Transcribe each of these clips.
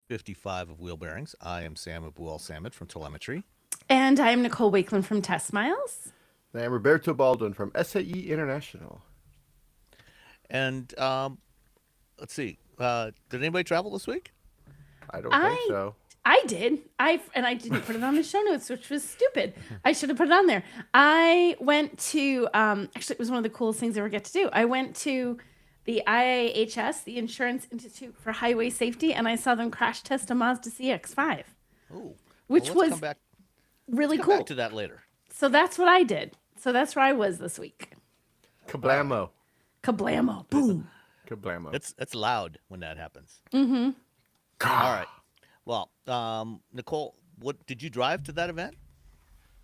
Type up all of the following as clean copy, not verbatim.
55 of Wheel Bearings. I am Sam Abuel Samad from Telemetry. And I'm Nicole Wakeland from Test Miles. And I'm Roberto Baldwin from SAE International. And let's see. Did anybody travel this week? I don't think I so. I did. I didn't put it on the show notes, which was stupid. I should have put it on there. I went to actually it was one of the coolest things I ever get to do. I went to the IIHS, the Insurance Institute for Highway Safety, and I saw them crash test a Mazda CX-5, Oh, well, which was let's really come cool. back to that later. So that's what I did. So that's where I was this week. Kablamo. Kablamo. Boom. Kablamo. It's loud when that happens. Mm-hmm. All right. Well, Nicole, what did you drive to that event?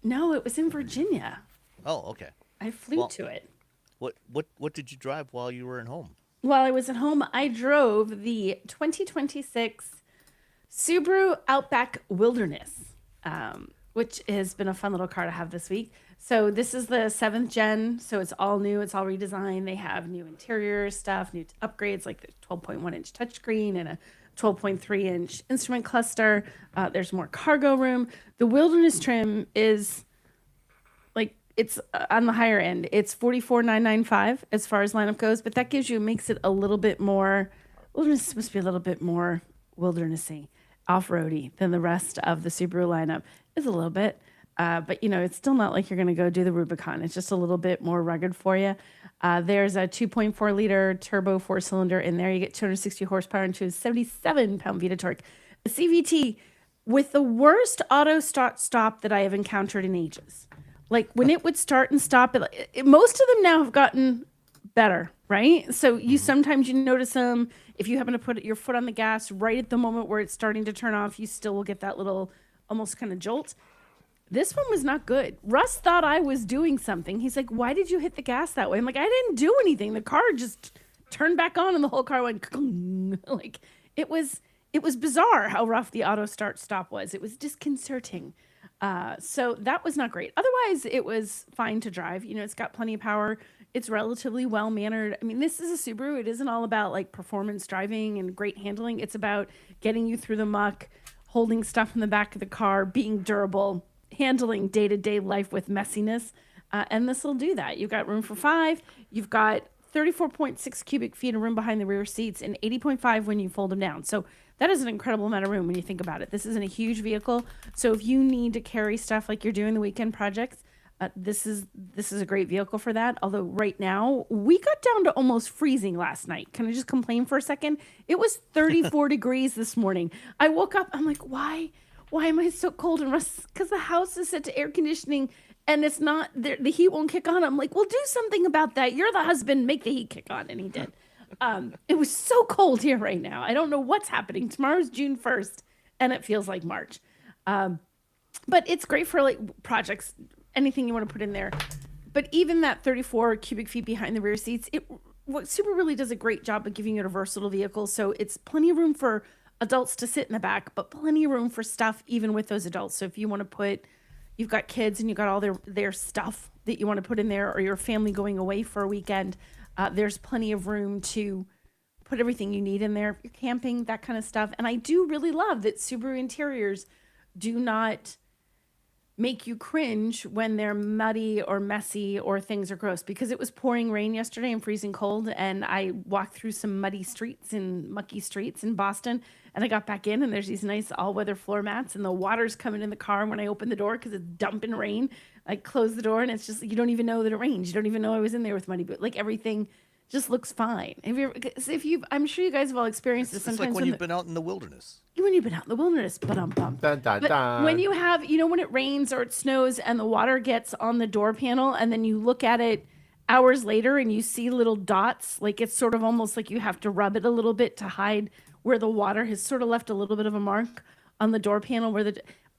No, it was in Virginia. Oh, okay. I flew Well, to it. what did you drive while you were at home? While I was at home, I drove the 2026 Subaru Outback Wilderness, which has been a fun little car to have this week. So this is the 7th gen, so it's all new, it's all redesigned. They have new interior stuff, new upgrades like the 12.1-inch touchscreen and a 12.3-inch instrument cluster. There's more cargo room. The Wilderness trim is like it's on the higher end. It's 44,995 as far as lineup goes, but that makes it a little bit more wilderness. Supposed to be a little bit more wildernessy, off-roady than the rest of the Subaru lineup. Is a little bit, but it's still not like you're going to go do the Rubicon. It's just a little bit more rugged for you. There's a 2.4 liter turbo 4-cylinder in there. You get 260 horsepower and 277 pound-feet of torque. A CVT with the worst auto stop that I have encountered in ages. Like when it would start and stop, most of them now have gotten better, right? So sometimes you notice them. If you happen to put your foot on the gas right at the moment where it's starting to turn off, you still will get that little almost kind of jolt. This one was not good. Russ thought I was doing something. He's like, "Why did you hit the gas that way?" I'm like, "I didn't do anything. The car just turned back on, and the whole car went like it was. It was bizarre how rough the auto start stop was. It was disconcerting. So that was not great. Otherwise, it was fine to drive. It's got plenty of power. It's relatively well mannered. I mean, this is a Subaru. It isn't all about like performance driving and great handling. It's about getting you through the muck, holding stuff in the back of the car, being durable, handling day-to-day life with messiness. And this will do that. You've got room for 5. You've got 34.6 cubic feet of room behind the rear seats and 80.5 when you fold them down. So that is an incredible amount of room when you think about it. This isn't a huge vehicle. So if you need to carry stuff like you're doing the weekend projects, this is a great vehicle for that. Although right now, we got down to almost freezing last night. Can I just complain for a second? It was 34 degrees this morning. I woke up, I'm like, why am I so cold? And Russ, because the house is set to air conditioning and it's not, the heat won't kick on. I'm like, well, do something about that. You're the husband, make the heat kick on. And he did. It was so cold here right now. I don't know what's happening. Tomorrow's June 1st and it feels like March. But it's great for like projects, anything you want to put in there. But even that 34 cubic feet behind the rear seats, what Subaru really does a great job of giving you a versatile vehicle. So it's plenty of room for adults to sit in the back, but plenty of room for stuff even with those adults. So if you want to you've got kids and you've got all their stuff that you want to put in there, or your family going away for a weekend, there's plenty of room to put everything you need in there. If you're camping, that kind of stuff. And I do really love that Subaru interiors do not make you cringe when they're muddy or messy or things are gross, because it was pouring rain yesterday and freezing cold, and I walked through some muddy streets and mucky streets in Boston, and I got back in and there's these nice all-weather floor mats and the water's coming in the car when I open the door because it's dumping rain. I close the door and it's just, you don't even know that it rains. You don't even know I was in there with muddy, but like everything just looks fine. I'm sure you guys have all experienced this. It's like when you've been out in the wilderness. When you've been out in the wilderness, but when you have, when it rains or it snows and the water gets on the door panel and then you look at it hours later and you see little dots, like it's sort of almost like you have to rub it a little bit to hide where the water has sort of left a little bit of a mark on the door panel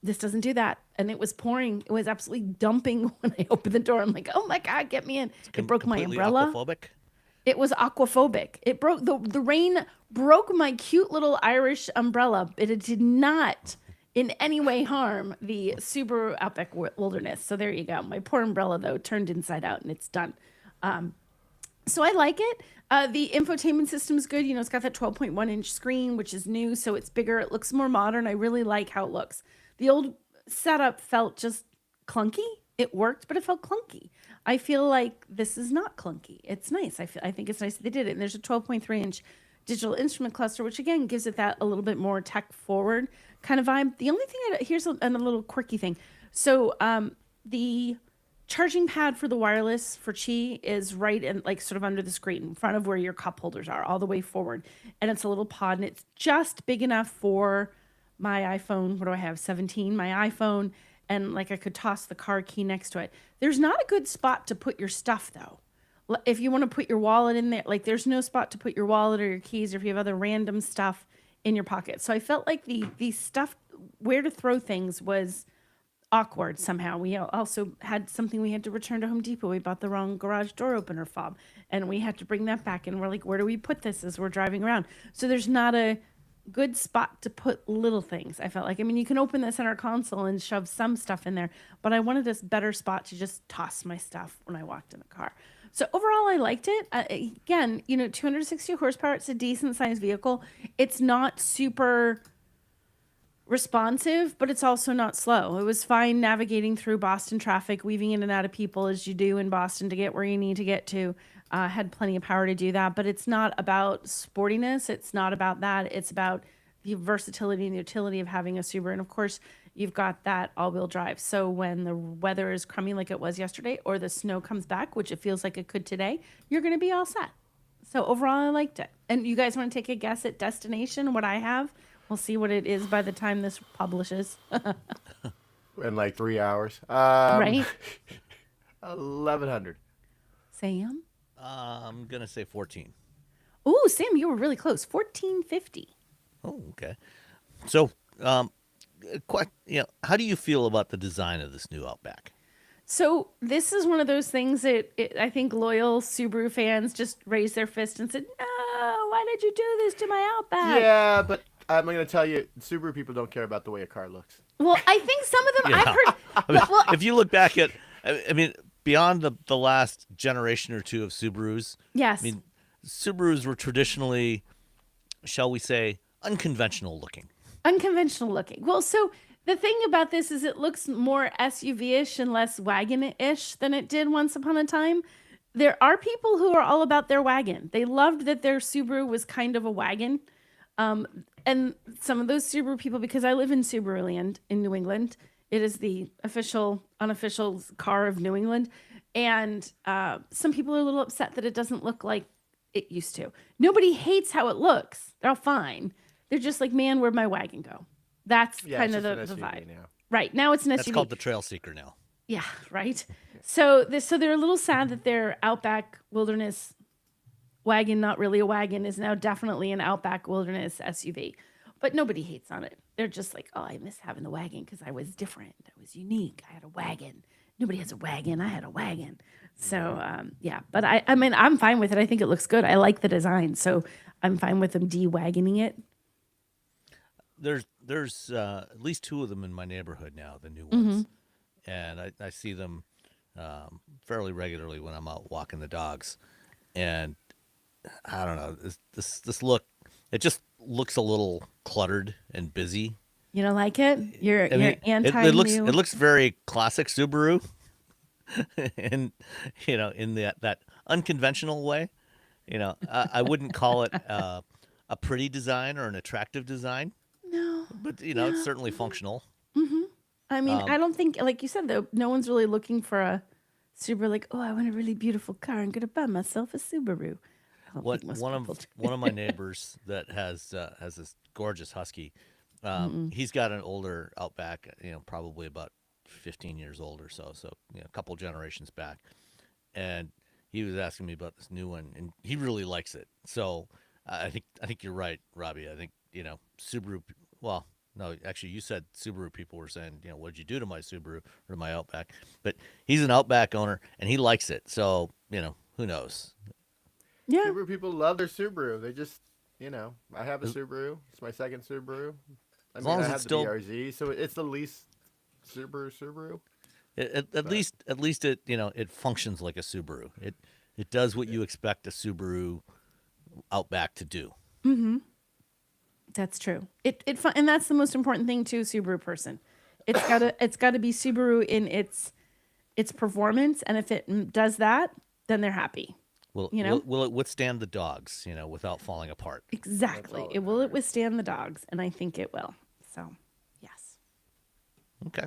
this doesn't do that. And it was pouring. It was absolutely dumping when I opened the door. I'm like, oh my God, get me in. It broke my umbrella. Aquaphobic? It was aquaphobic. It broke, the rain broke my cute little Irish umbrella, but it did not in any way harm the Subaru Outback Wilderness. So there you go. My poor umbrella, though, turned inside out and it's done. So I like it. The infotainment system is good. It's got that 12.1-inch screen, which is new, so it's bigger. It looks more modern. I really like how it looks. The old setup felt just clunky. It worked, but it felt clunky. I feel like this is not clunky. It's nice. I think it's nice that they did it. And there's a 12.3-inch digital instrument cluster, which again gives it that a little bit more tech forward kind of vibe. The only thing here's a little quirky thing. So the charging pad for the wireless for Qi is right in like sort of under the screen in front of where your cup holders are, all the way forward. And it's a little pod, and it's just big enough for my iPhone. What do I have? 17, my iPhone. And like I could toss the car key next to it. There's not a good spot to put your stuff though. If you want to put your wallet in there, like there's no spot to put your wallet or your keys, or if you have other random stuff in your pocket. So I felt like the stuff where to throw things was awkward somehow. We also had something we had to return to Home Depot. We bought the wrong garage door opener fob, and we had to bring that back. And we're like, where do we put this as we're driving around? So there's not a good spot to put little things. I felt like, I mean, you can open the center console and shove some stuff in there, but I wanted a better spot to just toss my stuff when I walked in the car. So overall, I liked it. Again, 260 horsepower. It's a decent sized vehicle. It's not super responsive, but it's also not slow. It was fine navigating through Boston traffic, weaving in and out of people as you do in Boston to get where you need to get to. Had plenty of power to do that, but it's not about sportiness. It's not about that. It's about the versatility and the utility of having a Subaru. And of course, you've got that all-wheel drive. So when the weather is crummy like it was yesterday, or the snow comes back, which it feels like it could today, you're going to be all set. So overall, I liked it. And you guys want to take a guess at destination, what I have? We'll see what it is by the time this publishes. In like 3 hours. Right? 1100. Sam? I'm gonna say 14. Ooh, Sam, you were really close. 1450. Oh, okay. So, how do you feel about the design of this new Outback? So this is one of those things that I think loyal Subaru fans just raised their fist and said, "No, why did you do this to my Outback?" Yeah, but I'm going to tell you, Subaru people don't care about the way a car looks. Well, I think some of them Yeah. I've heard. I mean, Well, if you look back at, I mean, beyond the last generation or two of Subarus, yes, I mean, Subarus were traditionally, shall we say, unconventional looking. unconventional looking. Well, so the thing about this is it looks more SUV-ish and less wagon-ish than it did once upon a time. There are people who are all about their wagon. They loved that their Subaru was kind of a wagon. And some of those Subaru people, because I live in Subaru land in New England, it is the official, unofficial car of New England. And some people are a little upset that it doesn't look like it used to. Nobody hates how it looks. They're all fine. They're just like, man, where'd my wagon go? That's kind of the vibe. Now. Right. Now it's an SUV. That's called the Trail Seeker now. Yeah, right. So they're a little sad that their Outback Wilderness wagon, not really a wagon, is now definitely an Outback Wilderness SUV. But nobody hates on it. They're just like, oh, I miss having the wagon because I was different. I was unique. I had a wagon. Nobody has a wagon. I had a wagon. So yeah, but I mean, I'm fine with it. I think it looks good. I like the design, so I'm fine with them de-wagoning it. There's at least two of them in my neighborhood now, the new ones, and I see them fairly regularly when I'm out walking the dogs, and I don't know, this look, it just looks a little cluttered and busy. You don't like it? You're anti. It looks very classic Subaru, and in that unconventional way. I wouldn't call it a pretty design or an attractive design. No, But it's certainly functional. I mean, I don't think, like you said, though, no one's really looking for a Subaru. Like, oh, I want a really beautiful car. I'm gonna buy myself a Subaru. I don't think most people do. One of my neighbors that has this gorgeous husky. He's got an older Outback, probably about 15 years old or so. So a couple generations back, and he was asking me about this new one, and he really likes it. So I think you're right, Robbie. I think Subaru. Well, no, actually, you said Subaru people were saying, what'd you do to my Subaru or to my Outback? But he's an Outback owner, and he likes it. So who knows? Yeah, Subaru people love their Subaru. They just, I have a Subaru. It's my second Subaru. I long as I have it's the still BRZ, so it's the least Subaru. at least it it functions like a Subaru. It does what you expect a Subaru Outback to do. That's true. And that's the most important thing to a Subaru person. It's gotta be Subaru in its performance, and if it does that, then they're happy. Will You know will, will it withstand the dogs, without falling apart? That's exactly. all It that will it matters. withstand the dogs, and I think it will. So, yes, Okay.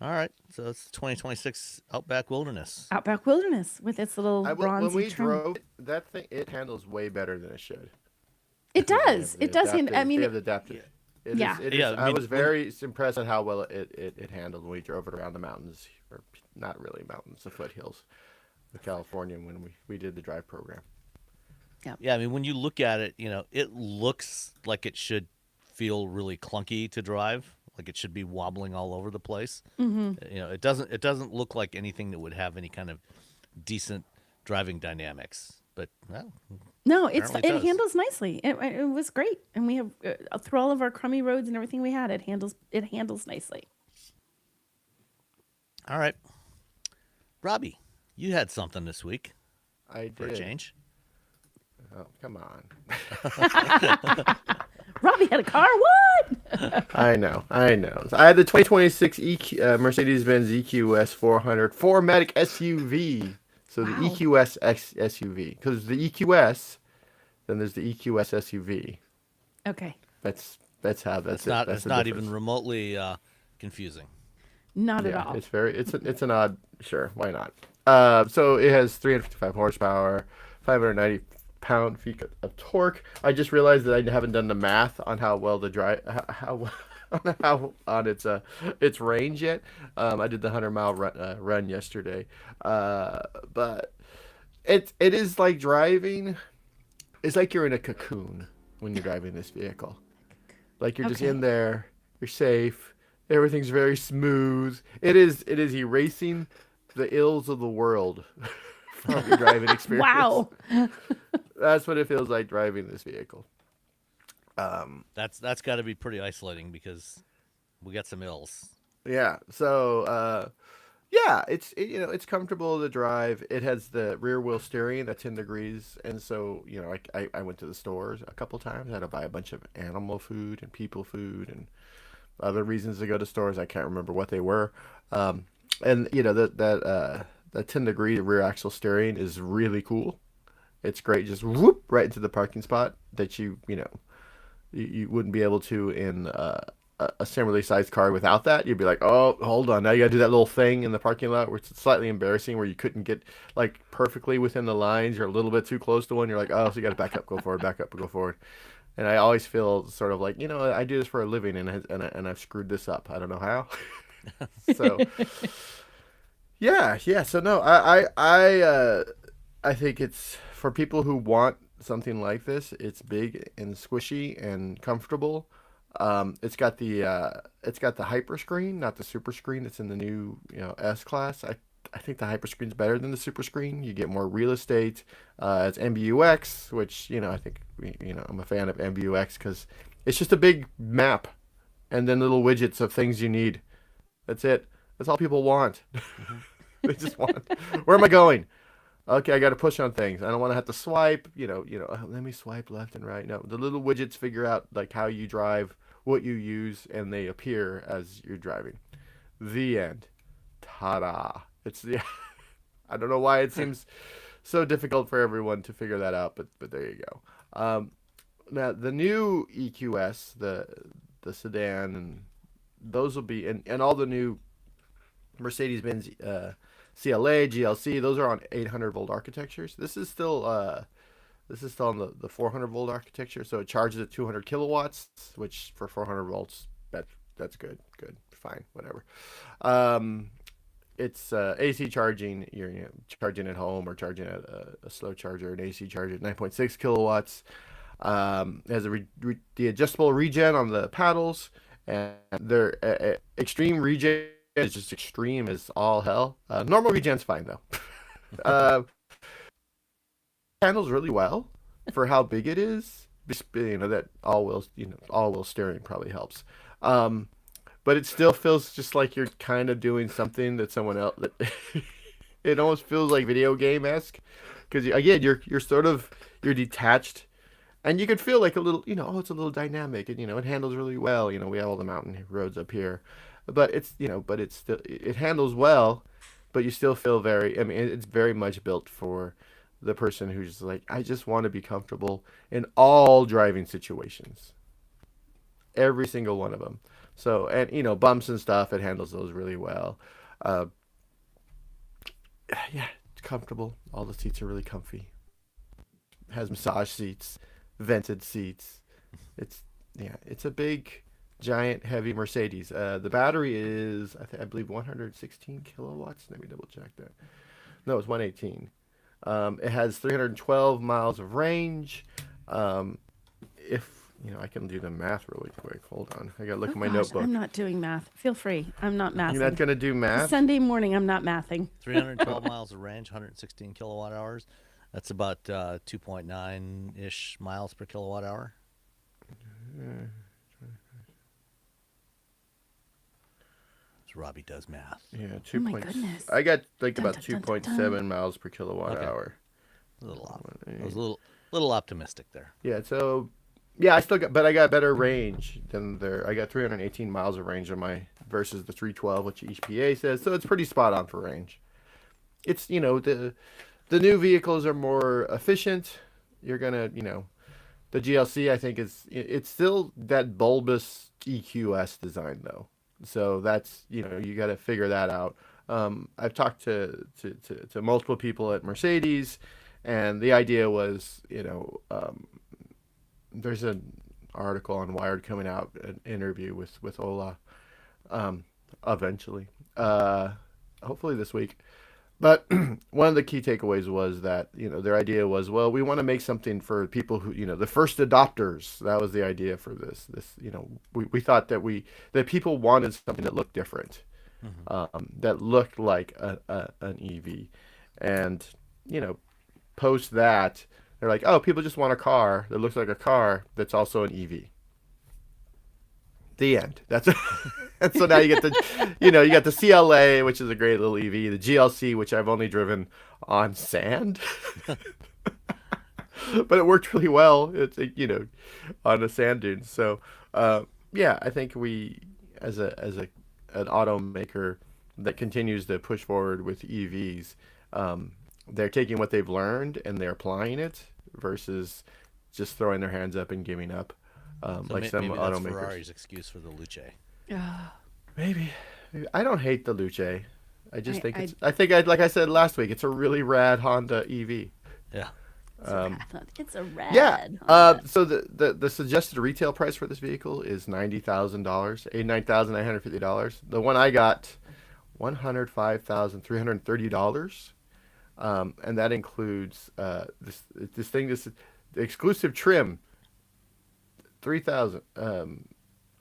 All right. So it's 2026 Outback Wilderness. Outback Wilderness with its little I will, when bronzy we trim. drove that thing, it handles way better than it should. It They does. have It the does. I adaptive. They mean, have the adaptive. It is. yeah. It Yeah. is. I I mean, was very impressed at how well it handled when we drove it around the mountains, or not really mountains, the foothills of California when we did the drive program. yeah. I mean, when you look at it, it looks like it should feel really clunky to drive, like it should be wobbling all over the place. It doesn't. It doesn't look like anything that would have any kind of decent driving dynamics. But well, No, apparently it it does. handles nicely. It was great, and we have through all of our crummy roads and everything we had, it handles nicely. All right, Robbie, you had something this week I for a did. change. Oh, come on. Robbie had a car. What? I know. I know. So I had the 2026 Mercedes-Benz EQS 400 4MATIC SUV. So the Wow. EQS SUV, because the EQS, then there's the EQS SUV. Okay, That's how It's that's it. not. That's It's the not difference. even remotely confusing. not at Yeah, all. it's an odd. Sure, why not? So it has 355 horsepower, 590 pound-feet of torque. I just realized that I haven't done the math on how well the drive how on its range yet. I did the 100-mile run yesterday, but it is like driving. It's like you're in a cocoon when you're driving this vehicle. Like you're just Okay. in there, you're safe, everything's very smooth. It is erasing the ills of the world from your driving experience. Wow. That's what it feels like driving this vehicle. That's got to be pretty isolating because we got some ills. Yeah. So yeah, it's comfortable to drive. It has the rear wheel steering that's 10 degrees, and so I went to the stores a couple times. I had to buy a bunch of animal food and people food and other reasons to go to stores. I can't remember what they were. And that 10-degree rear axle steering is really cool. It's great. Just whoop right into the parking spot that you wouldn't be able to in a similarly sized car without that. You'd be like, oh, hold on, now you got to do that little thing in the parking lot where it's slightly embarrassing, where you couldn't get like perfectly within the lines. You're a little bit too close to one. You're like, oh, so you got to back up, go forward, back up, go forward. And I always feel sort of like, I do this for a living, and I've screwed this up. I don't know how. So yeah. So no, I think it's for people who want something like this. It's big and squishy and comfortable. It's got the hyper screen, not the super screen that's in the new S class. I think the hyper screen's better than the super screen. You get more real estate. It's MBUX, which I think I'm a fan of MBUX because it's just a big map and then little widgets of things you need. That's it. That's all people want. They just want. Where am I going? Okay, I got to push on things. I don't want to have to swipe. Let me swipe left and right. No, the little widgets figure out like how you drive, what you use, and they appear as you're driving. The end. Ta-da! It's the. I don't know why it seems so difficult for everyone to figure that out, but there you go. Now the new EQS, the sedan, and those will be, and all the new Mercedes-Benz CLA, GLC, those are on 800-volt architectures. This is still on the 400-volt architecture, so it charges at 200 kilowatts, which for 400 volts, that's good, fine, whatever. It's AC charging. You're charging at home or charging at a slow charger, an AC charger at 9.6 kilowatts. It has the adjustable regen on the paddles, and their extreme regen is just extreme as all hell. Normal regen's fine though. uh, Handles really well for how big it is. That all-wheel steering probably helps. But it still feels just like you're kind of doing something that someone else It almost feels like video game esque because again, you're sort of you're detached, and you could feel like a little, oh, it's a little dynamic, and it handles really well. We have all the mountain roads up here, but it's still it handles well, but you still feel very. I mean, it's very much built for the person who's like, I just want to be comfortable in all driving situations, every single one of them. So, and bumps and stuff, it handles those really well. Uh, yeah, it's comfortable. All the seats are really comfy. Has massage seats, vented seats. It's it's a big, giant, heavy Mercedes. The battery is I believe 116 kilowatts. Let me double check that. No, it's 118. It has 312 miles of range. If I can do the math really quick. Hold on, I gotta look Oh at my gosh, notebook. I'm not doing math. Feel free. I'm not mathing. You're not gonna do It's a math? Sunday morning. I'm not mathing. 312 miles of range, 116 kilowatt hours. That's about 2.9 ish miles per kilowatt hour. So Robbie does math. Yeah, Oh my goodness. I got like Dun, about dun, dun, dun, 2.7 miles per kilowatt Okay. hour. A little off. I was a little optimistic there. Yeah, so yeah, I got better range than there. I got 318 miles of range on my versus the 312, which EPA says. So it's pretty spot on for range. It's the new vehicles are more efficient. You're gonna the GLC I think it's still that bulbous EQS design though. So that's you got to figure that out. I've talked to multiple people at Mercedes, and the idea was there's an article on Wired coming out, an interview with Ola, eventually, hopefully this week. But one of the key takeaways was that their idea was, well, we want to make something for people who the first adopters. That was the idea for this. We thought that people wanted something that looked different, that looked like an EV, and post that they're like, oh, people just want a car that looks like a car that's also an EV. The end. That's and so now you get you got the CLA, which is a great little EV, the GLC, which I've only driven on sand, but it worked really well. It's on a sand dune. So yeah, I think we as an automaker that continues to push forward with EVs, they're taking what they've learned and they're applying it versus just throwing their hands up and giving up. So Like some maybe that's automakers. Ferrari's excuse for the Luce. Maybe. I don't hate the Luce. I just think I- it's. I think like I said last week, it's a really rad Honda EV. Yeah. It's a red. Yeah. So the suggested retail price for this vehicle is $90,000, $89,950. The one I got, $105,330. And that includes this exclusive trim, 3,000.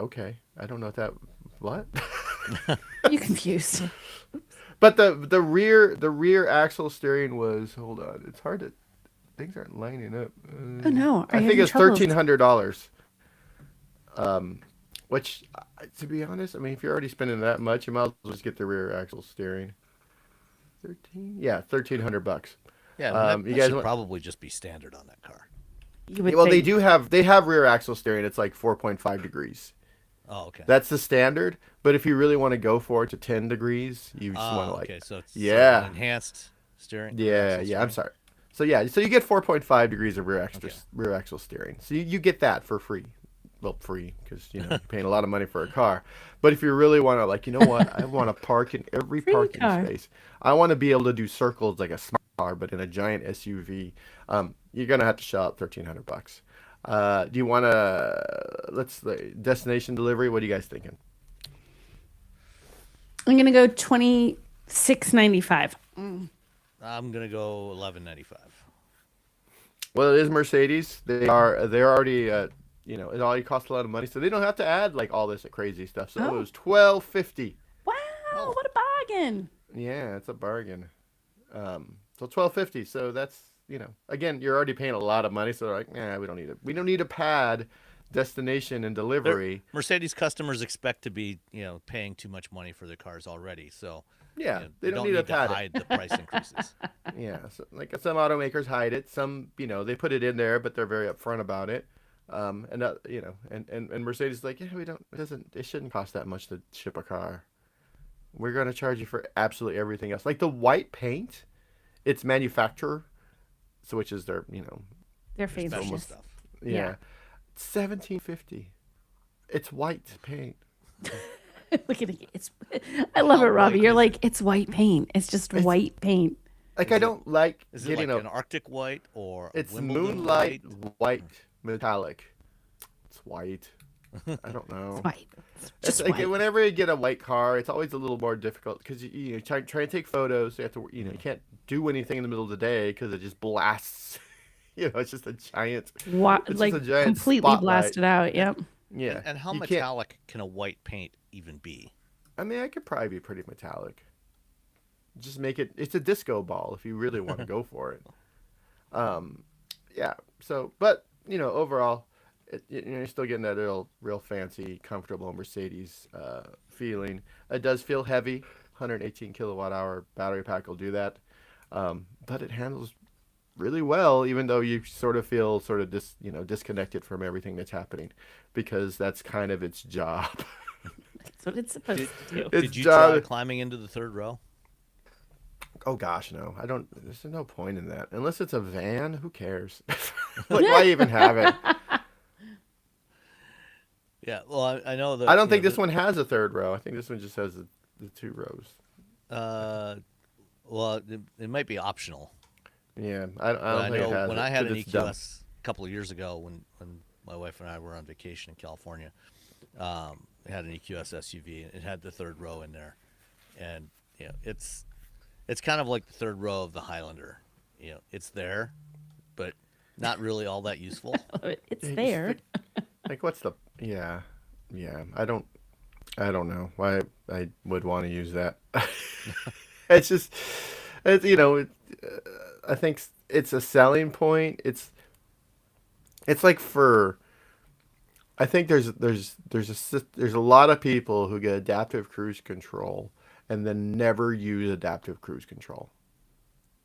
Okay, I don't know if that what. You confused. But the rear axle steering was, hold on, it's hard to, things aren't lining up. Oh no. I think it's $1,300. Which, to be honest, I mean, if you're already spending that much, you might as well just get the rear axle steering. 13? Yeah, $1,300. Yeah, You that guys should want- probably just be standard on that car. You would Well, think. they have rear axle steering. It's like 4.5 degrees. Oh, okay. That's the standard. But if you really want to go for it to 10 degrees, you just want to like, okay, so it's yeah. an enhanced steering. yeah, axle yeah. I'm steering. sorry. So you get 4.5 degrees of rear Okay. axle steering. So you get that for free. Well, free because you're paying a lot of money for a car. But if you really want to, like, you know what, I want to park in every Free parking car. space. I want to be able to do circles like a smart car, but in a giant SUV. You're gonna have to shell out $1,300. Do you want to destination delivery? What are you guys thinking? I'm gonna go $26.95. I'm gonna go $11.95. Well, it is Mercedes. They're already it already costs a lot of money, so they don't have to add like all this crazy stuff. So it Oh. was $12.50. Wow, what a bargain! Yeah, it's a bargain. So $12.50. So that's again, you're already paying a lot of money. So they're like, we don't need it. We don't need a pad, destination and delivery. Mercedes customers expect to be, paying too much money for their cars already. So Yeah, they they don't don't need to need to pad it. hide the price increases. Yeah, so, like some automakers hide it. Some, they put it in there, but they're very upfront about it. And and Mercedes is like, yeah, we don't. It shouldn't cost that much to ship a car. We're gonna charge you for absolutely everything else. Like the white paint, it's manufacturer, so which is their, Their it's Special favoriteness. almost, stuff. yeah, 1750. It's white paint. Look at it. I love How it, Robbie. white You're is like, it? it's white paint. It's just It's white paint. like I Is it don't like is it getting like a. an Arctic white or a It's Wimbledon moonlight white? white metallic. It's white. I don't It's know. white. It's It's just like white. whenever you get a white car, it's always a little more difficult because you try and take photos. So you have to, you can't do anything in the middle of the day because it just blasts. It's just a giant. It's just Like a giant completely spotlight. blasted out. Yep. Yeah, And how you can't. metallic can a white paint even be? I mean, I could probably be pretty metallic. Just make it. It's a disco ball if you really want to go for it. Um, yeah. So, but overall, you're still getting that real fancy, comfortable Mercedes feeling. It does feel heavy. 118 kilowatt hour battery pack will do that. But it handles really well, even though you sort of feel sort of disconnected from everything that's happening, because that's kind of its job. That's what it's supposed Did to do. Its did you try job. climbing into the third row? Oh gosh, no. I don't. There's no point in that unless it's a van. Who cares? Like, why even have it? Yeah, well, I know I that don't think this one has a third row. I think this one just has the two rows. uh, well, it might be optional. Yeah, I But don't I think it know has when it I had 'cause an it's dumb. EQS a couple of years ago, when my wife and I were on vacation in California, it had an EQS SUV. And it had the third row in there, and it's kind of like the third row of the Highlander. It's there, but not really all that useful. It's Yeah, you just there. like, what's the? Yeah, yeah. I don't know why I would want to use that. It's just, it's I think it's a selling point. It's like for. I think there's a lot of people who get adaptive cruise control and then never use adaptive cruise control.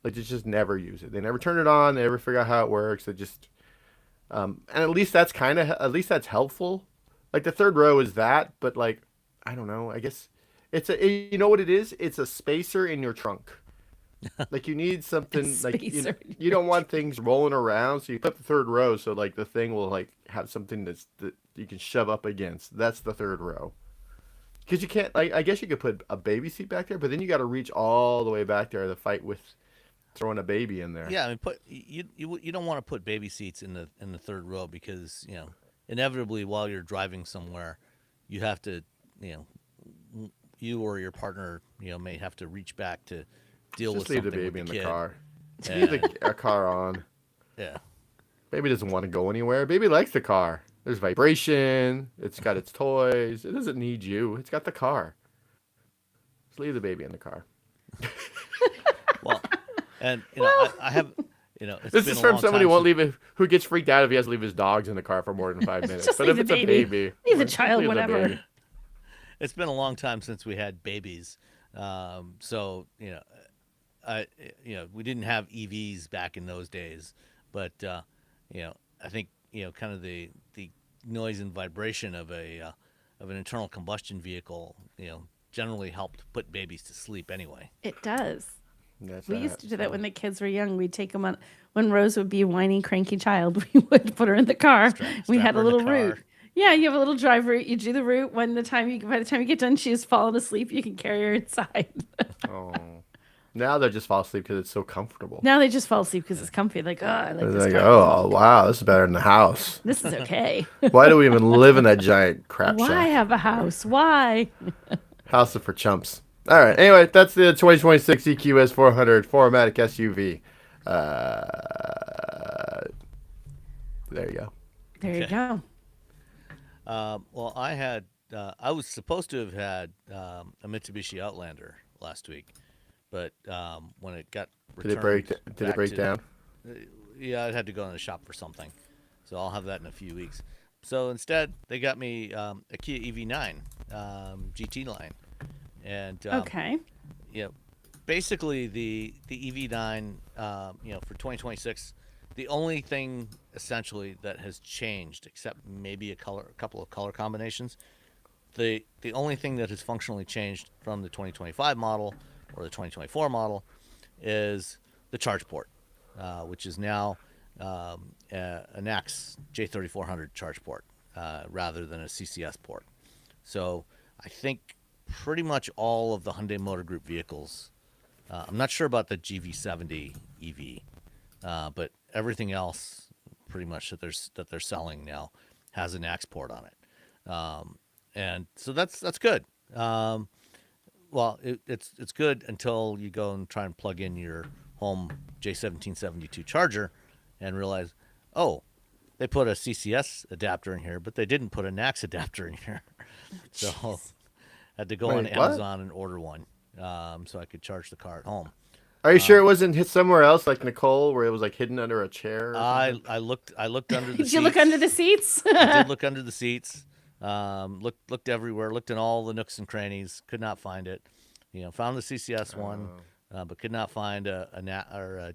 Like they just never use it. They never turn it on. They never figure out how it works. They just and at least that's helpful. Like the third row is that, but like I don't know. I guess you know what it is? It's a spacer in your trunk. Like you need A something like spacer. you don't want things rolling around, so you put the third row so like the thing will like have something that you can shove up against. That's the third row. Because you can't like I guess you could put a baby seat back there, but then you got to reach all the way back there to fight with throwing a baby in there. Yeah, I mean, you don't want to put baby seats in the third row because inevitably while you're driving somewhere, you have to you or your partner may have to reach back to deal with Just leave the something with baby the in the kid. car. Leave And, the car on. yeah, Baby doesn't want to go anywhere. Baby likes the car. There's vibration. It's got its toys. It doesn't need you. It's got the car. Just leave the baby in the car. well, and I have it's This been is a from long somebody time who won't since- leave it, who gets freaked out if he has to leave his dogs in the car for more than 5 minutes. Just But leave if the it's a baby. baby, Leave the just child leave the whenever. baby. It's been a long time since we had babies, so I we didn't have EVs back in those days, but I think kind of the noise and vibration of of an internal combustion vehicle generally helped put babies to sleep anyway. It does. That's We used that. to do that when the kids were young. We'd take them on when Rose would be a whiny, cranky child. We would put her in the car. We strap had a her in the little route. car. Yeah, you have a little drive route. You do the route. By the time you get done, she's fallen asleep. You can carry her inside. Oh. Now they just fall asleep because it's so comfortable. Now they just fall asleep because it's comfy. Like, oh, I like They're this like, car. oh, wow, this is better than the house. This is okay. Why do we even live in that giant crap Why shack? have a house? Why? House is for chumps. All right. Anyway, that's the 2026 EQS 400 4MATIC SUV. There you go. There you Okay. go. Well, I was supposed to have had a Mitsubishi Outlander last week, but when it got Did it break? returned Did it back break to- down? Yeah, I'd had to go in the shop for something, so I'll have that in a few weeks. So instead, they got me a Kia EV9 GT line, and Okay. you know, basically the EV9, for 2026, the only thing essentially that has changed, except maybe a couple of color combinations, the only thing that has functionally changed from the 2025 model or the 2024 model is the charge port, which is now a NAX J3400 charge port rather than a CCS port. So I think pretty much all of the Hyundai Motor Group vehicles. I'm not sure about the GV70 EV, but everything else, pretty much that they're selling now, has an NAX port on it, and so that's good. Well, it's good until you go and try and plug in your home J1772 charger, and realize, oh, they put a CCS adapter in here, but they didn't put a NAX adapter in here. So Jeez. had to go on Wait, what? Amazon and order one, so I could charge the car at home. Are you sure it wasn't hit somewhere else, like Nicole, where it was like hidden under a chair or something? I looked under the Did you look seats. under the seats? I did look under the seats. Looked everywhere. Looked in all the nooks and crannies. Could not find it. Found the CCS one, but could not find a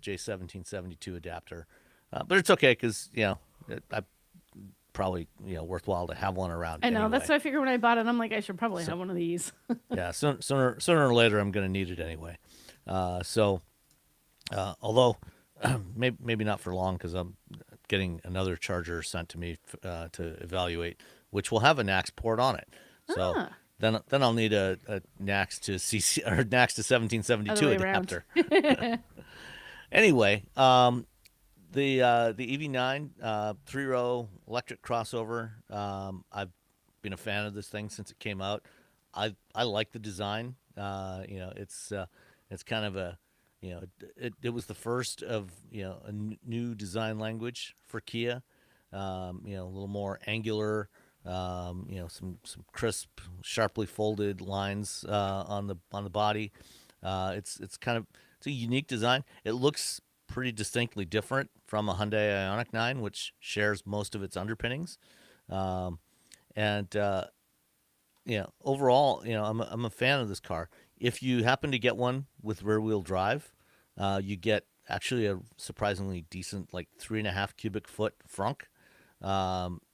J1772 adapter. But it's okay because I probably worthwhile to have one around. I know. Anyway. That's what I figured when I bought it. I'm like, I should probably have one of these. Yeah, sooner or later I'm going to need it anyway. Although maybe not for long because I'm getting another charger sent to me to evaluate, which will have a NAX port on it. So then I'll need a NAX to CC or NAX to 1772 adapter. Anyway, the EV9 3-row electric crossover. I've been a fan of this thing since it came out. I like the design. It's kind of a it was the first of a new design language for Kia. A little more angular. Some crisp, sharply folded lines on the body. It's a unique design. It looks pretty distinctly different from a Hyundai Ioniq 9, which shares most of its underpinnings. Overall, I'm a fan of this car. If you happen to get one with rear-wheel drive, you get actually a surprisingly decent, like 3.5 cubic foot frunk.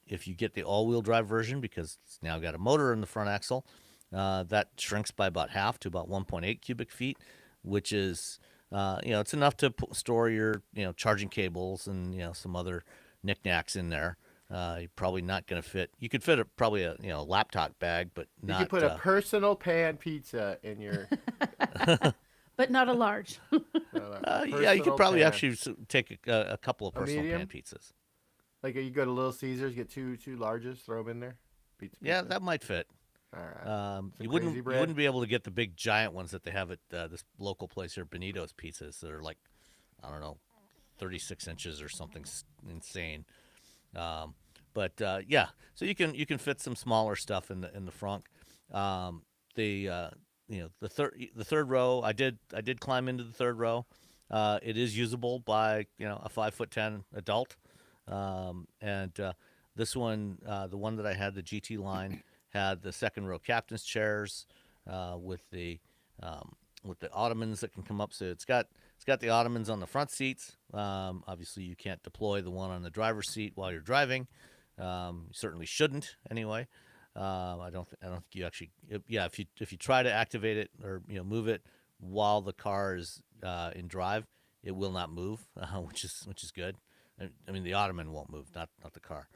If you get the all-wheel drive version, because it's now got a motor in the front axle, that shrinks by about half to about 1.8 cubic feet, which is, it's enough to store your, charging cables and, some other knickknacks in there. You're probably not going to fit. You could fit probably a laptop bag, but not. You could put a personal pan pizza in your. But not a large. Yeah, you could probably pan. actually take a couple of personal medium? pan pizzas. Like you go to Little Caesars, get two larges, throw them in there. Pizza. Yeah, that might fit. All right. You wouldn't be able to get the big giant ones that they have at this local place here, Benito's Pizzas, that are like, I don't know, 36 inches or something insane. Yeah, so you can fit some smaller stuff in the front. The third row, I did climb into the third row. It is usable by a 5'10" adult. This one, the one that I had, the GT line, had the second row captain's chairs with the ottomans that can come up. So it's got the ottomans on the front seats. Obviously, you can't deploy the one on the driver's seat while you're driving. You certainly shouldn't anyway. I don't think you actually. If you try to activate it or move it while the car is in drive, it will not move, which is good. I mean, the ottoman won't move, not the car.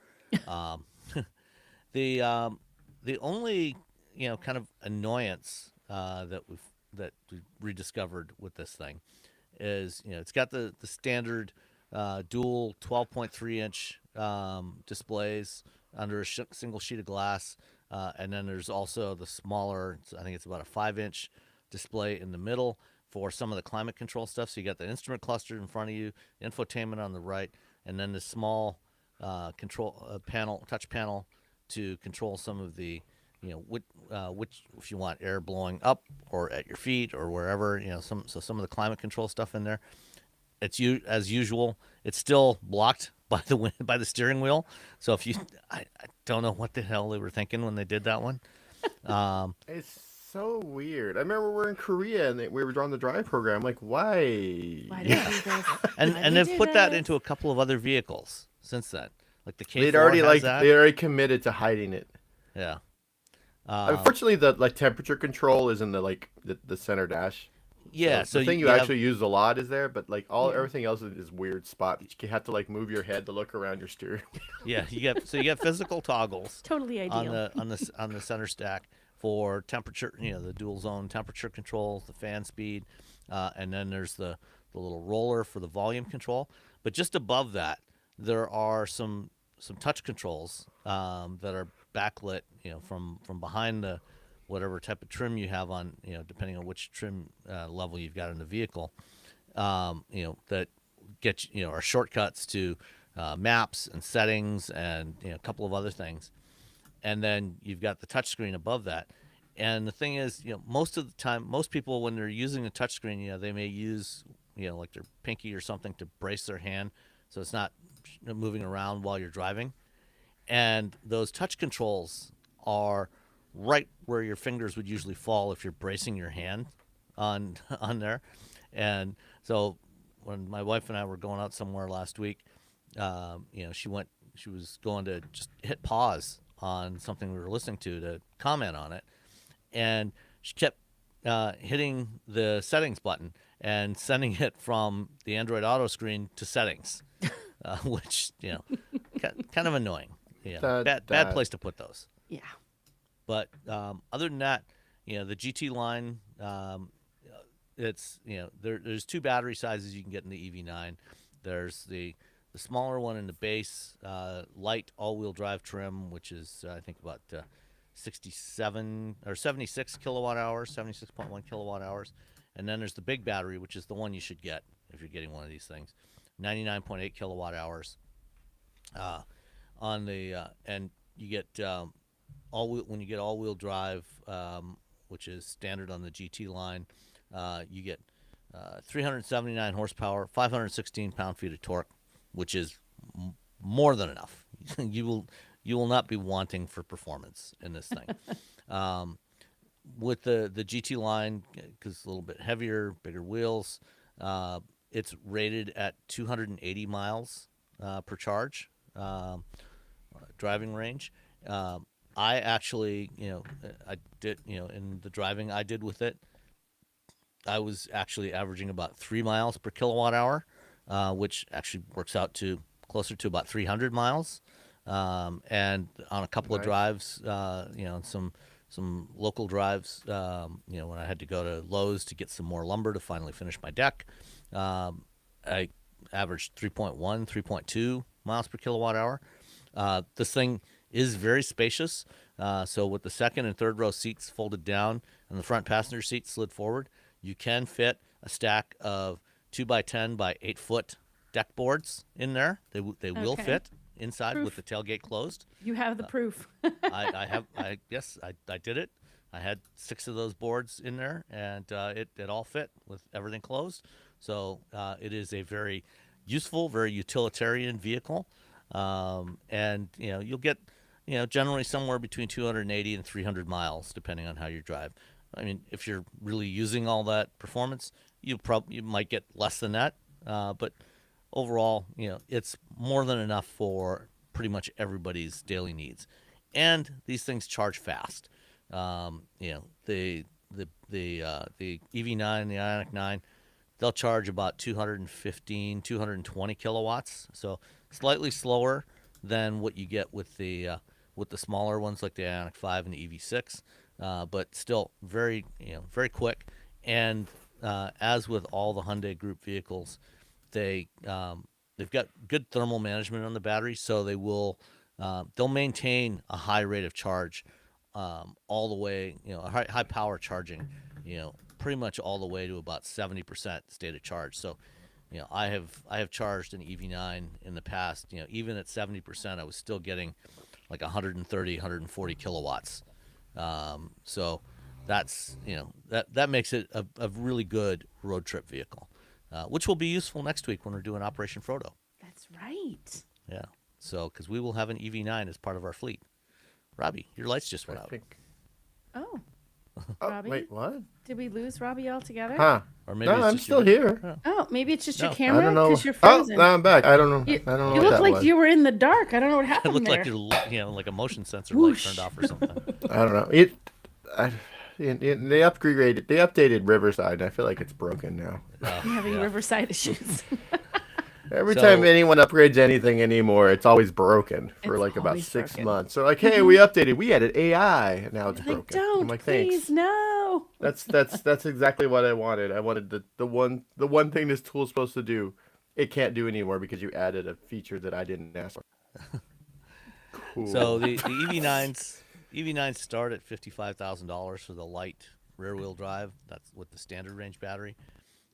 The only kind of annoyance that we rediscovered with this thing is it's got the standard dual 12.3 inch displays under a single sheet of glass, and then there's also the smaller, I think it's about a 5-inch display in the middle for some of the climate control stuff. So you got the instrument cluster in front of you, infotainment on the right, and then the small touch panel to control some of the, which if you want air blowing up or at your feet or wherever, some of the climate control stuff in there. It's as usual. It's still blocked by the steering wheel. So I don't know what the hell they were thinking when they did that one. It's so weird. I remember we were in Korea and we were on the drive program. Like, why? Why do we Yeah, do this? and Why do and we they've do put that this? into a couple of other vehicles since then. Like the They'd K4 already has like that. they already committed to hiding it. Yeah. Unfortunately, the like temperature control is in the the center dash. Yeah. So So the thing you you have actually use a lot is there, but like all Yeah. everything else is weird spot. You have to like move your head to look around your steering wheel. yeah you get physical toggles Totally on ideal. the center stack for temperature. The dual zone temperature control, the fan speed, and then there's the little roller for the volume control. But just above that, there are some touch controls that are backlit, from behind the whatever type of trim you have on, depending on which trim level you've got in the vehicle, that get are shortcuts to maps and settings and a couple of other things. And then you've got the touchscreen above that. And the thing is, most of the time, most people when they're using a touchscreen, they may use like their pinky or something to brace their hand, so it's not moving around while you're driving. And those touch controls are right where your fingers would usually fall if you're bracing your hand on on there. And so when my wife and I were going out somewhere last week, she was going to just hit pause on something we were listening to comment on it, and she kept hitting the settings button and sending it from the Android Auto screen to settings, which kind of annoying. Yeah, That bad that place to put those. Yeah. But other than that, the GT line, it's there's two battery sizes you can get in the EV9. There's the smaller one in the base light all-wheel drive trim, which is I think about 67 or 76 kilowatt hours, 76.1 kilowatt hours, and then there's the big battery, which is the one you should get if you're getting one of these things, 99.8 kilowatt hours. On the and you get when you get all-wheel drive, which is standard on the GT line, you get 379 horsepower, 516 pound-feet of torque, which is more than enough. You will not be wanting for performance in this thing. With the GT line, because it's a little bit heavier, bigger wheels, it's rated at 280 miles per charge driving range. I actually, I did, in the driving I did with it, I was actually averaging about 3 miles per kilowatt hour, which actually works out to closer to about 300 miles. And on a couple of nice. drives, some local drives, when I had to go to Lowe's to get some more lumber to finally finish my deck, I averaged 3.1, 3.2 miles per kilowatt hour. This thing is very spacious. So with the second and third row seats folded down and the front passenger seat slid forward, you can fit a stack of 2x10 by 8 foot deck boards in there. They will Okay. fit inside Proof. with the tailgate closed. You have the proof. I did it. I had 6 of those boards in there, and it all fit with everything closed. So it is a very useful, very utilitarian vehicle, and you'll get generally somewhere between 280 and 300 miles depending on how you drive. I mean, if you're really using all that performance, you might get less than that, but overall, it's more than enough for pretty much everybody's daily needs. And these things charge fast. The EV9, the Ioniq 9, they'll charge about 215, 220 kilowatts. So slightly slower than what you get with the smaller ones like the Ioniq 5 and the EV6, but still very quick. And as with all the Hyundai Group vehicles, they've got good thermal management on the battery, so they'll maintain a high rate of charge all the way, high power charging, pretty much all the way to about 70% state of charge. So, I have charged an EV9 in the past. Even at 70%, I was still getting like 130, 140 kilowatts. So that's that makes it a really good road trip vehicle, which will be useful next week when we're doing Operation Frodo. That's right. Yeah. So because we will have an EV9 as part of our fleet. Robbie, your lights just went I out. think Oh. Oh, Robbie? wait, what? Did we lose Robbie altogether? Huh? Or maybe No, it's I'm just your still here. video. Oh, maybe it's just your No. I camera don't know. because you're Oh, frozen. now I'm back. I don't know. You, I don't know you what look that like was. you were in the dark. I don't know what It happened looked there. like like a motion sensor light Whoosh. turned off or something. I don't know. I, they upgraded. They updated Riverside. And I feel like it's broken now. I'm having Yeah. Riverside issues. Every So- time anyone upgrades anything anymore, it's always broken for It's like about always 6 broken. months. So like, hey, we updated. We added AI, and now it's Like, broken. don't I'm like, please, thanks. no. That's exactly what I wanted. I wanted the one thing this tool is supposed to do. It can't do anymore because you added a feature that I didn't ask for. Cool. So the EV9s start at $55,000 for the light rear wheel drive. That's with the standard range battery.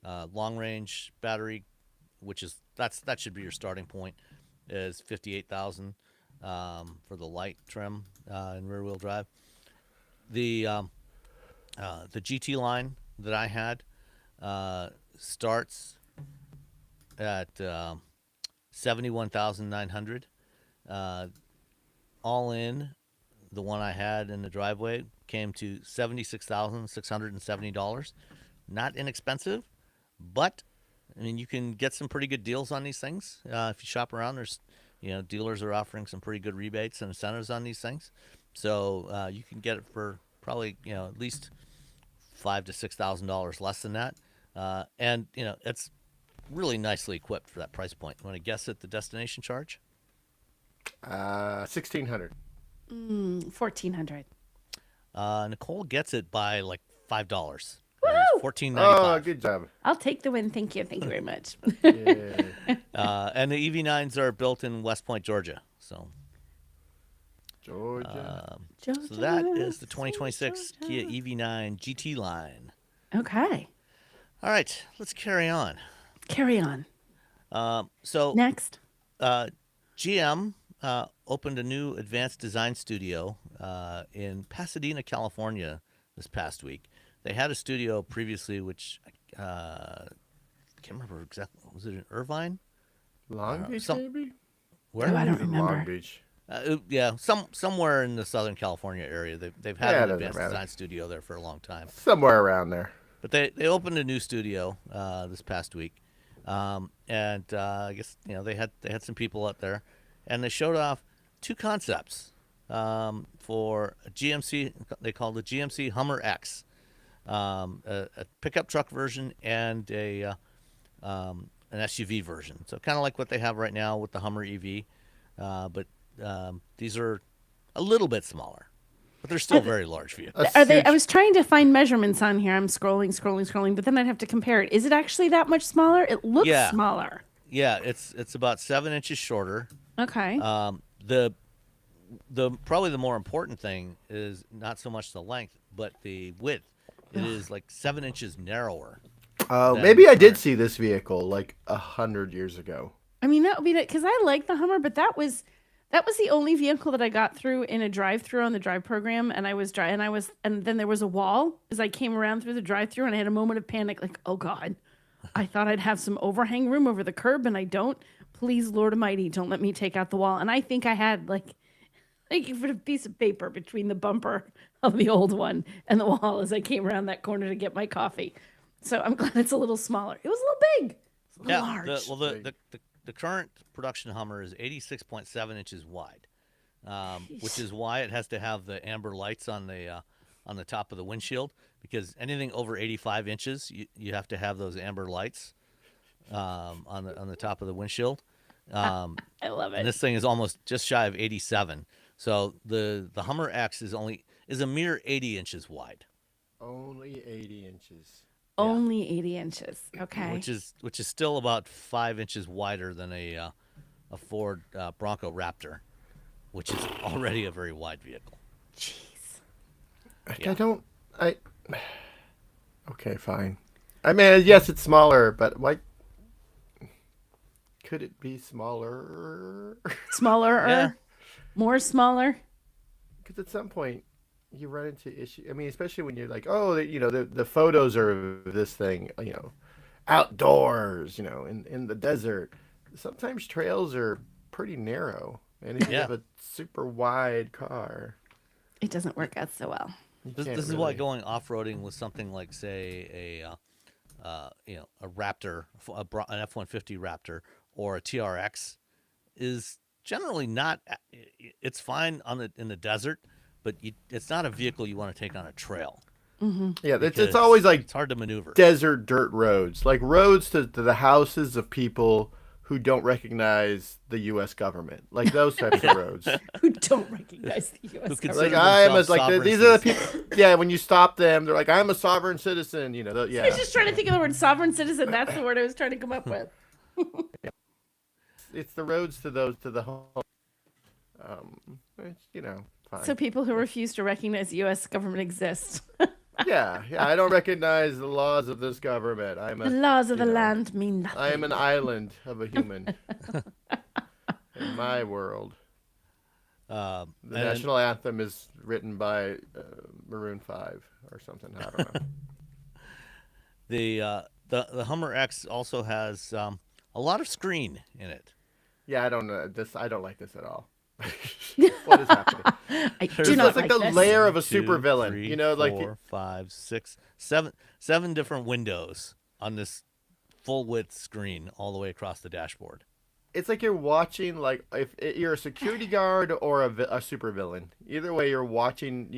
Long range battery, which is that should be your starting point, is 58,000 for the light trim and rear wheel drive. The GT line that I had starts at 71,900. All in, the one I had in the driveway came to $76,670. Not inexpensive, but I mean you can get some pretty good deals on these things if you shop around. There's dealers are offering some pretty good rebates and incentives on these things, so you can get it for probably at least $5,000 to $6,000 less than that, and it's really nicely equipped for that price point. Want to guess at the destination charge? 1,600. 1,400. Nicole gets it by like $5. Woo! $14.95. Oh, good job. I'll take the win. Thank you. Thank you very much. Yeah. And the EV9s are built in West Point, Georgia. So, Georgia. so that is the Georgia, 2026 Kia EV9 GT line. Okay. All right, let's carry on. Carry on. So Next. GM opened a new advanced design studio in Pasadena, California this past week. They had a studio previously, which I can't remember exactly. Was it in Irvine? Long Beach, some- maybe? Where? Oh, I don't It was in remember. Long Beach. Yeah, somewhere in the Southern California area. They've had Yeah, it an doesn't advanced matter. design studio there for a long time. Somewhere around there. But they opened a new studio this past week, and I guess they had some people out there, and they showed off two concepts for a GMC. They call the GMC Hummer X, a pickup truck version and an SUV version. So kind of like what they have right now with the Hummer EV, but these are a little bit smaller, but they're still very large vehicles. Are they? huge- I was trying to find measurements on here. I'm scrolling, but then I'd have to compare it. Is it actually that much smaller? It looks Yeah. smaller. Yeah, it's about 7 inches shorter. Okay. The probably the more important thing is not so much the length, but the width. It is like 7 inches narrower. than Maybe I the did current. see this vehicle like 100 years ago. I mean, that would be because I like the Hummer, but that was the only vehicle that I got through in a drive-through on the drive program, and and then there was a wall as I came around through the drive-through, and I had a moment of panic, like, oh God, I thought I'd have some overhang room over the curb, and I don't. Please, Lord Almighty, don't let me take out the wall. And I think I had like you put a piece of paper between the bumper of the old one and the wall as I came around that corner to get my coffee. So I'm glad it's a little smaller. It was a little big. It's a little large. The current production Hummer is 86.7 inches wide, which is why it has to have the amber lights on the top of the windshield, because anything over 85 inches, you have to have those amber lights on the top of the windshield. I love And it. this thing is almost just shy of 87. So the Hummer X is a mere 80 inches wide, Only 80 inches. Only 80 inches. Okay. which is still about 5 inches wider than a Ford Bronco Raptor, which is already a very wide vehicle. Jeez. I don't. Okay, fine. I mean, yes, it's smaller, but why? Could it be smaller? Smaller? Yeah. More smaller? Because at some point, you run into issue. I mean, especially when you're like, oh, the photos are of this thing, outdoors, in the desert. Sometimes trails are pretty narrow, and if you Yeah. have a super wide car, It doesn't work out so well. You This can't this is why really. going off roading with something like, say, a Raptor, an F-150 Raptor, or a TRX is generally not. It's fine in the desert, but it's not a vehicle you want to take on a trail Yeah, it's always because like it's hard to maneuver. desert dirt roads, like roads to the houses of people who don't recognize the U.S. government, like those types of roads. Who don't recognize the Who U.S. Like consider government. I am a themselves like sovereign these are the citizens. people. Yeah, when you stop them, they're like, I'm a sovereign citizen. I was Yeah, just trying to think of the word sovereign citizen. That's the word I was trying to come up with. it's the roads to those to the home. It's, So fine. people who refuse to recognize the U.S. government exist. Yeah. I don't recognize the laws of this government. The laws of You the know, land mean I am an nothing. island of a human in my world. The And national anthem is written by Maroon 5 or something. I don't know. the Hummer X also has a lot of screen in it. Yeah, I don't know this. I don't like this at all. What is happening? I do This There's not looks like like the this. layer one, of a two, supervillain. three, Like four, five, six, seven different windows on this full width screen all the way across the dashboard. it's like you're watching like if you're a security guard or a supervillain. Either way, you're watching.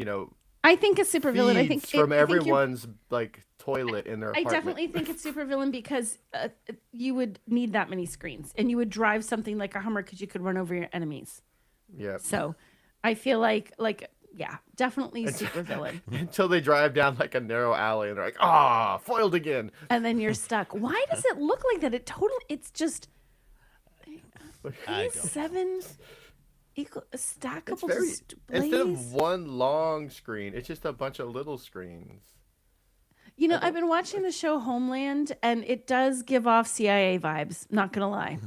I think a supervillain. Feeds from I think you're. everyone's like toilet in their I apartment. definitely think it's supervillain because you would need that many screens, and you would drive something like a Hummer because you could run over your enemies. Yeah. So, I feel like yeah, definitely supervillain. Until they drive down like a narrow alley and they're like, ah, foiled again. And then you're stuck. Why does it look like that? It's just I these don't know. seven equal It's stackable very instead displays. of one long screen, it's just a bunch of little screens. I've been watching the show Homeland, and it does give off CIA vibes. Not gonna lie.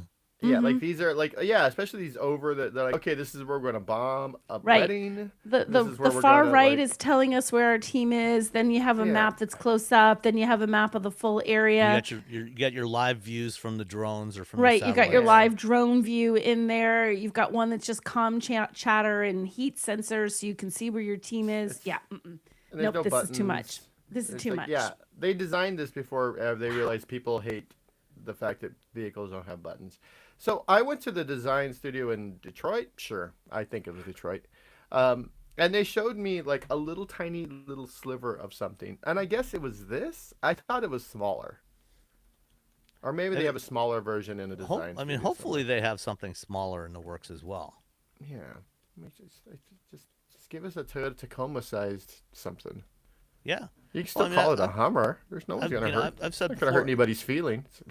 Yeah, like these are like especially these over that they're like, okay, this is where we're gonna bomb a Right. wedding. The This is where the we're far gonna, right like- is telling us where our team is. Then you have a Yeah. map that's close up. Then you have a map of the full You area. got you got your live views from the drones or from Right, the you got your satellites. live drone view in there. You've got one that's just chatter and heat sensors, so you can see where your team is. Yeah, And there's nope, no this is too buttons. much. This is It's too like, much. Yeah, they designed this before they realized people hate the fact that vehicles don't have buttons. So I went to the design studio in Detroit. Sure, I think it was Detroit. And they showed me like a little tiny little sliver of something. And I guess it was this. I thought it was smaller. Or maybe they have a smaller version in a design studio Hopefully they have something smaller in the works as well. somewhere. Yeah. I mean, just give us a Toyota Tacoma sized something. Yeah. You can still Well, I mean, call it a Hummer. There's no one's I've, gonna you know, hurt. I've said Not gonna hurt before, anybody's feelings.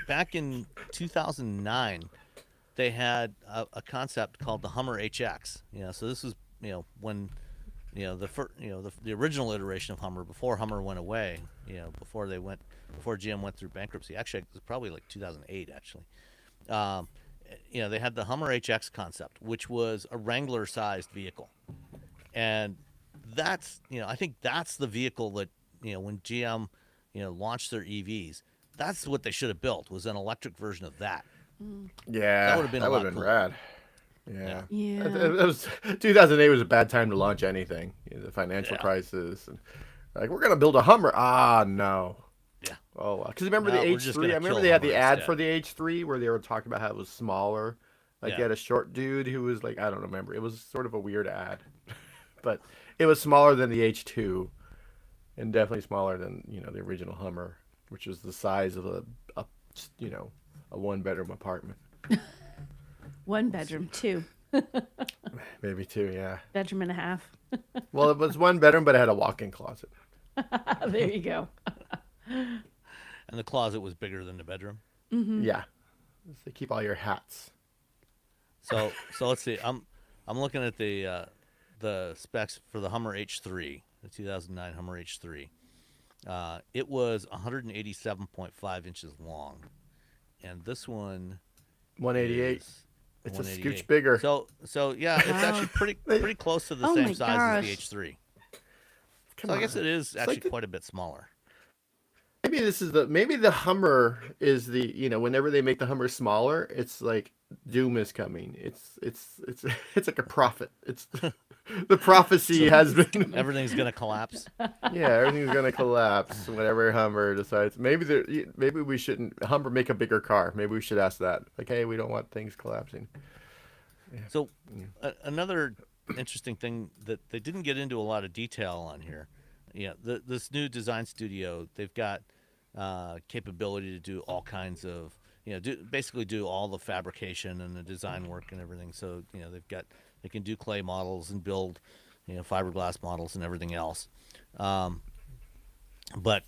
back in 2009, they had a concept called the Hummer HX. So this was when the original iteration of Hummer before Hummer went away. Before GM went through bankruptcy. Actually, it was probably like 2008. Actually, they had the Hummer HX concept, which was a Wrangler-sized vehicle, and I think that's the vehicle that when GM launched their EVs, that's what they should have built, was an electric version of that. Yeah, That would've been a lot would've cooler. rad. Yeah. Yeah. It was 2008 was a bad time to launch anything. The financial Yeah. crisis and like we're gonna build a Hummer. Ah, no. Yeah. Oh, because remember No, the we're just H3? I gonna remember kill they had the Hummer ad instead. for the H3 where they were talking about how it was smaller. Like Yeah. you had a short dude who was like I don't remember. It was sort of a weird ad, but it was smaller than the H2, and definitely smaller than the original Hummer, which was the size of a one bedroom apartment. One bedroom, two Maybe two, yeah. bedroom and a half. Well, it was one bedroom, but it had a walk-in closet. There you go. And the closet was bigger than the bedroom. Yeah, so keep all your hats. So let's see. I'm looking at the specs for the Hummer H3, the 2009 Hummer H3. It was 187.5 inches long, and this one 188. is It's a 188. scooch bigger. So yeah, it's actually pretty close to the Oh my same size as the gosh. H3. Come So I guess on. it is actually like the- quite a bit smaller. Maybe the Hummer is whenever they make the Hummer smaller, it's like doom is coming. It's it's like a prophet. It's The prophecy has been. Everything's gonna collapse. Yeah, everything's gonna collapse whenever Hummer decides. Maybe we shouldn't Hummer make a bigger car. Maybe we should ask that. Like, hey, we don't want things collapsing. So another interesting thing that they didn't get into a lot of detail on here. Yeah, this new design studio, they've got capability to do all kinds of, basically do all the fabrication and the design work and everything. So they can do clay models and build, fiberglass models and everything else. But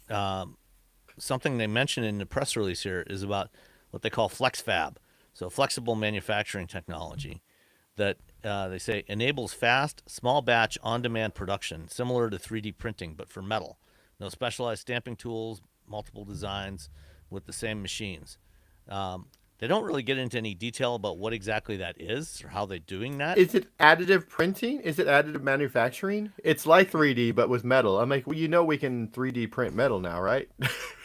something they mentioned in the press release here is about what they call FlexFab, so flexible manufacturing technology that they say enables fast, small batch, on-demand production, similar to 3D printing, but for metal. No specialized stamping tools, multiple designs with the same machines. They don't really get into any detail about what exactly that is or how they're doing that. Is it additive printing? Is it additive manufacturing? It's like 3D, but with metal. I'm like, well, we can 3D print metal now, right?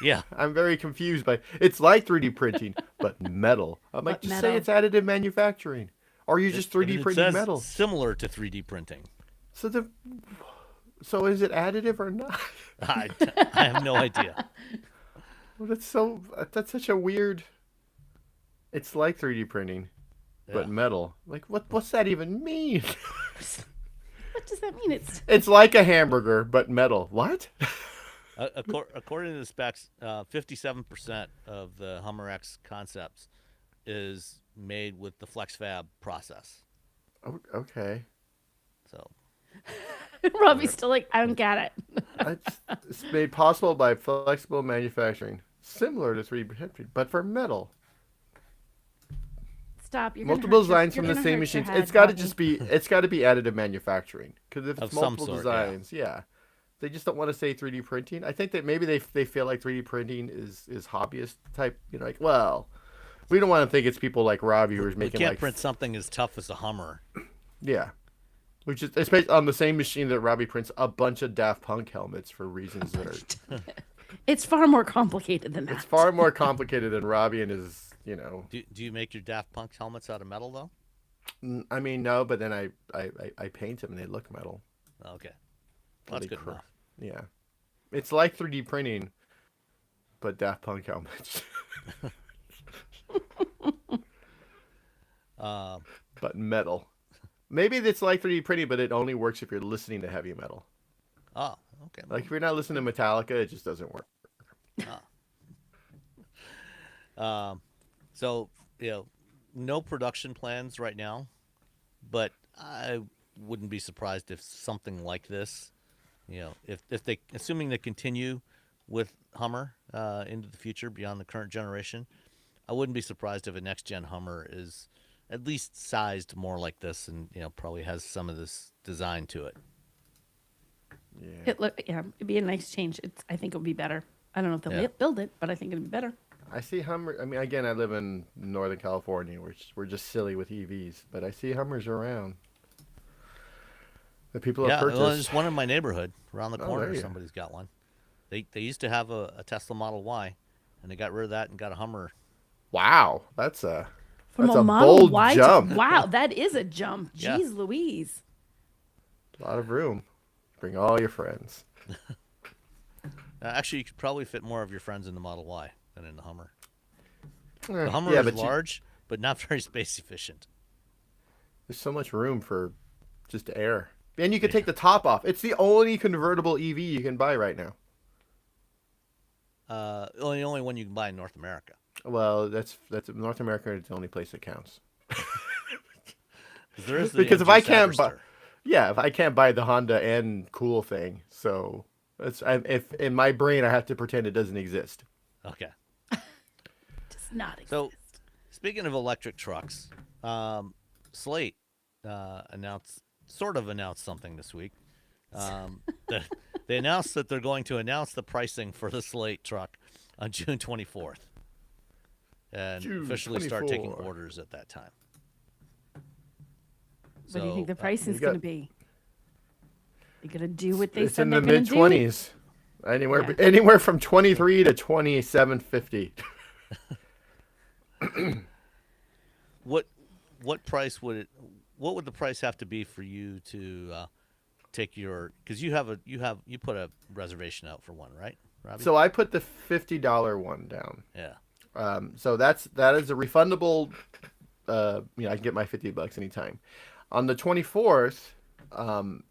Yeah. I'm very confused by. It's like 3D printing, but metal. I'm like, just say it's additive manufacturing. Or you just 3D printing metal. Similar to 3D printing. So is it additive or not? I have no idea. Well, that's such a weird. It's like 3D printing, but metal. Like, what's that even mean? What does that mean? It's like a hamburger, but metal. What? According to the specs, 57% of the Hummer X concepts is made with the FlexFab process. Oh, okay. So Robbie's still like, I don't get it. It's made possible by flexible manufacturing, similar to 3D printing, but for metal. Stop. You're multiple designs from the same machines. It's got to be additive manufacturing, because if it's multiple designs, they just don't want to say 3D printing. I think that maybe they feel like 3D printing is hobbyist type. Like, well, we don't want to think it's people like Robbie who's making. We can't print something as tough as a Hummer. Yeah, which is especially on the same machine that Robbie prints a bunch of Daft Punk helmets for reasons that are. It's far more complicated than that. It's far more complicated than Robbie and his. Do you make your Daft Punk helmets out of metal though? I mean, no, but then I paint them and they look metal. Okay, well, that's good enough. Yeah, it's like 3D printing, but Daft Punk helmets. But metal. Maybe it's like 3D printing, but it only works if you're listening to heavy metal. Oh, okay. Like if you're not listening to Metallica, it just doesn't work. So, no production plans right now, but I wouldn't be surprised if something like this, if they, assuming they continue with Hummer into the future beyond the current generation, I wouldn't be surprised if a next gen Hummer is at least sized more like this and, probably has some of this design to it. Yeah. It'd be a nice change. I think it would be better. I don't know if they'll build it, but I think it'd be better. I see Hummer. I mean, again, I live in Northern California, which we're just silly with EVs, but I see Hummers around. The people have purchased. Well, there's one in my neighborhood around the corner. Somebody's got one. They used to have a Tesla Model Y, and they got rid of that and got a Hummer. Wow, that's a Model bold Y jump. Wow, that is a jump. Yeah. Jeez Louise. A lot of room. Bring all your friends. Actually, you could probably fit more of your friends in the Model Y than in the Hummer. The Hummer is large, but not very space efficient. There's so much room for just air. And you can take the top off. It's the only convertible EV you can buy right now. The only one you can buy in North America. Well, that's North America. It's the only place that counts. There is the because MG if I can't Cyberster. if I can't buy the Honda N cool thing, so if in my brain I have to pretend it doesn't exist. Okay. Does not exist. So, speaking of electric trucks, Slate announced something this week. They announced that they're going to announce the pricing for the Slate truck on June 24th, and officially start taking orders at that time. What do you think the price is going to be? They're going to do what they said in they're the going to do? mid-20s. Anywhere from 23 to 27.50. What price would what would the price have to be for you to take your? Because you put a reservation out for one, right, Robbie? So I put the $50 one down. Yeah. So that is a refundable. I can get my $50 anytime. On the 24th,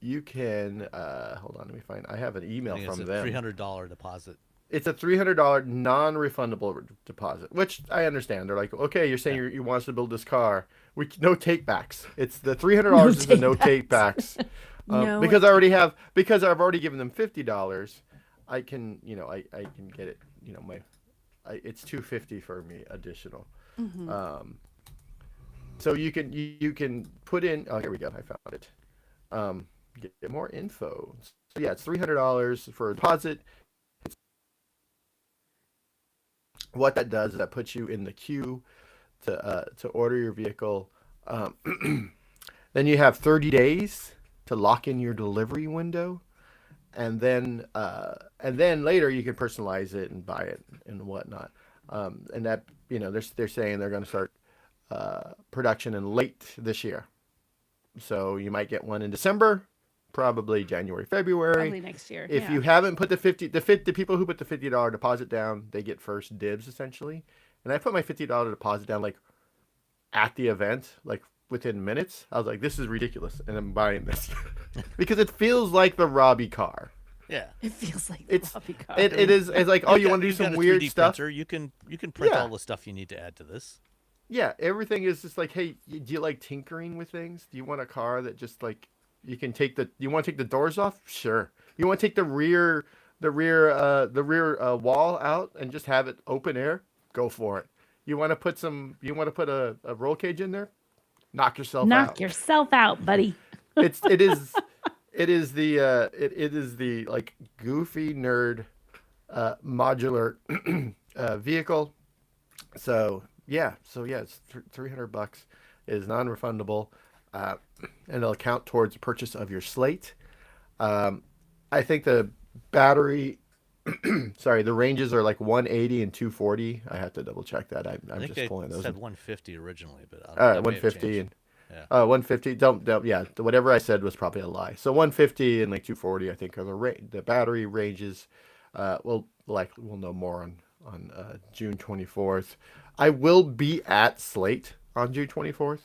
you can hold on. Let me find. I have an I email think it's from a them. $300 deposit. It's a $300 non-refundable deposit, which I understand. They're like, okay, you're saying Yeah. you want us to build this car. No take backs. It's the No $300 is the no take backs. No, Because I've already given them $50. I can I can get it. It's $250 for me additional. So you can put in. Oh, here we go. I found it. Get more info. So yeah, it's $300 for a deposit. What that does is that puts you in the queue to order your vehicle. Then you have 30 days to lock in your delivery window, and then later you can personalize it and buy it and whatnot. And that they're saying they're going to start production in late this year, so you might get one in December, probably January, February. probably next year. If Yeah. you haven't put the people who put the $50 deposit down, they get first dibs essentially. And I put my $50 deposit down like at the event, like within minutes. I was like, this is ridiculous, and I'm buying this because it feels like the Robbie car. Yeah. It feels like It's Bobby car. it is. It's like, oh, you want to do You've got some a weird 3D stuff? Printer. You can print Yeah. all the stuff you need to add to this. Yeah, everything is just like, hey, do you like tinkering with things? Do you want a car that just like you want to take the doors off? Sure. You want to take the rear wall out and just have it open air? Go for it. You want to put a roll cage in there? Knock yourself Knock out. yourself out, buddy. It is the like goofy nerd modular vehicle. So it's $300 is non-refundable, and it'll count towards the purchase of your slate. I think the battery, sorry, the ranges are like 180 and 240. I have to double check that. I I'm think just they pulling those. said 150 originally, but All right, that may have 150 changed. and Yeah. 150. Don't yeah. Whatever I said was probably a lie. So 150 and like 240, I think, are the battery ranges. We'll know more on June 24th. I will be at Slate on June 24th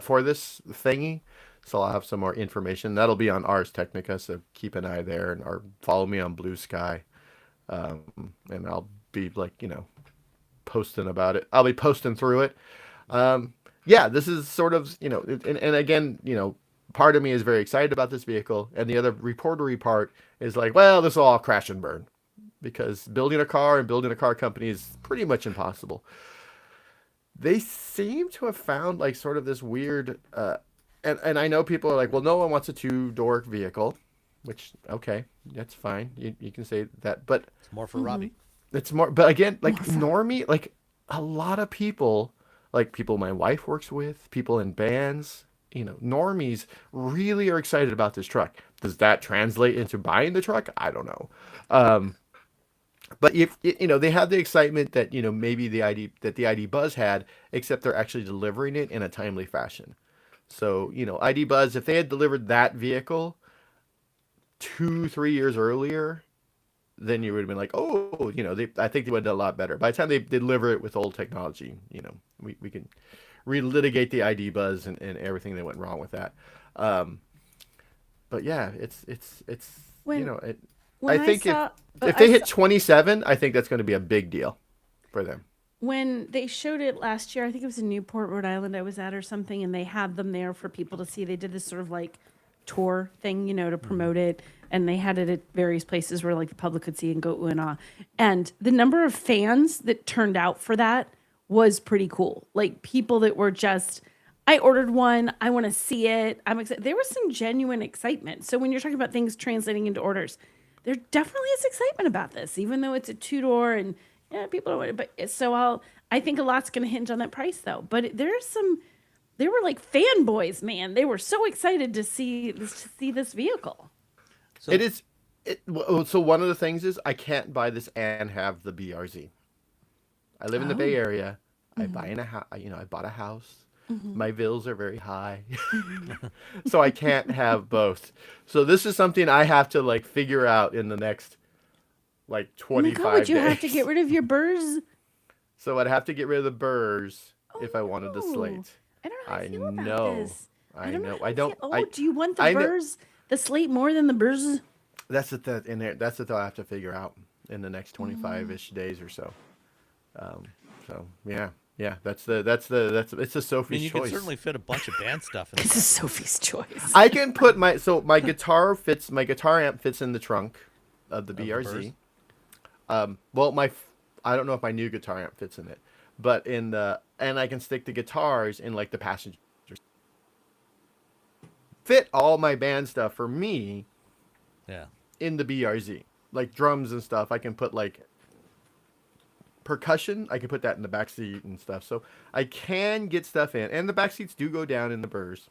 for this thingy, so I'll have some more information. That'll be on Ars Technica, so keep an eye there, or follow me on Blue Sky, and I'll be posting about it. I'll be posting through it. Yeah, this is sort of and again, part of me is very excited about this vehicle, and the other reportery part is like, well, this will all crash and burn, because building a car and building a car company is pretty much impossible. They seem to have found like sort of this weird, and I know people are like, well, no one wants a two-door vehicle, which, okay, that's fine. You can say that, but It's more for Robbie. it's more, but again, like normie, like a lot of people, like people my wife works with, people in bands, normies really are excited about this truck. Does that translate into buying the truck? I don't know. But if they have the excitement that maybe the ID Buzz had, except they're actually delivering it in a timely fashion. So ID Buzz, if they had delivered that vehicle 2-3 years earlier, then you would have been like, oh, I think they would have done a lot better. By the time they deliver it with old technology, we can relitigate the ID Buzz and everything that went wrong with that. But yeah, it's When- it. When I think saw, if they hit 27, I think that's going to be a big deal for them. when they showed it last year, I think it was in Newport, Rhode Island, I was at or something, and they had them there for people to see. They did this sort of like tour thing, to promote it, and they had it at various places where like the public could see and go ooh and ah. And the number of fans that turned out for that was pretty cool. Like people that were just, I ordered one, I want to see it, I'm excited. There was some genuine excitement. So when you're talking about things translating into orders, there definitely is excitement about this, even though it's a two-door and people don't want it. But I think a lot's going to hinge on that price though. But there were like fanboys, man. They were so excited to see this vehicle. So, It is. So one of the things is I can't buy this and have the BRZ. I live in the Bay Area. I buy in a house. I bought a house. My bills are very high. So I can't have both. So this is something I have to like figure out in the next like Oh my God, would 25 you days. have to get rid of your burrs? So I'd have to get rid of the burrs Oh if I wanted the no. slate. I don't know how I I feel about know. this. I I don't know know. how I I feel. don't. Oh, do you want the I know. burrs, the slate more than the burrs? That's the th- in there. That's the thing I have to figure out in the next 25-ish days or so. Um, so yeah. That's it's a I mean, Sophie's you can choice. certainly fit a bunch of band stuff in This there. is Sophie's choice. I can put my guitar amp fits in the trunk of the Of the BRZ. burrs? Well, I don't know if my new guitar amp fits in it, but and I can stick the guitars in like the passenger. Fit all my band stuff for me Yeah. in the BRZ, like drums and stuff. I can put like percussion. I can put that in the back seat and stuff. So I can get stuff in, and the back seats do go down in the burrs.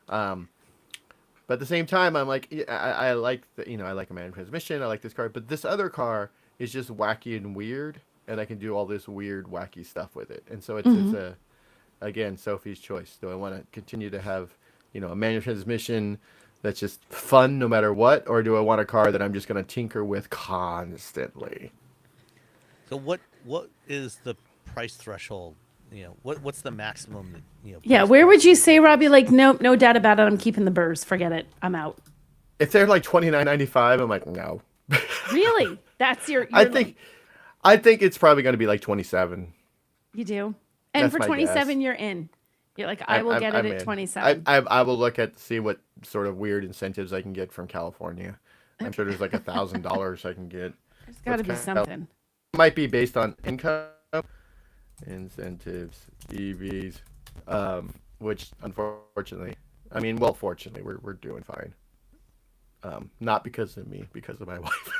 But at the same time, I'm like, yeah, I like I like a manual transmission. I like this car, but this other car is just wacky and weird, and I can do all this weird, wacky stuff with it. And so it's a again Sophie's choice. Do I want to continue to have a manual transmission that's just fun no matter what, or do I want a car that I'm just going to tinker with constantly? So what is the price threshold? What's the maximum that Yeah, price where point would you that say, Robbie? Like, nope, no doubt about it. I'm keeping the burrs. Forget it. I'm out. If they're like $29.95, I'm like no. Really? That's your I think it's probably going to be like 27. you do. And That's for my 27, guess. you're in. You're like, I will get it I'm at in. 27. I will look at see what sort of weird incentives I can get from California. I'm sure there's like $1,000 I can get. There's got to be What's something. Might be based on income incentives, EVs, which unfortunately, fortunately, we're doing fine. Not because of me, because of my wife.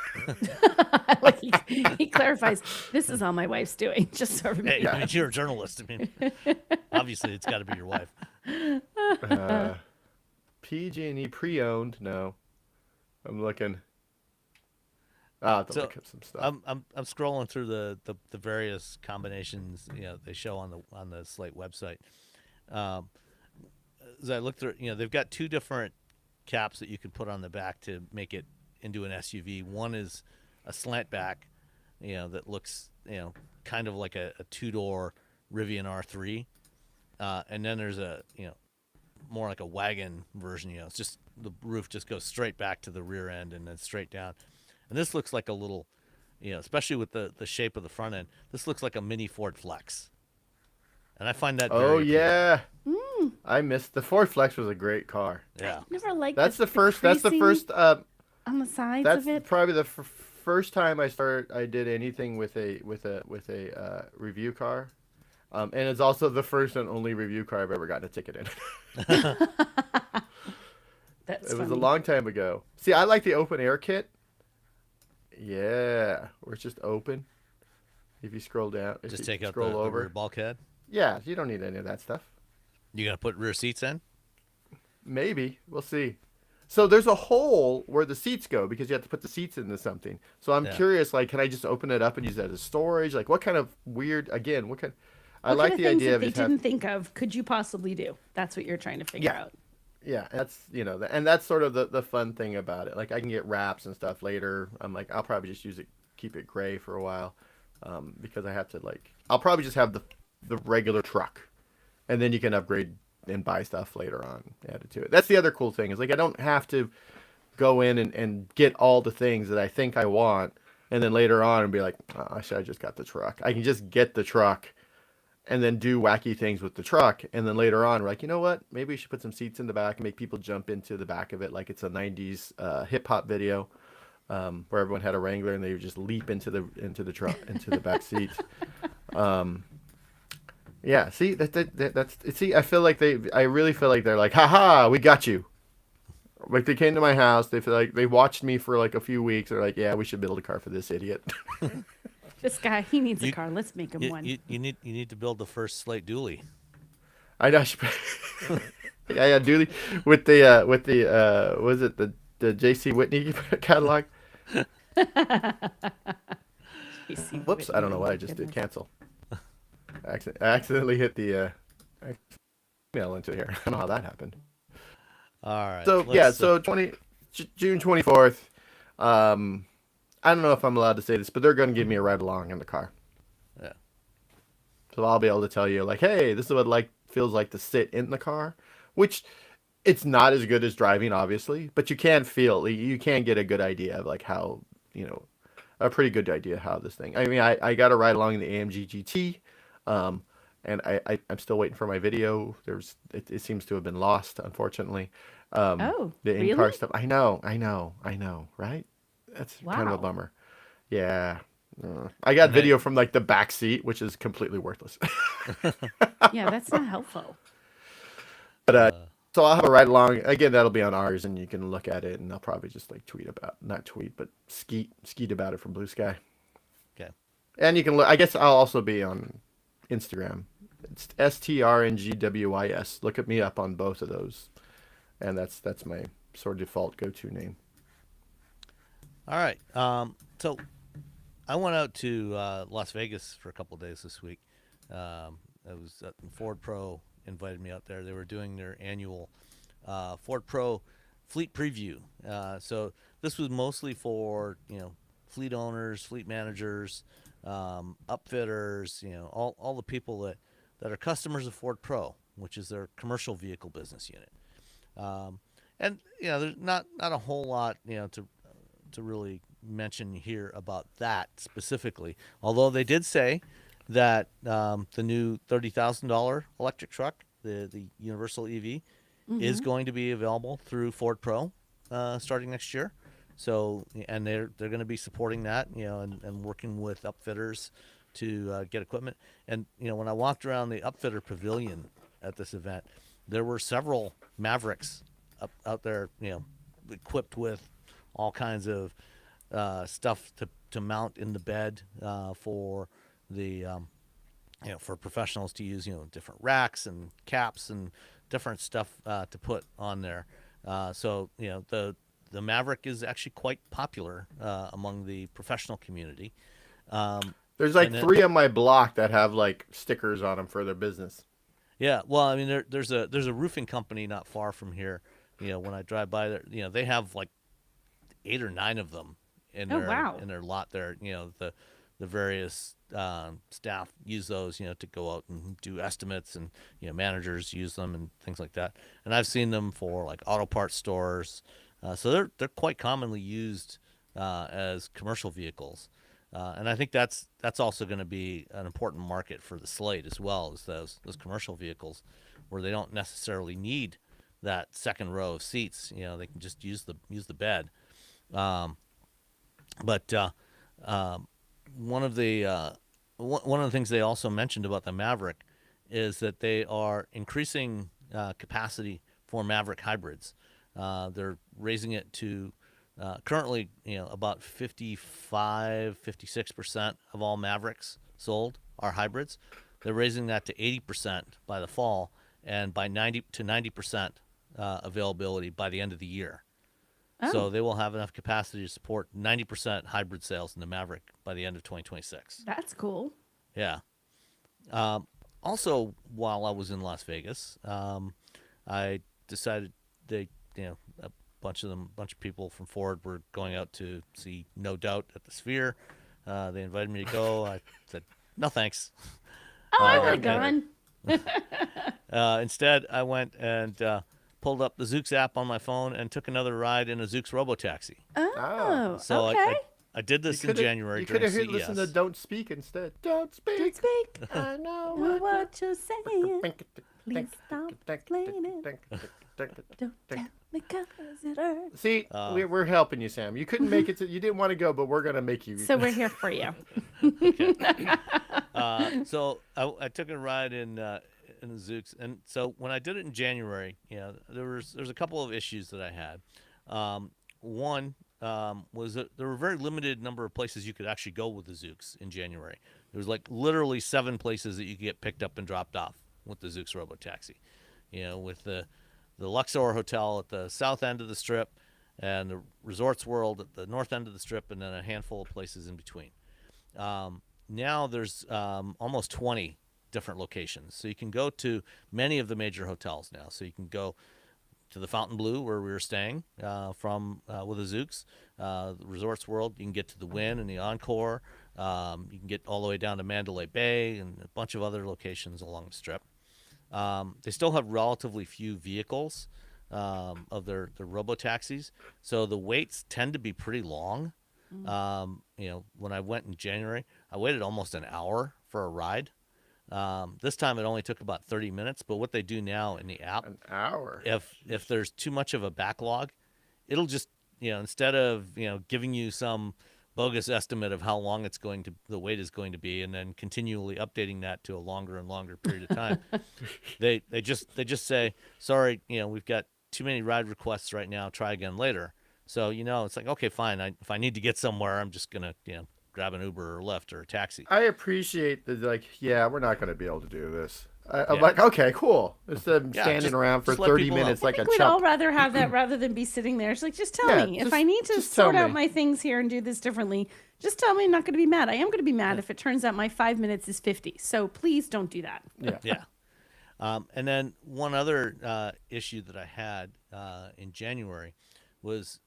Like he clarifies, this is all my wife's doing, just so everybody Hey, I mean, you're a journalist. I mean, obviously, it's got to be your wife. PG&E pre-owned? No, I'm looking. I'll have to So look up some stuff. I'm scrolling through the various combinations they show on the Slate website. As I look through, they've got two different caps that you can put on the back to make it into an SUV. One is a slant back, that looks kind of like a two-door Rivian R3, and then there's a more like a wagon version. It's just the roof just goes straight back to the rear end and then straight down. And this looks like a little, especially with the shape of the front end, this looks like a mini Ford Flex. And I find that very appealing. Yeah. I missed the Ford Flex was a great car. Yeah. never liked That's the first. creasing on the sides That's of it. probably the first time I did anything with a review car, and it's also the first and only review car I've ever gotten a ticket in. That's It was funny. a long time ago. See, I like the open air kit. Yeah, where it's just open. If you scroll down, if Just you take out scroll the over. rear bulkhead. Yeah, you don't need any of that stuff. You gonna put rear seats in? Maybe. We'll see. So there's a hole where the seats go because you have to put the seats into something. So I'm Yeah. curious, like, can I just open it up and use that as storage? Like, what kind of weird, again, what kind I What like kind the of things idea that of they just didn't have, think of could you possibly do? That's what you're trying to figure Yeah. out. yeah, that's, and that's sort of the fun thing about it. Like, I can get wraps and stuff later. I'm like, I'll probably just use it, keep it gray for a while, because I have to, like, I'll probably just have the regular truck. And then you can upgrade and buy stuff later on added to it. That's the other cool thing is like I don't have to go in and get all the things that I think I want and then later on and be like, oh, I should have just got the truck. I can just get the truck and then do wacky things with the truck. And then later on, we're like, you know what? Maybe we should put some seats in the back and make people jump into the back of it like it's a 90s hip hop video where everyone had a Wrangler and they would just leap into the truck, into the back seat. Yeah, see that's see. I really feel like they're like, haha, we got you. Like they came to my house, they feel like they watched me for like a few weeks. They're like, yeah, we should build a car for this idiot. This guy, he needs a You- car. Let's make him one. You need to build the first Slate dually. I know. Yeah, Dooley with the was it the J.C. Whitney catalog? Whoops, I don't know what I just did. Cancel. I accidentally hit the. email into here. I don't know how that happened. All right, So yeah, let's. so June 24th. I don't know if I'm allowed to say this, but they're going to give me a ride along in the car. Yeah. So I'll be able to tell you, like, hey, this is what like feels like to sit in the car, which it's not as good as driving, obviously, but you can feel, you can get a good idea of like how, you know, a pretty good idea how this thing. I mean, I got a ride along in the AMG GT, um, and I'm still waiting for my video. It seems to have been lost, unfortunately. Oh, The really? in-car stuff. I know, right? That's kind of a Wow. bummer. Yeah. I got And I. video from like the back seat, which is completely worthless. Yeah, that's not helpful. But Uh, so I'll have a ride along. Again, that'll be on ours, and you can look at it, and I'll probably just like tweet about, not tweet, but skeet about it from Blue Sky. okay. And you can look. I guess I'll also be on Instagram. It's STRNGWYS. Look at me up on both of those, and that's my sort of default go-to name. All right. So I went out to Las Vegas for a couple of days this week. I was Ford Pro invited me out there. They were doing their annual Ford Pro fleet preview. So this was mostly for fleet owners, fleet managers, upfitters, all the people that are customers of Ford Pro, which is their commercial vehicle business unit. Um, and there's not a whole lot to really mention here about that specifically. Although they did say that the new $30,000 electric truck, the Universal EV, is Mm-hmm. going to be available through Ford Pro starting next year. So, and they're going to be supporting that, and working with upfitters to get equipment. And when I walked around the upfitter pavilion at this event, there were several Mavericks out there, equipped with all kinds of stuff to mount in the bed for the for professionals to use, different racks and caps and different stuff to put on there. So the Maverick is actually quite popular among the professional community. Um, There's and like then three on my block that have like stickers on them for their business. Yeah, well, I mean, there's a roofing company not far from here. When I drive by there, they have like 8 or 9 of them in Oh, their wow. in their lot there. The various staff use those, to go out and do estimates, and managers use them and things like that. And I've seen them for like auto parts stores, so they're quite commonly used as commercial vehicles. And I think that's also going to be an important market for the Slate as well, as those commercial vehicles, where they don't necessarily need that second row of seats. They can just use the bed. Um, but um, one of the one of the things they also mentioned about the Maverick is that they are increasing capacity for Maverick hybrids. They're raising it to currently, about 55, 56% of all Mavericks sold are hybrids. They're raising that to 80% by the fall, and by 90% availability by the end of the year. Oh, So they will have enough capacity to support 90% hybrid sales in the Maverick by the end of 2026. that's cool. Yeah. Um, Also, while I was in Las Vegas, I decided a bunch of people from Ford were going out to see No Doubt at the Sphere. They invited me to go. I said no thanks. Oh, I I would got have And married. gone. instead, I went and pulled up the Zoox app on my phone and took another ride in a Zoox Robotaxi. Oh, Oh, So okay. I did you this in could have January you could during have listened to CES. "Don't Speak" instead. Don't Don't speak. speak. I know Know what what you're saying. you. Please stop explaining. Don't tell me 'cause it hurts. See, Uh, we're helping you, Sam. You couldn't make it. You didn't want to go, but we're gonna make you. So we're here for you. okay. So I took a ride in the Zoox, and so when I did it in January, there's a couple of issues that I had. One was that there were a very limited number of places you could actually go with the Zoox in January. There was like literally 7 places that you could get picked up and dropped off with the Zoox Robotaxi. With the Luxor Hotel at the south end of the strip, and the Resorts World at the north end of the strip, and then a handful of places in between. Now there's almost 20 different locations. So you can go to many of the major hotels now. So you can go to the Fontainebleau where we were staying from with the Zooks, the Resorts World. You can get to the Wynn and the Encore. You can get all the way down to Mandalay Bay and a bunch of other locations along the Strip. They still have relatively few vehicles of their robo taxis, so the waits tend to be pretty long. When I went in January, I waited almost an hour for a ride. This time it only took about 30 minutes, but what they do now in the app, An hour. if there's too much of a backlog, it'll just, instead of, giving you some bogus estimate of how long the wait is going to be, and then continually updating that to a longer and longer period of time, they just say, sorry, we've got too many ride requests right now, try again later. So, it's like, okay, fine. If I need to get somewhere, I'm just going to, grab an Uber or Lyft or a taxi. I appreciate the yeah, we're not going to be able to do this. I'm Yeah. like, okay, cool. Instead of standing just- around for just let 30 people know. minutes I like a think we'd all chump. rather have that rather than be sitting there. It's like, just tell Yeah, me. If just- I need to just tell sort out me. my things here and do this differently, just tell me. I'm not going to be mad. I am going to be mad if it turns out my 5 minutes is 50. So please don't do that. Yeah. Yeah. And then one other issue that I had in January was,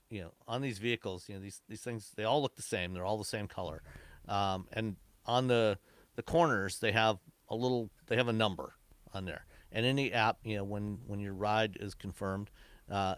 on these vehicles, these things, they all look the same. They're all the same color. And on the corners, they have a number on there. And in the app, when your ride is confirmed,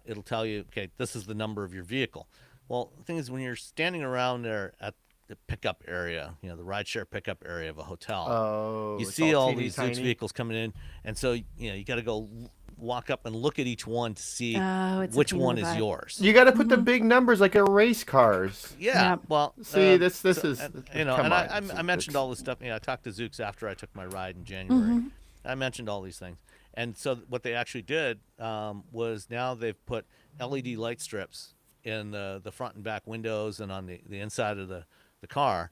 it'll tell you, okay, this is the number of your vehicle. Well, the thing is, when you're standing around there at the pickup area, the rideshare pickup area of a hotel, Oh, you it's see all teeny these tiny. Zoox vehicles coming in, and so you got to go walk up and look at each one to see Oh, it's a which pain in one the is butt. yours. You got to put the big numbers like a race cars. Yeah, Yeah. well, See, this so- is and, come and on, I this is- mentioned all this stuff. I talked to Zooks after I took my ride in January. I mentioned all these things, and so what they actually did was now they've put LED light strips in the front and back windows and on the inside of the car,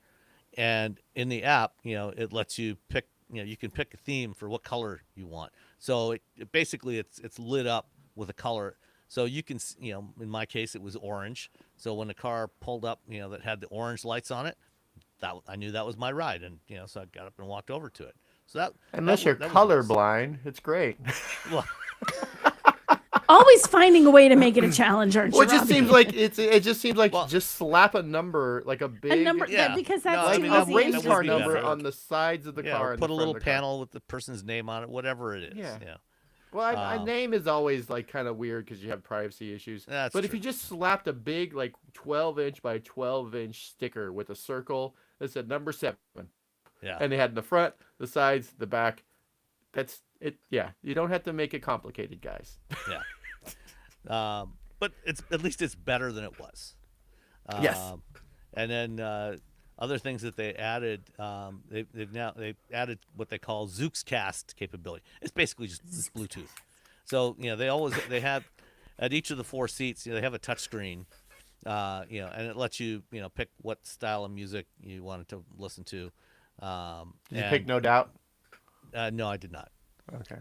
and in the app, it lets you pick. You can pick a theme for what color you want. So it basically it's lit up with a color. So you can, in my case, it was orange. So when the car pulled up, that had the orange lights on it, that I knew that was my ride, and so I got up and walked over to it. So Unless that you're was nice. colorblind, it's great. Well, Always finding a way to make it a challenge, aren't you, Well, it just Robbie? seems like it just seems like Well- just slap a number like a big A number, Yeah. because No, that's I like too mean, a easy. race that car would be number better. on the sides of the car. or and put the a front little of the car. panel with the person's name on it, whatever it is. Yeah. Yeah. Well, a name is always like kind of weird because you have privacy issues. That's but if true. you just slapped a big like 12-inch by 12-inch sticker with a circle that said number 7, Yeah. and they had in the front, the sides, the back, that's it. Yeah, you don't have to make it complicated, guys. Yeah. But at least it's better than it was. Yes. And then other things that they added, they've added what they call Zooxcast capability. It's basically just Bluetooth. So they have at each of the 4 seats, they have a touch screen, and it lets you pick what style of music you wanted to listen to. Did you pick No Doubt? No, I did not. Okay.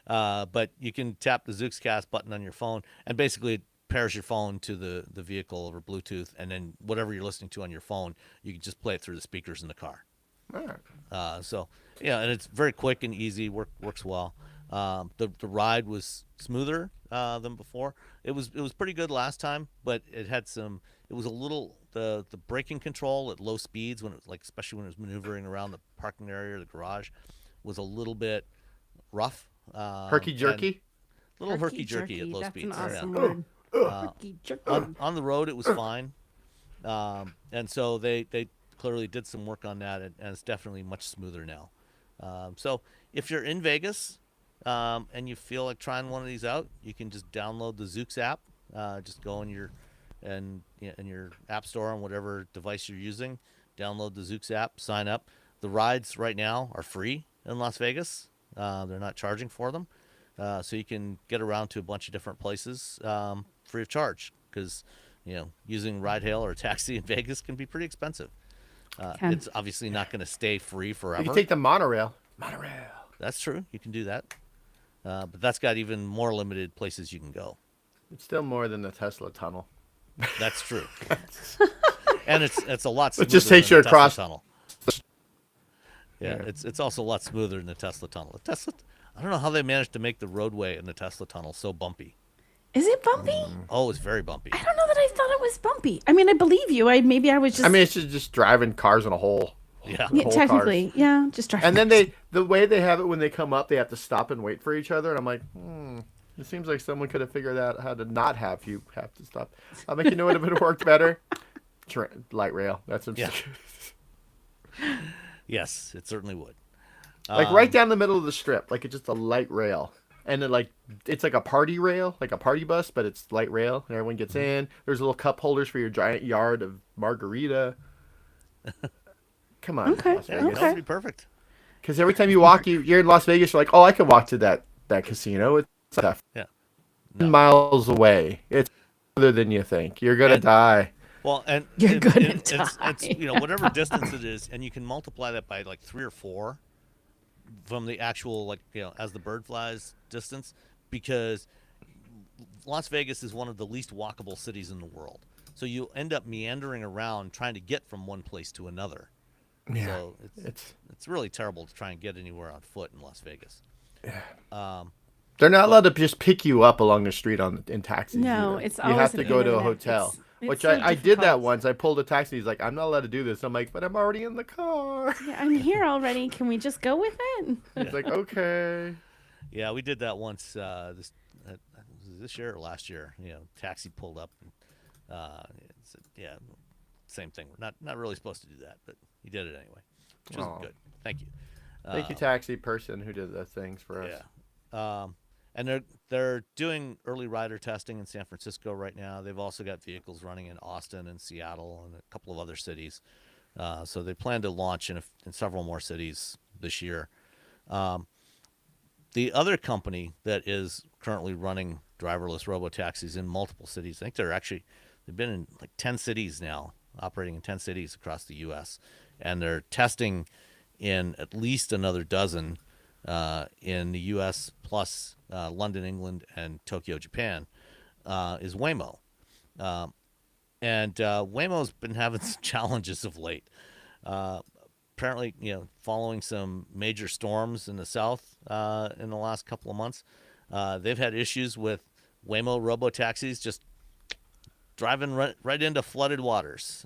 But you can tap the Zooxcast button on your phone, and basically it pairs your phone to the vehicle over Bluetooth, and then whatever you're listening to on your phone, you can just play it through the speakers in the car. All right. So and it's very quick and easy. Works well. The ride was smoother than before. It was pretty good last time, but it had some. It was a little the braking control at low speeds when it was especially when it was maneuvering around the parking area or the garage, was a little bit rough. Herky jerky. A little herky jerky at low That's speeds. an awesome Yeah. word. Herky jerky. On the road, it was fine, and so they clearly did some work on that, and it's definitely much smoother now. So if you're in Vegas and you feel like trying one of these out, you can just download the Zoox app. Just go in your app store on whatever device you're using. Download the Zoox app, sign up. The rides right now are free in Las Vegas. They're not charging for them, so you can get around to a bunch of different places free of charge. Because using ride hail or a taxi in Vegas can be pretty expensive. Can. It's obviously not going to stay free forever. You can take the monorail. That's true. You can do that. But that's got even more limited places you can go. It's still more than the Tesla tunnel. That's true. And it's a lot It smoother just takes than you the Tesla across- tunnel. Yeah, Yeah. it's also a lot smoother than the Tesla tunnel. The Tesla, I don't know how they managed to make the roadway in the Tesla tunnel so bumpy. Is it bumpy? Oh, it's very bumpy. I don't know that I thought it was bumpy. I mean, I believe you. Maybe I was I just mean, it's just driving cars in a hole. Yeah, yeah, Whole cars. technically, yeah, just driving. And then the way they have it when they come up, they have to stop and wait for each other. And I'm like, it seems like someone could have figured out how to not have you have to stop. I'm like, you know what would have worked better? Light rail. That's what I'm Yeah. saying. yes, it certainly would. Like right down the middle of the strip, like it's just a light rail. And then it's like a party rail, like a party bus, but it's light rail, and everyone gets in. There's little cup holders for your giant yard of margarita. Come on, Okay, Las Yeah, Vegas. that would be perfect. Because every time you walk, you're in Las Vegas. You're like, oh, I can walk to that casino. It's like Yeah. 10 miles away. It's further than you think. You're gonna And- die. Well, and You're gonna it's die. whatever distance it is, and you can multiply that by like 3 or 4 from the actual as the bird flies distance, because Las Vegas is one of the least walkable cities in the world. So you end up meandering around trying to get from one place to another. Yeah, So it's it's really terrible to try and get anywhere on foot in Las Vegas. they're not allowed to just pick you up along the street in taxis. No, either. it's you always have to an go to a internet. hotel. It's Which so I did that difficult. once. I pulled a taxi. He's like, I'm not allowed to do this. I'm like, but I'm already in the car. Yeah, I'm here already. Can we just go with it? He's like, okay. Yeah, we did that once. This year or last year. Taxi pulled up. And, yeah, same thing. We're not really supposed to do that, but he did it anyway, which was Aw. good. Thank you. Thank you, taxi person who did those things for us. Yeah. And they're doing early rider testing in San Francisco right now. They've also got vehicles running in Austin and Seattle and a couple of other cities. So they plan to launch in several more cities this year. The other company that is currently running driverless robo-taxis in multiple cities, I think they've been in like 10 cities now, operating in 10 cities across the U.S., and they're testing in at least another dozen in the U.S. plus London, England, and Tokyo, Japan, is Waymo. And Waymo's been having some challenges of late. Apparently, following some major storms in the south in the last couple of months, they've had issues with Waymo robo-taxis just driving right into flooded waters.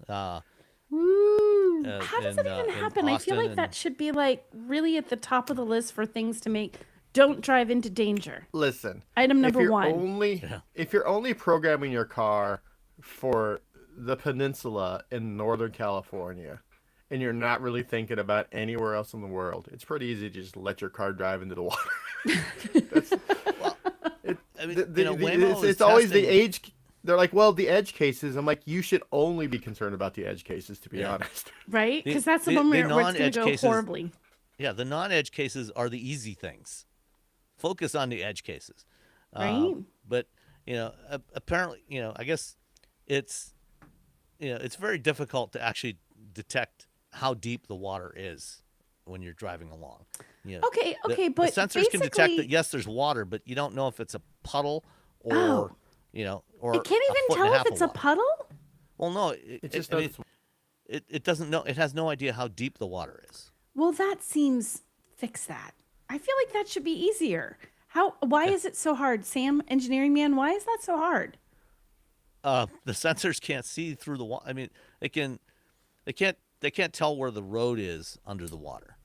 Woo. How does it even in happen? I feel Austin like that should be like really at the top of the list for things to make. Don't drive into danger. Listen, Item if number you're one. if you're only programming your car for the peninsula in Northern California, and you're not really thinking about anywhere else in the world, it's pretty easy to just let your car drive into the water. I mean, It's, Waymo it's is always the testing- age. They're like, well, the edge cases. I'm like, you should only be concerned about the edge cases, to be Yeah. honest. Right? The- Because that's the the- one the where it's going non-edge to go cases- horribly. Yeah, the non-edge cases are the easy things. Focus on the edge cases. Right. But apparently, I guess it's it's very difficult to actually detect how deep the water is when you're driving along. Okay, okay, the but sensors can detect that basically- yes, there's water, but you don't know if it's a puddle or Oh. or It can't a even foot and tell a if half of it's a water. puddle? Well, no, It just I mean, knows. it doesn't know. It has no idea how deep the water is. Well, that seems fix that. I feel like that should be easier. Why is it so hard? Sam, engineering man, why is that so hard? The sensors can't see through the water. I mean, they can't tell where the road is under the water.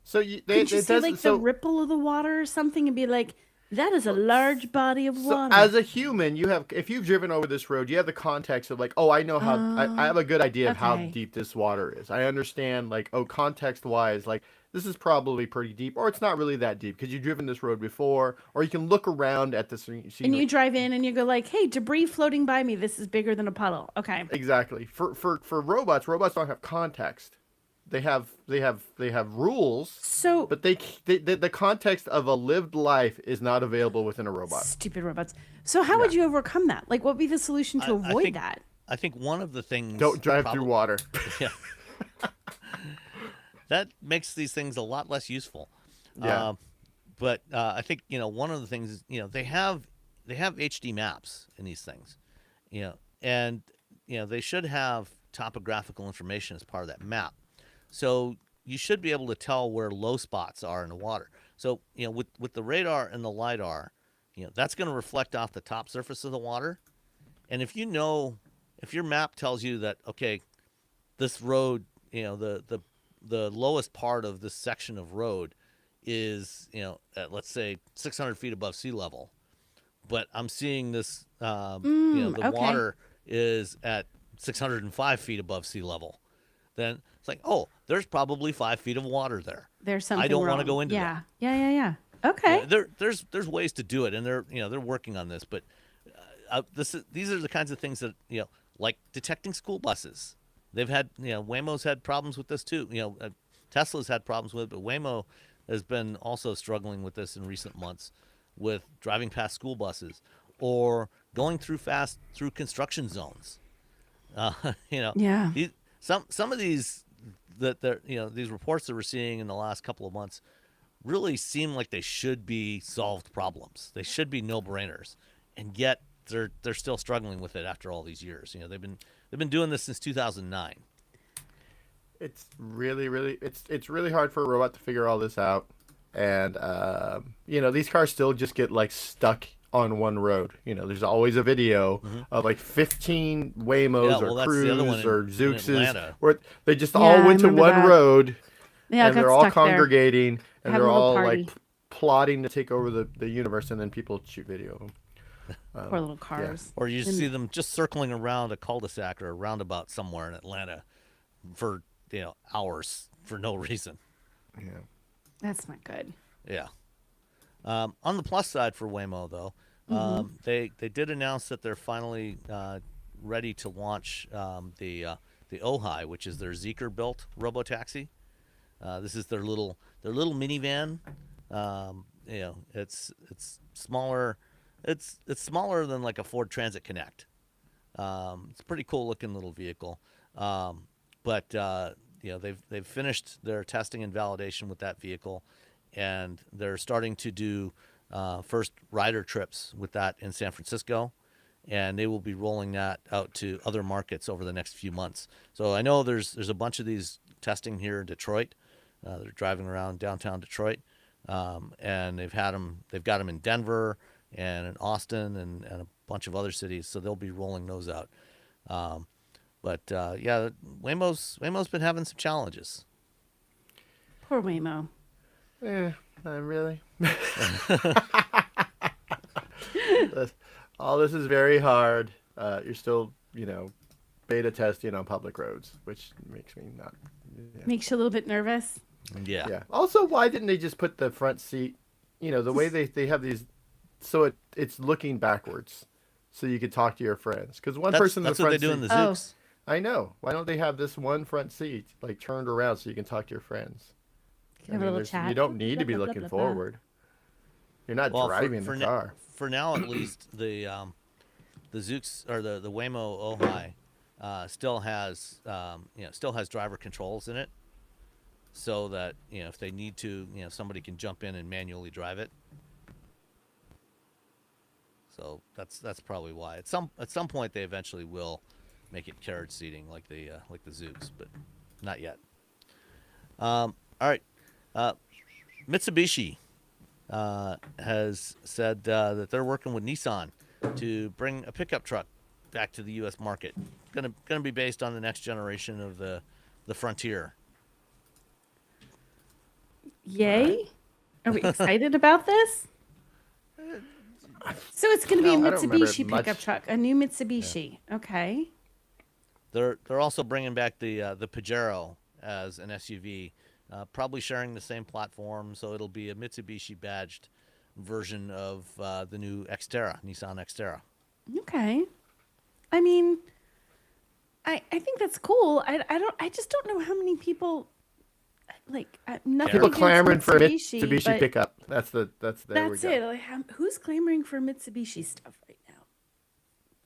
So Could you it see doesn't. like so, the ripple of the water or something and be like, that is a large body of so water. as a human, if you've driven over this road, you have the context of like, oh, I know how. I have a good idea of how okay. deep this water is. I understand, like, oh, context wise, like this is probably pretty deep, or it's not really that deep because you've driven this road before, or you can look around at the scene. And you drive in and you go like, hey, debris floating by me. This is bigger than a puddle. Okay. Exactly. For robots don't have context. They have rules, So but the context of a lived life is not available within a robot. stupid robots. So how would you overcome that? Like, what would be the solution to I avoid think- that? I think one of the things Don't drive through water. Yeah. That makes these things a lot less useful. Yeah. But I think one of the things is they have HD maps in these things, and they should have topographical information as part of that map. So you should be able to tell where low spots are in the water. So with the radar and the lidar, that's going to reflect off the top surface of the water. And if your map tells you that, okay, this road, the lowest part of this section of road is at, let's say, 600 feet above sea level, but I'm seeing this, the Okay. water is at 605 feet above sea level, then it's like, oh, there's probably 5 feet of water there. There's I something don't want to wrong. go into that. Yeah. Yeah. Yeah. Yeah. Okay. There's ways to do it, and they're working on this. But these are the kinds of things that like detecting school buses. They've had Waymo's had problems with this too. Tesla's had problems with it, but Waymo has been also struggling with this in recent months, with driving past school buses or going through fast through construction zones. Uh, you know, Yeah. these, some of these that they're these reports that we're seeing in the last couple of months really seem like they should be solved problems. They should be no brainers, and yet they're still struggling with it after all these years. They've been doing this since 2009. It's really it's really hard for a robot to figure all this out, and these cars still just get like stuck on one road. There's always a video of like 15 Yeah, Waymos or well, that's the other one Cruise or in Zooxes Atlanta. where they just Yeah, all I went to remember one that. road, Yeah, I and got they're all stuck there. congregating, and Had a they're little all party. like plotting to take over the universe, and then people shoot video of them. Poor little cars. Or you And- see them just circling around a cul-de-sac or a roundabout somewhere in Atlanta for hours for no reason. Yeah. That's not good. Yeah. On the plus side for Waymo, though, they did announce that they're finally ready to launch the Ojai, which is their Zeekr built robotaxi. This is their little minivan. It's smaller. It's smaller than like a Ford Transit Connect. It's a pretty cool looking little vehicle. But they've finished their testing and validation with that vehicle, and they're starting to do first rider trips with that in San Francisco, and they will be rolling that out to other markets over the next few months. So I know there's a bunch of these testing here in Detroit. They're driving around downtown Detroit, and they've got them in Denver and in Austin and a bunch of other cities. So they'll be rolling those out. But yeah, Waymo's been having some challenges. Poor Waymo. Not really. All this is very hard. You're still, beta testing on public roads, which makes me not. Yeah. Makes you a little bit nervous. Yeah. Yeah. Also, why didn't they just put the front seat? The way they have these, so it's looking backwards, so you could talk to your friends. Because one person in the That's what front they do seat. in the Oh. Zooks. I know. Why don't they have this one front seat like turned around so you can talk to your friends? Can have a little chat. You don't need to be Blah, blah, looking blah, blah. forward. You're not Well, driving the car. For now at least, the Zooks or the Waymo Ojai still has driver controls in it, so that if they need to, somebody can jump in and manually drive it. So that's probably why. At some point they eventually will make it carriage seating like the Zooks, but not yet. All right, Mitsubishi has said that they're working with Nissan to bring a pickup truck back to the U.S. market. Gonna be based on the next generation of the Frontier. Yay. Are we excited about this? So it's going to be a No, I don't remember Mitsubishi much. pickup truck, a new Mitsubishi. Okay. They're also bringing back the Pajero as an SUV, probably sharing the same platform, so it'll be a Mitsubishi badged version of the new Xterra, Nissan Xterra. Okay. I mean, I think that's cool. I just don't know how many people like nothing People against clamoring for a Mitsubishi, Mitsubishi but pickup. That's there we That's go. it. Like, who's clamoring for Mitsubishi stuff right now?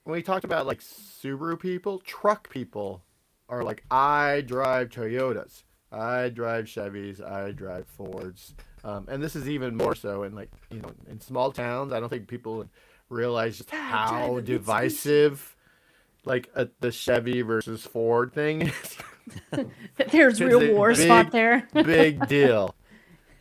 When we talked about like Subaru people, truck people are like, I drive Toyotas, I drive Chevys, I drive Fords, and this is even more so in like in small towns. I don't think people realize just God, how drive a Mitsubishi. divisive like the Chevy versus Ford thing is. There's real war spot there. Big deal.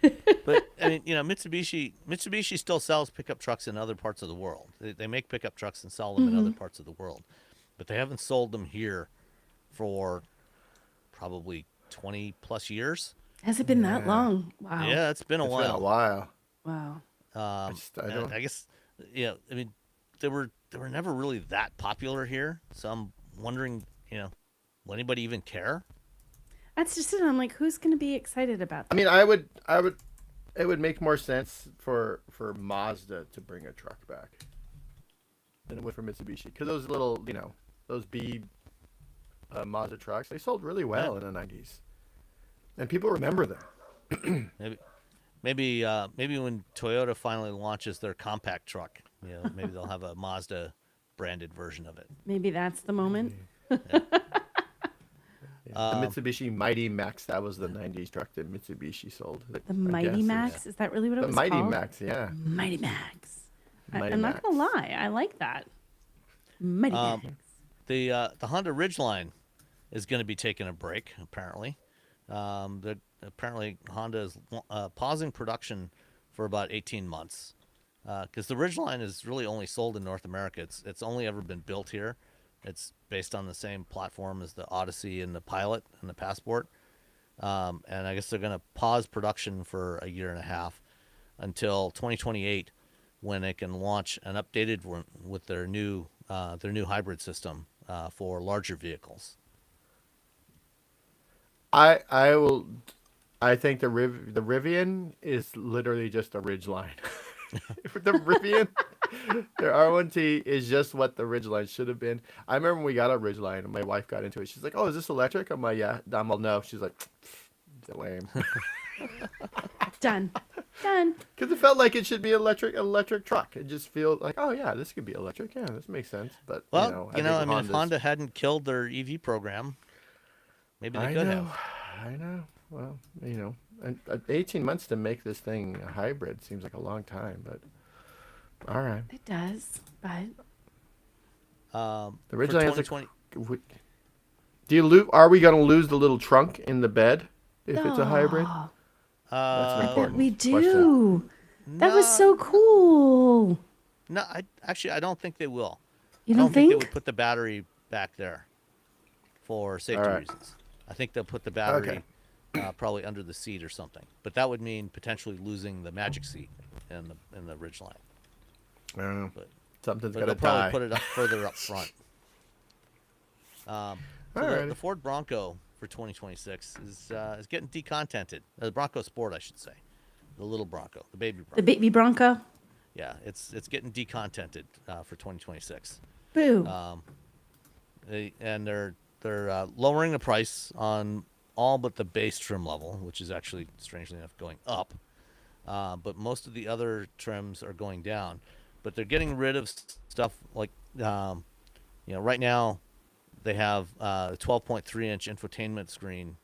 But I mean, Mitsubishi still sells pickup trucks in other parts of the world. They make pickup trucks and sell them in other parts of the world, but they haven't sold them here for probably 20 plus years. Has it been that Yeah. long? Wow. Yeah, it's been a It's been a while. while. Wow. I And don't. I guess, I mean, they were never really that popular here. So I'm wondering, will anybody even care? That's just it. I'm like, who's going to be excited about I that? mean, I would. It would make more sense for Mazda to bring a truck back than it would for Mitsubishi, because those little, those B Mazda trucks, they sold really well in the '90s, and people remember them. Maybe, maybe when Toyota finally launches their compact truck, maybe they'll have a Mazda branded version of it. Maybe that's the moment. The Mitsubishi Mighty Max, that was the '90s truck that Mitsubishi sold. The I Mighty guess. Max? Is that really what it The was Mighty called? Max, yeah. Mighty Max. Mighty I'm not going to Max. lie. I like that. Mighty Max. The Honda Ridgeline is going to be taking a break. Apparently, apparently Honda is pausing production for about 18 months because the Ridgeline is really only sold in North America. It's only ever been built here. It's based on the same platform as the Odyssey and the Pilot and the Passport. And I guess they're going to pause production for a year and a half until 2028, when they can launch an updated one with their new hybrid system for larger vehicles. I will. I think the Rivian is literally just a Ridgeline. The Rivian, their R1T is just what the Ridgeline should have been. I remember when we got our Ridgeline and my wife got into it. She's like, "Oh, is this electric?" I'm like, "Yeah." I'm like, "No." She's like, "Lame," Done. Done. because it felt like it should be electric truck. It just feels like, "Oh yeah, this could be electric. Yeah, this makes sense." But Well, I think I mean, if Honda's- Honda hadn't killed their EV program, maybe they I could know, have. I know. Well, and 18 months to make this thing a hybrid seems like a long time, but all right. It does. But The For Ridgeline has 2020, Do you Are we going to lose the little trunk in the bed if it's a hybrid? Aw, That's an I bet important we question. do. That was so cool. No, I don't think they will. You I don't don't think they think? would put the battery back there for safety All right. reasons. I think they'll put the battery Okay. probably under the seat or something. But that would mean potentially losing the Magic Seat in the Ridgeline. I don't know. But Something's But got to they'll probably die. put it up further up front. So the Alrighty. Ford Bronco for 2026 is getting decontented. The Bronco Sport, I should say, the little Bronco, the baby Bronco. The baby Bronco? Yeah, it's getting decontented for 2026. Boo. They're lowering the price on all but the base trim level, which is actually strangely enough going up. But most of the other trims are going down. But they're getting rid of stuff like, right now they have a 12.3-inch infotainment screen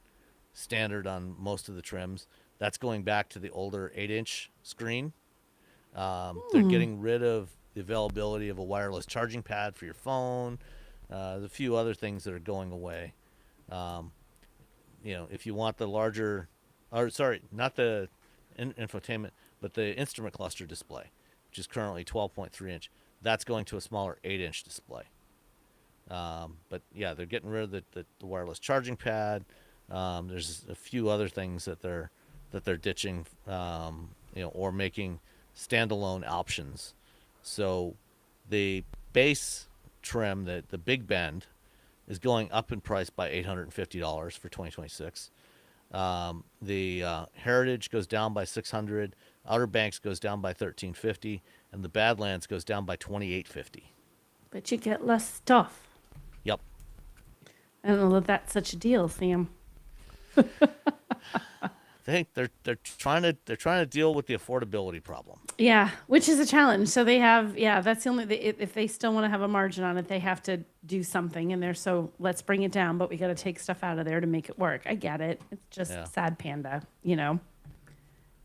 standard on most of the trims. That's going back to the older 8-inch screen. They're getting rid of the availability of a wireless charging pad for your phone. There's a few other things that are going away. If you want the larger, or sorry, not the infotainment, but the instrument cluster display, which is currently 12.3 inch, that's going to a smaller 8-inch display. But yeah, they're getting rid of the wireless charging pad. There's a few other things that they're ditching, or making standalone options. So the base trim, the Big Bend, is going up in price by $850 for 2026. The Heritage goes down by $600. Outer Banks goes down by $1350, and the Badlands goes down by $2850. But you get less stuff. Yep. I don't know that that's such a deal, Sam. They're trying to deal with the affordability problem. Yeah, which is a challenge. So they have, that's the only, if they still want to have a margin on it, they have to do something in there. So let's bring it down, but we got to take stuff out of there to make it work. I get it. It's just Yeah. sad panda,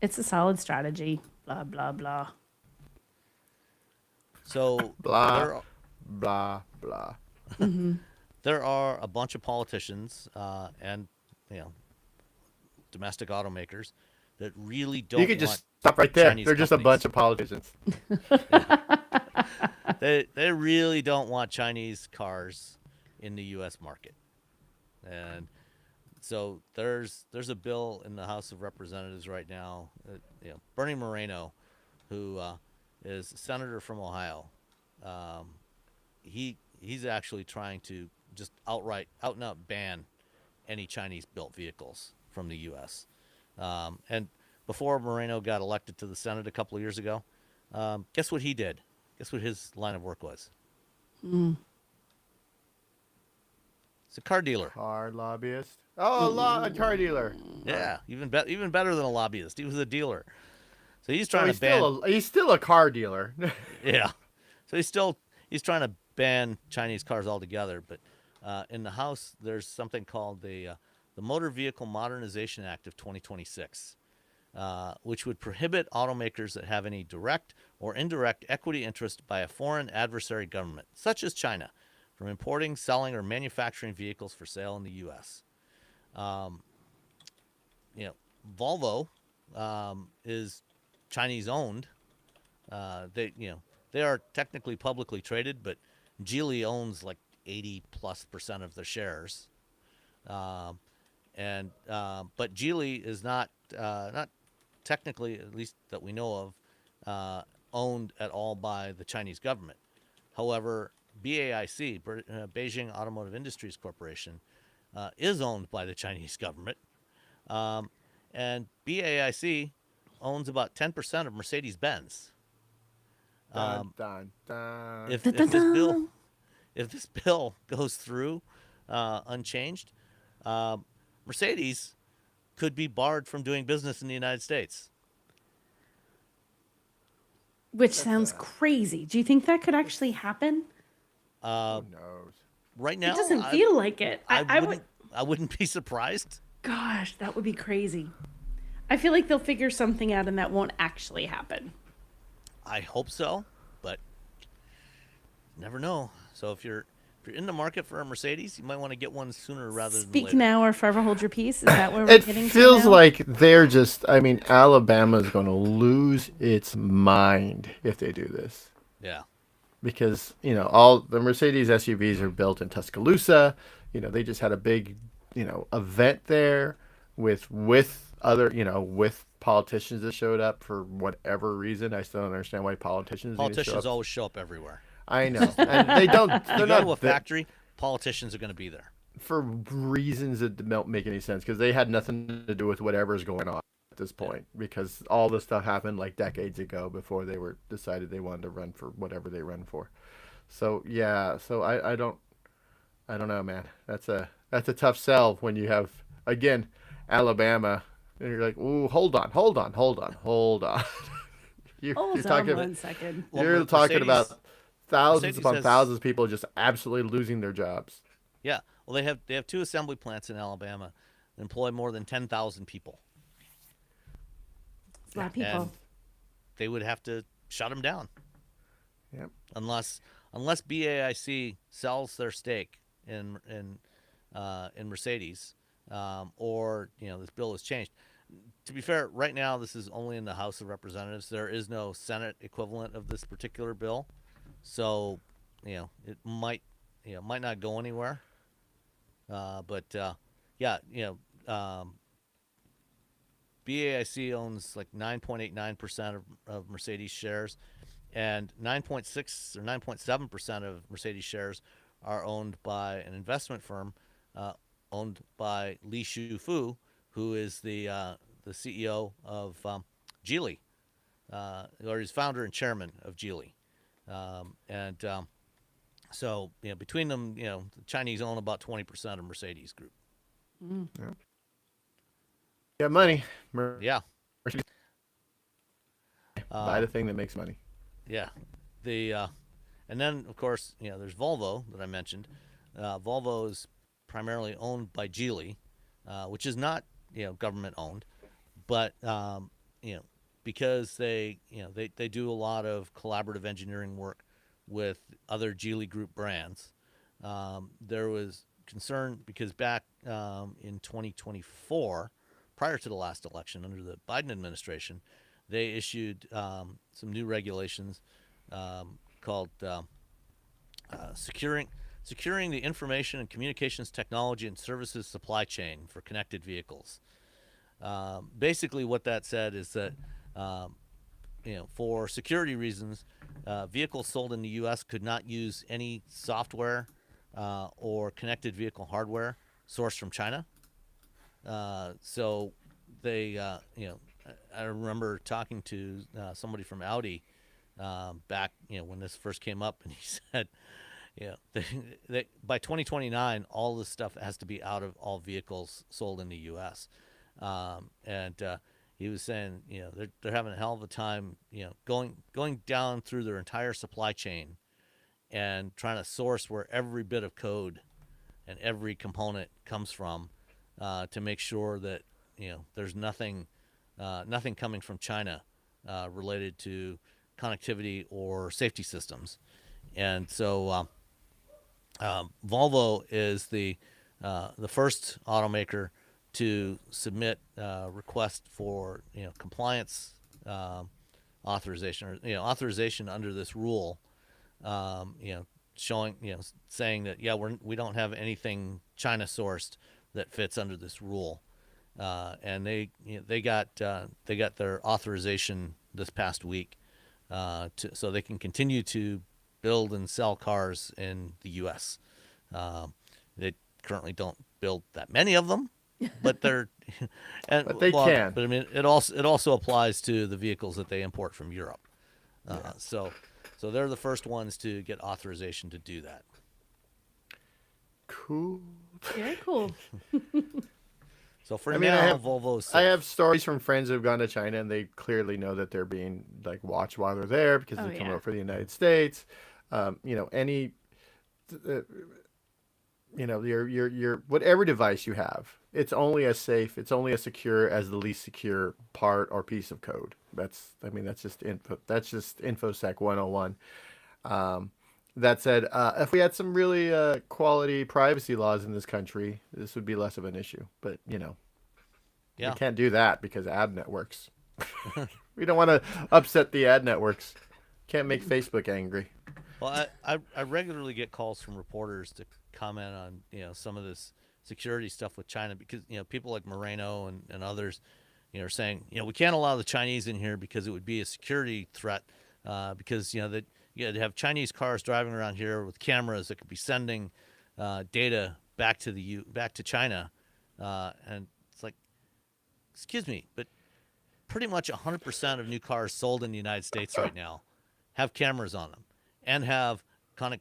It's a solid strategy. Blah, blah, blah. So Blah. they're- Blah blah. there are a bunch of politicians and you know domestic automakers that really You don't could want just stop right there. Chinese They're just a bunch companies. of politicians. Yeah, they really don't want Chinese cars in the U.S. market, and so there's a bill in the House of Representatives right now. Bernie Moreno, who is a senator from Ohio, um, he's actually trying to just outright out and out ban any Chinese built vehicles from the U.S. And before Moreno got elected to the Senate a couple of years ago, guess what he did? Guess what his line of work was? He's a car dealer. Car lobbyist. Oh, a car dealer. All right. Yeah, even better than a lobbyist. He was a dealer. So he's So trying to ban. he's still a car dealer. Yeah. So he's trying to ban Chinese cars altogether. But in the House, there's something called the Motor Vehicle Modernization Act of 2026, which would prohibit automakers that have any direct or indirect equity interest by a foreign adversary government, such as China, from importing, selling, or manufacturing vehicles for sale in the U.S. Um, Volvo is Chinese owned. They are technically publicly traded, but Geely owns like 80+% of the shares. But Geely is not technically, at least that we know of, owned at all by the Chinese government. However, BAIC, Beijing Automotive Industries Corporation, is owned by the Chinese government, um, and BAIC owns about 10% of Mercedes Benz. Dun Um, dun dun. if Dun, dun, if this bill dun. if this bill goes through unchanged, um, Mercedes could be barred from doing business in the United States. Which That's sounds crazy. Do you think that could actually happen? Uh, who knows? right It now, doesn't feel like it. I I would. wouldn't be surprised. Gosh, that would be crazy. I feel like they'll figure something out and that won't actually happen. I hope so, but never know. So if you're in the market for a Mercedes, you might want to get one sooner rather than Speak later. now or forever hold your peace. Is that where we're It getting to feels now? like they're just. I mean, Alabama's going to lose its mind if they do this. Yeah, Because all the Mercedes SUVs are built in Tuscaloosa. They just had a big event there with other with politicians that showed up for whatever reason. I still don't understand why politicians need to show politicians up. always show up everywhere. I know, and they don't. You They're go to a not there factory, politicians are going to be there. for reasons that don't make any sense because they had nothing to do with whatever's going on at this Yeah. point. Because all this stuff happened like decades ago before they were decided they wanted to run for whatever they run for. So yeah, so I don't know, man. That's a tough sell when you have again Alabama, and you're like, ooh, hold on. You're Hold on talking one second. Well, you're talking Mercedes about thousands Mercedes upon has thousands of people just absolutely losing their jobs. yeah. Well, they have two assembly plants in Alabama that employ more than 10,000 people, It's a lot of and people. they would have to shut them down Yep. unless BAIC sells their stake in Mercedes, or this bill is changed. To be fair, right now this is only in the House of Representatives. There is no Senate equivalent of this particular bill, so it might not go anywhere. But yeah, BAIC owns like 9.89% of Mercedes shares, and 9.6 or 9.7% of Mercedes shares are owned by an investment firm owned by Li Shufu, who is the CEO of Geely, or he's founder and chairman of Geely. And So between them, the Chinese own about 20% of Mercedes Group. Yep. Got So money. yeah, Buy um, the thing that makes money. yeah. The And then of course there's Volvo that I mentioned. Volvo is primarily owned by Geely, which is not government owned, but you know because they do a lot of collaborative engineering work with other Geely Group brands. there was concern because back in 2024, prior to the last election under the Biden administration, they issued some new regulations called securing the information and communications technology and services supply chain for connected vehicles. Basically, what that said is that for security reasons, vehicles sold in the U.S. could not use any software or connected vehicle hardware sourced from China. So they, I remember talking to somebody from Audi back, when this first came up, and he said, by 2029, all this stuff has to be out of all vehicles sold in the U.S. And he was saying, they're having a hell of a time, going down through their entire supply chain and trying to source where every bit of code and every component comes from to make sure that there's nothing coming from China related to connectivity or safety systems. And so Volvo is the first automaker to submit request for compliance authorization, or authorization under this rule, showing saying that we don't have anything China sourced that fits under this rule, and they got their authorization this past week, so they can continue to build and sell cars in the U.S. They currently don't build that many of them, but they're but they can. But I mean, it also applies to the vehicles that they import from Europe. So they're the first ones to get authorization to do that. Cool. Very cool. So for now, Volvo's safe. I have stories from friends who've gone to China, and they clearly know that they're being watched while they're there because they come over for the United States. Your whatever device you have, it's only as safe, it's only as secure as the least secure part or piece of code. That's just InfoSec 101. That said, if we had some really quality privacy laws in this country, this would be less of an issue. But we can't do that because ad networks. We don't want to upset the ad networks. Can't make Facebook angry. Well, I regularly get calls from reporters to comment on some of this security stuff with China, because people like Moreno and others are saying we can't allow the Chinese in here because it would be a security threat, because that they have Chinese cars driving around here with cameras that could be sending data back to China, and it's like, excuse me, but pretty much 100% of new cars sold in the United States right now have cameras on them and have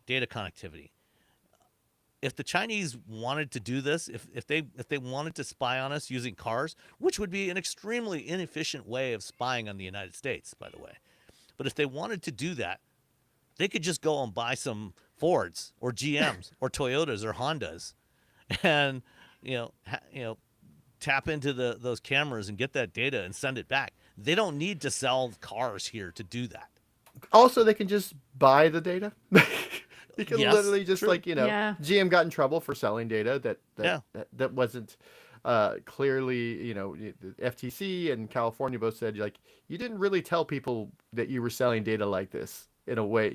data connectivity. If the Chinese wanted to do this, if they wanted to spy on us using cars, which would be an extremely inefficient way of spying on the United States, by the way, but if they wanted to do that, they could just go and buy some Fords or GMs or Toyotas or Hondas, and tap into those cameras and get that data and send it back. They don't need to sell cars here to do that. Also, they can just buy the data. You can literally just true. GM got in trouble for selling data that wasn't clearly, the FTC and California both said you didn't really tell people that you were selling data like this in a way,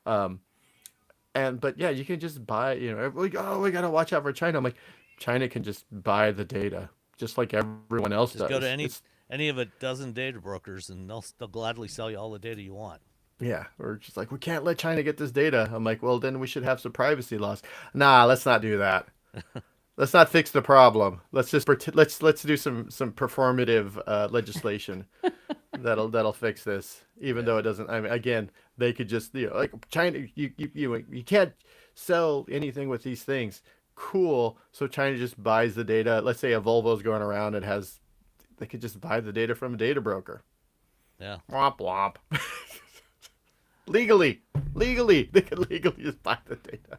but you can just buy, we gotta watch out for China. I'm like, China can just buy the data just like everyone else does. Go to any of a dozen data brokers, and they'll gladly sell you all the data you want. Yeah, or just we can't let China get this data. I'm like, well, then we should have some privacy laws. Nah, let's not do that. Let's not fix the problem. Let's just let's do some performative legislation that'll fix this. Even though it doesn't. I mean, again, they could just China. You can't sell anything with these things. Cool. So China just buys the data. Let's say a Volvo's going around and they could just buy the data from a data broker. Yeah. Womp womp. Legally, they could legally just buy the data.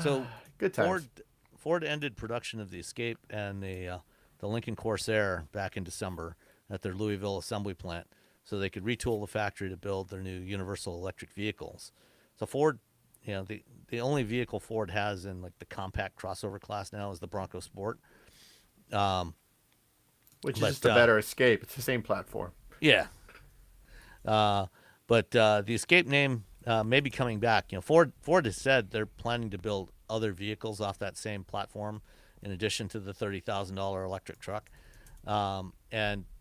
So good times. Ford ended production of the Escape and the Lincoln Corsair back in December at their Louisville assembly plant, so they could retool the factory to build their new universal electric vehicles. So Ford the only vehicle Ford has in like the compact crossover class now is the Bronco Sport. Um, Which is but just a better Escape. It's the same platform. yeah, uh, but the Escape name may be coming back. Ford has said they're planning to build other vehicles off that same platform, in addition to the $30,000 electric truck. And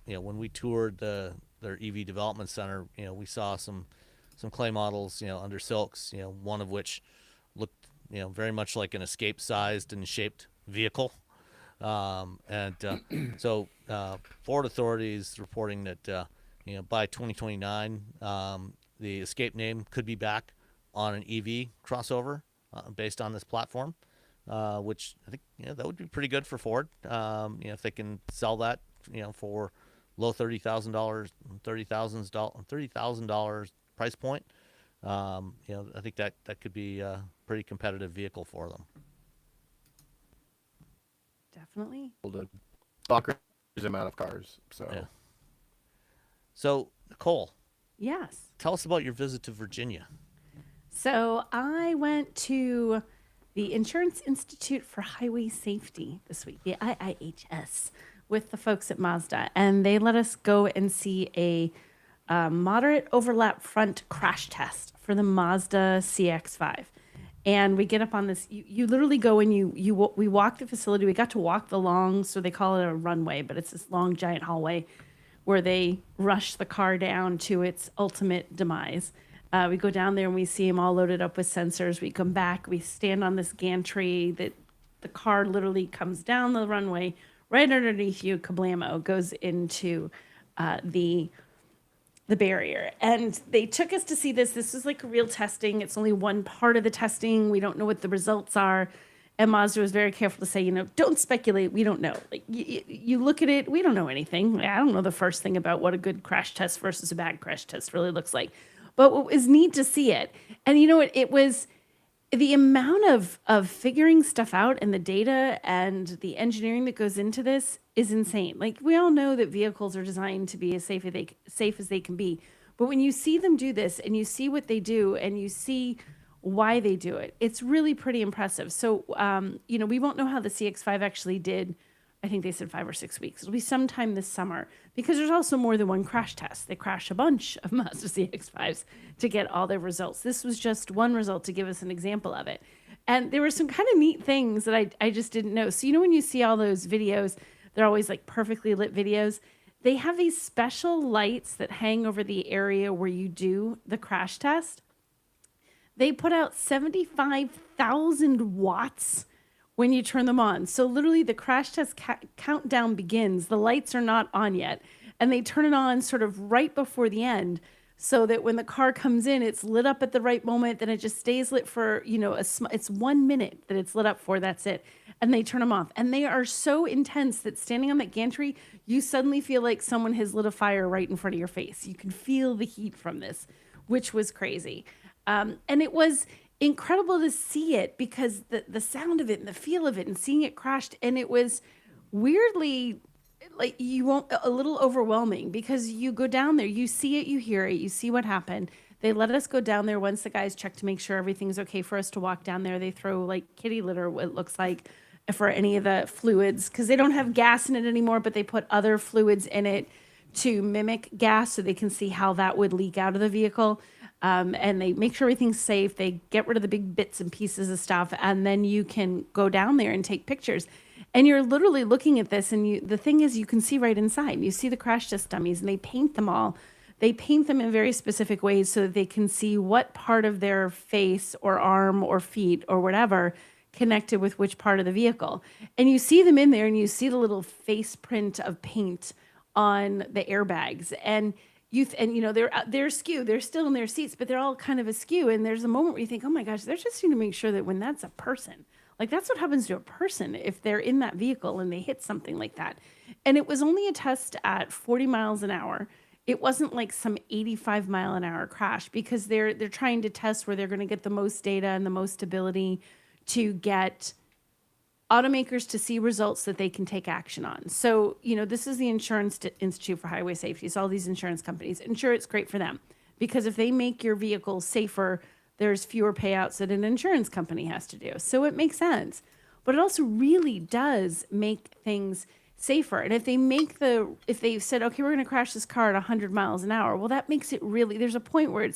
when we toured their EV development center, we saw some clay models, under silks, one of which looked, very much like an Escape sized and shaped vehicle. And so Ford authorities reporting that by 2029, the Escape name could be back on an EV crossover based on this platform, which I think that would be pretty good for Ford. If they can sell that, for low $30,000, $30,000 price point. I think that could be a pretty competitive vehicle for them. Definitely. To bonkers amount of cars. So Yeah. So Nicole, Yes. tell us about your visit to Virginia. So I went to the Insurance Institute for Highway Safety this week, the IIHS, with the folks at Mazda, and they let us go and see a moderate overlap front crash test for the Mazda CX-5. And we get up on this. You literally go and we walk the facility. We got to walk the long, so they call it a runway, but it's this long giant hallway where they rush the car down to its ultimate demise. We go down there and we see them all loaded up with sensors. We come back. We stand on this gantry that the car literally comes down the runway right underneath you. Kablamo goes into the barrier. And they took us to see this. This was like real testing. It's only one part of the testing. We don't know what the results are. And Mazda was very careful to say, don't speculate. We don't know. Like you look at it, we don't know anything. I don't know the first thing about what a good crash test versus a bad crash test really looks like. But what was neat to see it. And it was the amount of figuring stuff out and the data and the engineering that goes into this is insane. Like, we all know that vehicles are designed to be as safe as they can be. But when you see them do this and you see what they do and you see why they do it, it's really pretty impressive. So, we won't know how the CX-5 actually did. I think they said 5 or 6 weeks. It'll be sometime this summer, because there's also more than one crash test. They crash a bunch of Mazda CX-5s to get all their results. This was just one result to give us an example of it. And there were some kind of neat things that I just didn't know. So, when you see all those videos, they're always like perfectly lit videos. They have these special lights that hang over the area where you do the crash test. They put out 75,000 watts when you turn them on. So literally the crash test countdown begins. The lights are not on yet. And they turn it on sort of right before the end, so that when the car comes in, it's lit up at the right moment. Then it just stays lit for, it's 1 minute that it's lit up for. That's it. And they turn them off. And they are so intense that standing on that gantry, you suddenly feel like someone has lit a fire right in front of your face. You can feel the heat from this, which was crazy. And it was incredible to see it, because the sound of it and the feel of it and seeing it crashed, and it was weirdly like a little overwhelming, because you go down there, you see it, you hear it, you see what happened. They let us go down there once the guys check to make sure everything's okay for us to walk down there. They throw like kitty litter, what it looks like, for any of the fluids, because they don't have gas in it anymore, but they put other fluids in it to mimic gas, so they can see how that would leak out of the vehicle. And they make sure everything's safe. They get rid of the big bits and pieces of stuff, and then you can go down there and take pictures. And you're literally looking at this, and the thing is, you can see right inside. You see the crash test dummies, and they paint them all. They paint them in very specific ways so that they can see what part of their face or arm or feet or whatever connected with which part of the vehicle. And you see them in there, and you see the little face print of paint on the airbags. And they're askew. They're still in their seats, but they're all kind of askew. And there's a moment where you think, oh my gosh, they're just trying to make sure that when that's a person, like that's what happens to a person if they're in that vehicle and they hit something like that. And it was only a test at 40 miles an hour. It wasn't like some 85-mile-an-hour crash, because they're trying to test where they're going to get the most data and the most ability to get automakers to see results that they can take action on. So, this is the Insurance Institute for Highway Safety. It's all these insurance companies. And sure, it's great for them, because if they make your vehicle safer, there's fewer payouts that an insurance company has to do. So it makes sense. But it also really does make things safer. And if they said, okay, we're going to crash this car at 100 miles an hour, well, that makes it really, there's a point where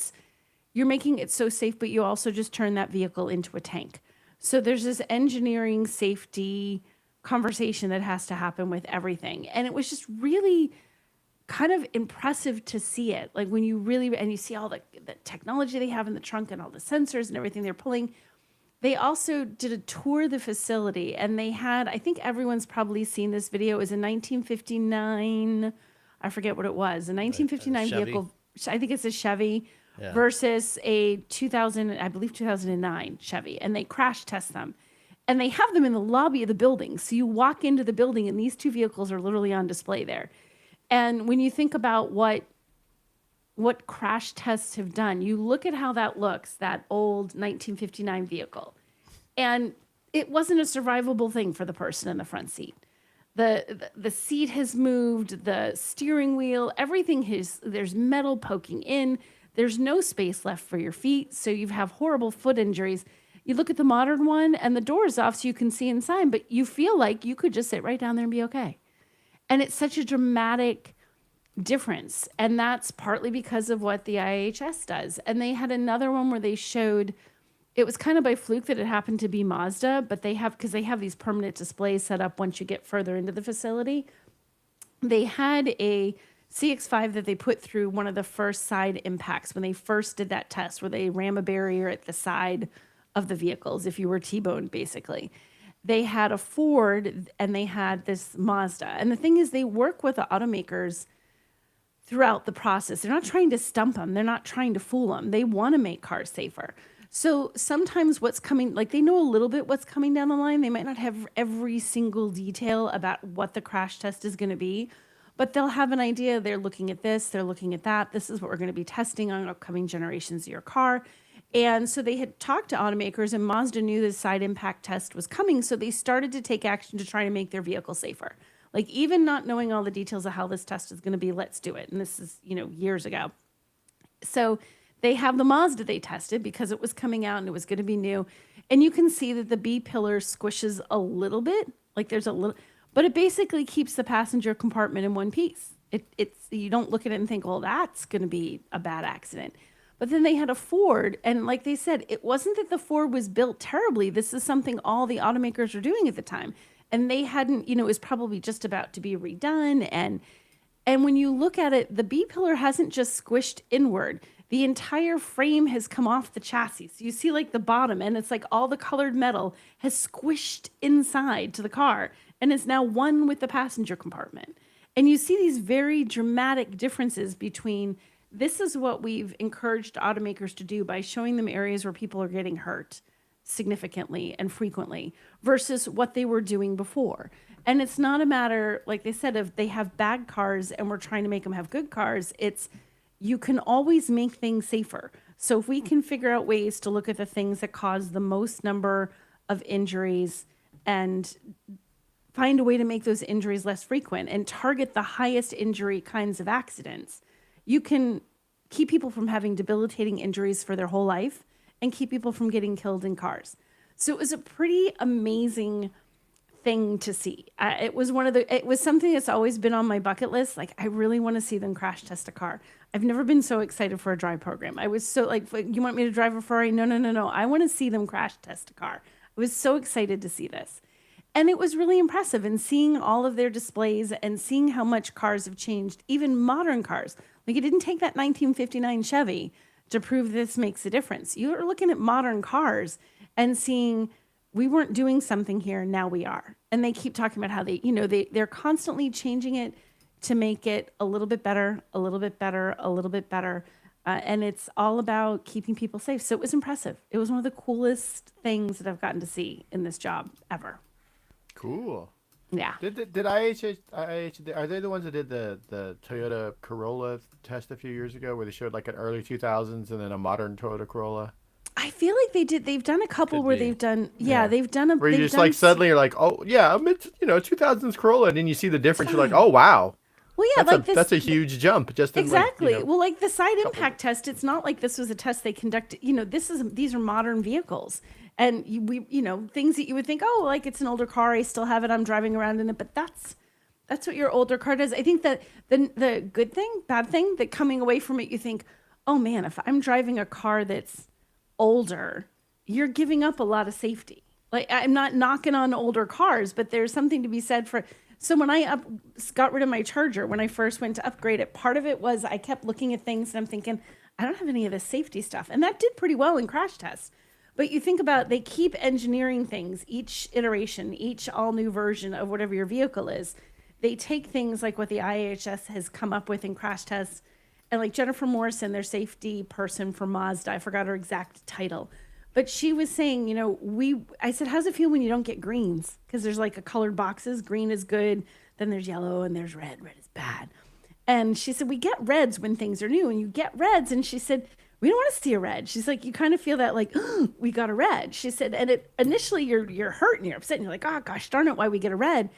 you're making it so safe, but you also just turn that vehicle into a tank. So there's this engineering safety conversation that has to happen with everything. And it was just really kind of impressive to see it. Like when you really, and you see all the technology they have in the trunk and all the sensors and everything they're pulling. They also did a tour of the facility, and they had, I think everyone's probably seen this video. It was a 1959, I forget what it was, a 1959 Chevy. vehicle. I think it's a Chevy Yeah. versus a 2000, I believe 2009 Chevy, and they crash test them. And they have them in the lobby of the building. So you walk into the building, and these two vehicles are literally on display there. And when you think about what crash tests have done, you look at how that looks, that old 1959 vehicle. And it wasn't a survivable thing for the person in the front seat. The seat has moved, the steering wheel, everything there's metal poking in. There's no space left for your feet. So you have horrible foot injuries. You look at the modern one and the door's off so you can see inside, but you feel like you could just sit right down there and be okay. And it's such a dramatic difference. And that's partly because of what the IHS does. And they had another one where they showed, it was kind of by fluke that it happened to be Mazda, but because they have these permanent displays set up once you get further into the facility. They had a CX-5 that they put through one of the first side impacts when they first did that test where they ram a barrier at the side of the vehicles, if you were T-boned, basically. They had a Ford and they had this Mazda. And the thing is, they work with the automakers throughout the process. They're not trying to stump them. They're not trying to fool them. They want to make cars safer. So sometimes what's coming, like they know a little bit what's coming down the line. They might not have every single detail about what the crash test is going to be, but they'll have an idea. They're looking at this, they're looking at that. This is what we're going to be testing on upcoming generations of your car. And so they had talked to automakers, and Mazda knew the side impact test was coming. So they started to take action to try to make their vehicle safer. Like even not knowing all the details of how this test is going to be, let's do it. And this is, years ago. So they have the Mazda they tested because it was coming out and it was going to be new. And you can see that the B pillar squishes a little bit, like there's a little, but it basically keeps the passenger compartment in one piece. You don't look at it and think, well, that's going to be a bad accident. But then they had a Ford, and like they said, it wasn't that the Ford was built terribly. This is something all the automakers were doing at the time. And they hadn't, it was probably just about to be redone. And when you look at it, the B pillar hasn't just squished inward. The entire frame has come off the chassis. So you see like the bottom, and it's like all the colored metal has squished inside to the car and is now one with the passenger compartment. And you see these very dramatic differences between, this is what we've encouraged automakers to do by showing them areas where people are getting hurt significantly and frequently versus what they were doing before. And it's not a matter, like they said, if they have bad cars and we're trying to make them have good cars, you can always make things safer. So if we can figure out ways to look at the things that cause the most number of injuries and find a way to make those injuries less frequent and target the highest injury kinds of accidents, you can keep people from having debilitating injuries for their whole life and keep people from getting killed in cars. So it was a pretty amazing thing to see. It was something that's always been on my bucket list. Like, I really want to see them crash test a car. I've never been so excited for a drive program. I was so like, you want me to drive a Ferrari? No. I want to see them crash test a car. I was so excited to see this. And it was really impressive, and seeing all of their displays and seeing how much cars have changed, even modern cars. Like, it didn't take that 1959 Chevy to prove this makes a difference. You're looking at modern cars and seeing, we weren't doing something here, now we are. And they keep talking about how they're constantly changing it to make it a little bit better, a little bit better, a little bit better. And it's all about keeping people safe. So it was impressive. It was one of the coolest things that I've gotten to see in this job ever. Cool. Yeah. Did IHH, are they the ones that did the Toyota Corolla test a few years ago, where they showed like an early 2000s and then a modern Toyota Corolla? I feel like they did. They've done a couple where they've done. Yeah, they've done a. Where you just like suddenly you're like, oh yeah, 2000s Corolla, and then you see the difference. You're like, oh wow. Well, yeah, like That's a huge jump. Just in like exactly. Well, like the side couple. impact test, it's not like this was a test they conducted. You know, these are modern vehicles, and things that you would think, oh, like it's an older car, I still have it, I'm driving around in it, but that's what your older car does. I think that the good thing, bad thing, that coming away from it, you think, oh man, if I'm driving a car that's older, you're giving up a lot of safety. Like, I'm not knocking on older cars, but there's something to be said for. So when I got rid of my Charger, when I first went to upgrade it, part of it was I kept looking at things and I'm thinking, I don't have any of this safety stuff. And that did pretty well in crash tests. But you think about, they keep engineering things, each iteration, each all new version of whatever your vehicle is. They take things like what the IHS has come up with in crash tests. And like Jennifer Morrison, their safety person for Mazda, I forgot her exact title. But she was saying, I said, how's it feel when you don't get greens? Because there's like a colored boxes. Green is good. Then there's yellow and there's red. Red is bad. And she said, we get reds when things are new, and you get reds. And she said, we don't want to see a red. She's like, you kind of feel that like, oh, we got a red. She said, and initially you're hurt and you're upset and you're like, oh gosh, darn it, why we get a red.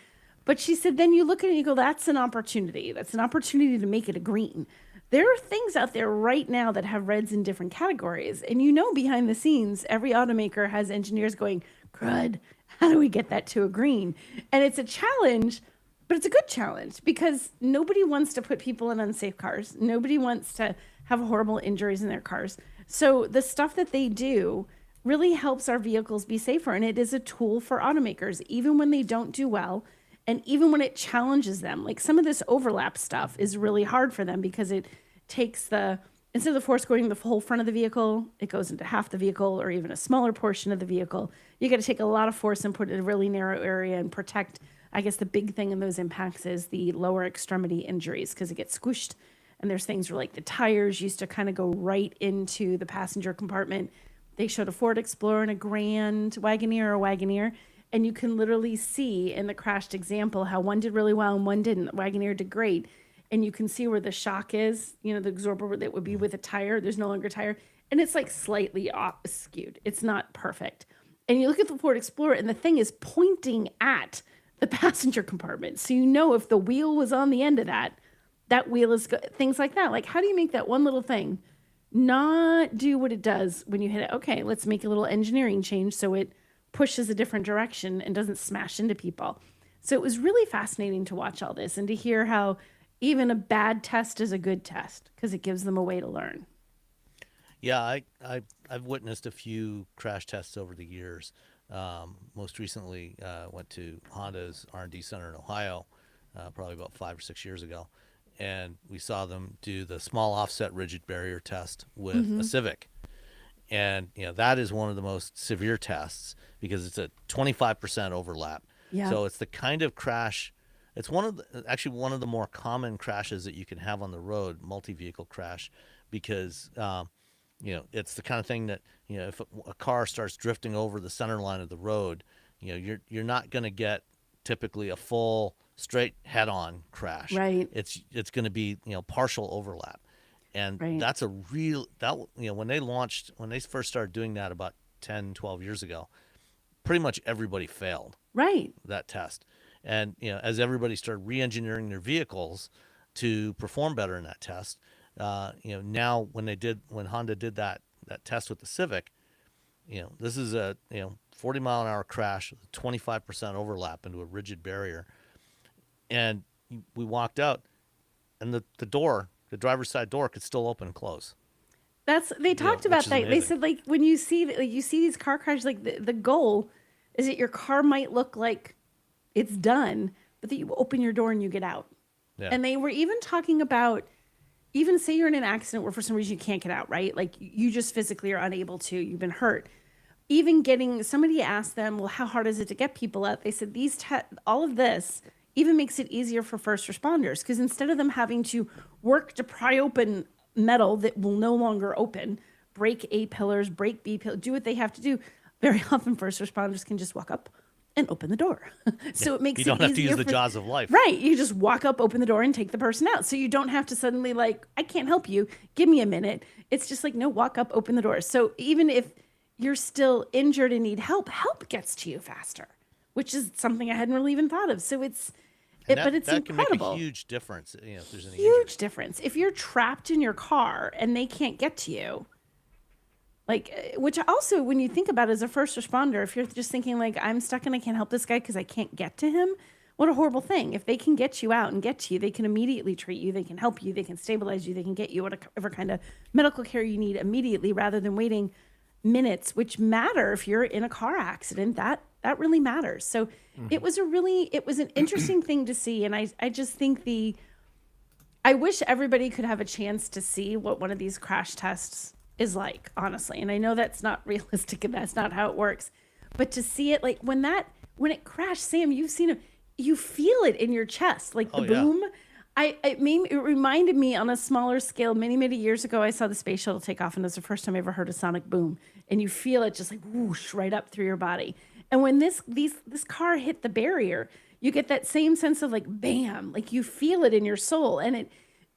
But she said, then you look at it and you go, that's an opportunity. That's an opportunity to make it a green. There are things out there right now that have reds in different categories. And behind the scenes, every automaker has engineers going, crud, how do we get that to a green? And it's a challenge, but it's a good challenge because nobody wants to put people in unsafe cars. Nobody wants to have horrible injuries in their cars. So the stuff that they do really helps our vehicles be safer. And it is a tool for automakers, even when they don't do well. And even when it challenges them, like some of this overlap stuff is really hard for them because it takes instead of the force going the whole front of the vehicle, it goes into half the vehicle or even a smaller portion of the vehicle. You got to take a lot of force and put it in a really narrow area and protect. I guess the big thing in those impacts is the lower extremity injuries because it gets squished. And there's things where like the tires used to kind of go right into the passenger compartment. They showed a Ford Explorer and a Grand Wagoneer, and you can literally see in the crashed example how one did really well and one didn't. The Wagoneer did great. And you can see where the shock is, the absorber that would be with a tire. There's no longer a tire. And it's like slightly off skewed. It's not perfect. And you look at the Ford Explorer and the thing is pointing at the passenger compartment. So if the wheel was on the end of that wheel is good. Things like that. Like, how do you make that one little thing not do what it does when you hit it? Okay, let's make a little engineering change so it pushes a different direction and doesn't smash into people. So it was really fascinating to watch all this and to hear how even a bad test is a good test because it gives them a way to learn. Yeah, I've witnessed a few crash tests over the years. Most recently, went to Honda's R&D center in Ohio, probably about 5 or 6 years ago, and we saw them do the small offset rigid barrier test with a Civic. And that is one of the most severe tests because it's a 25% overlap. Yeah. So it's the kind of crash. It's one of the more common crashes that you can have on the road, multi-vehicle crash, because it's the kind of thing that if a car starts drifting over the center line of the road, you're not going to get typically a full straight head-on crash. Right. It's going to be partial overlap. And right. That's when they first started doing that about 10, 12 years ago, pretty much everybody failed that test. And as everybody started re-engineering their vehicles to perform better in that test, now when Honda did that test with the Civic, this is a 40 mile an hour crash with 25% overlap into a rigid barrier, and we walked out, and the driver's side door could still open and close. They talked about that. They said like when you see these car crashes, like the goal is that your car might look like it's done, but that you open your door and you get out. Yeah. And they were even talking about, even say you're in an accident where for some reason you can't get out, right? Like you just physically are unable to, you've been hurt. Even somebody asked them, well, how hard is it to get people out? They said all of this even makes it easier for first responders because instead of them having to work to pry open metal that will no longer open, break A pillars, break B pillars, do what they have to do, very often first responders can just walk up and open the door. So it makes it easier. You don't have to use the jaws of life. Right. You just walk up, open the door, and take the person out. So you don't have to suddenly like, I can't help you. Give me a minute. It's just like, no, walk up, open the door. So even if you're still injured and need help gets to you faster, which is something I hadn't really even thought of. So And But it's that can make a incredible. huge difference, if there's any Huge injuries. difference. If you're trapped in your car and they can't get to you, which also, when you think about it as a first responder, if you're just thinking like, I'm stuck and I can't help this guy because I can't get to him, what a horrible thing. If they can get you out and get to you, they can immediately treat you, they can help you, they can stabilize you, they can get you whatever kind of medical care you need immediately rather than waiting minutes, which matter if you're in a car accident. That really matters. So it was an interesting thing to see. And I just think I wish everybody could have a chance to see what one of these crash tests is like, honestly. And I know that's not realistic and that's not how it works. But to see it, like when it crashed, Sam, you've seen it, you feel it in your chest, like the Oh yeah. boom. It reminded me on a smaller scale. Many years ago, I saw the space shuttle take off, and it was the first time I ever heard a sonic boom. And you feel it just like whoosh right up through your body. And when this car hit the barrier, you get that same sense of like bam, like you feel it in your soul, and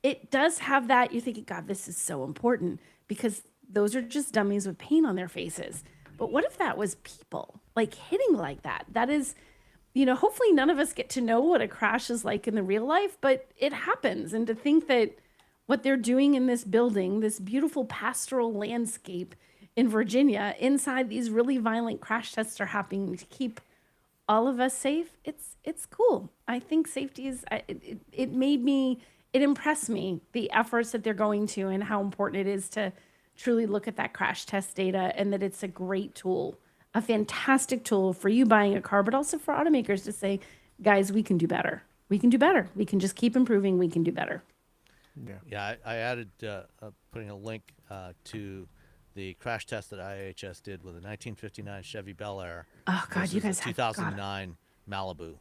it does have that. You're thinking, God, this is so important because those are just dummies with paint on their faces. But what if that was people like hitting like that? That is, hopefully none of us get to know what a crash is like in the real life, but it happens. And to think that what they're doing in this building, this beautiful pastoral landscape in Virginia, inside these really violent crash tests are happening to keep all of us safe. It's cool. I think safety is. It impressed me the efforts that they're going to and how important it is to truly look at that crash test data, and that it's a great tool, a fantastic tool for you buying a car, but also for automakers to say, guys, we can do better. We can do better. We can just keep improving. We can do better. Yeah. Yeah, I added putting a link to the crash test that IHS did with a 1959 Chevy Bel Air Oh God, you versus guys a have got it. 2009 Malibu.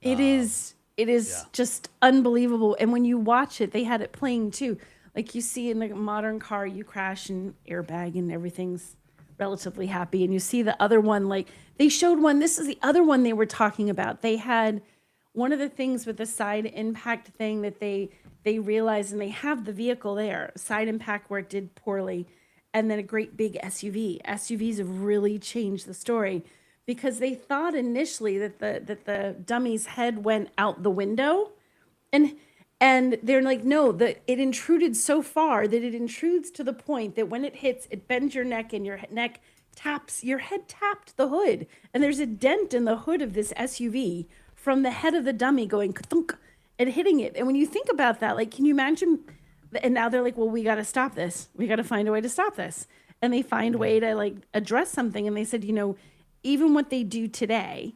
It is Yeah. just unbelievable. And when you watch it, they had it playing too. Like you see in the modern car, you crash and airbag and everything's relatively happy. And you see the other one, like they showed one, this is the other one they were talking about. They had one of the things with the side impact thing that they realized, and they have the vehicle there, side impact where it did poorly, and then a great big SUV. SUVs have really changed the story because they thought initially that the dummy's head went out the window, and they're like, no, it intruded so far that it intrudes to the point that when it hits, it bends your neck, and your neck taps, your head tapped the hood, and there's a dent in the hood of this SUV from the head of the dummy going ka-thunk and hitting it. And when you think about that, like, can you imagine? And now they're like, well, we got to stop this. We got to find a way to stop this. And they find a way to like address something. And they said, even what they do today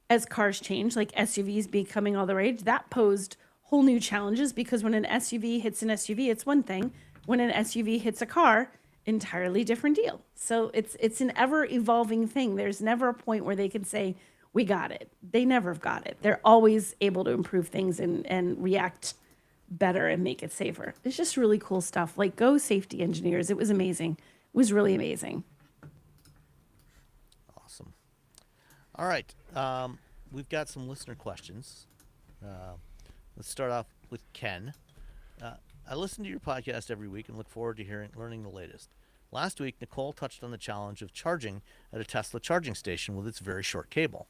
as cars change, like SUVs becoming all the rage, that posed whole new challenges because when an SUV hits an SUV, it's one thing. When an SUV hits a car, entirely different deal. So it's an ever evolving thing. There's never a point where they can say, we got it. They never have got it. They're always able to improve things and react better and make it safer. It's just really cool stuff. Like, go safety engineers. It was amazing. It was really amazing. Awesome. All right. We've got some listener questions. Uh, let's start off with Ken. I listen to your podcast every week and look forward to learning the latest. Last week, Nicole touched on the challenge of charging at a Tesla charging station with its very short cable.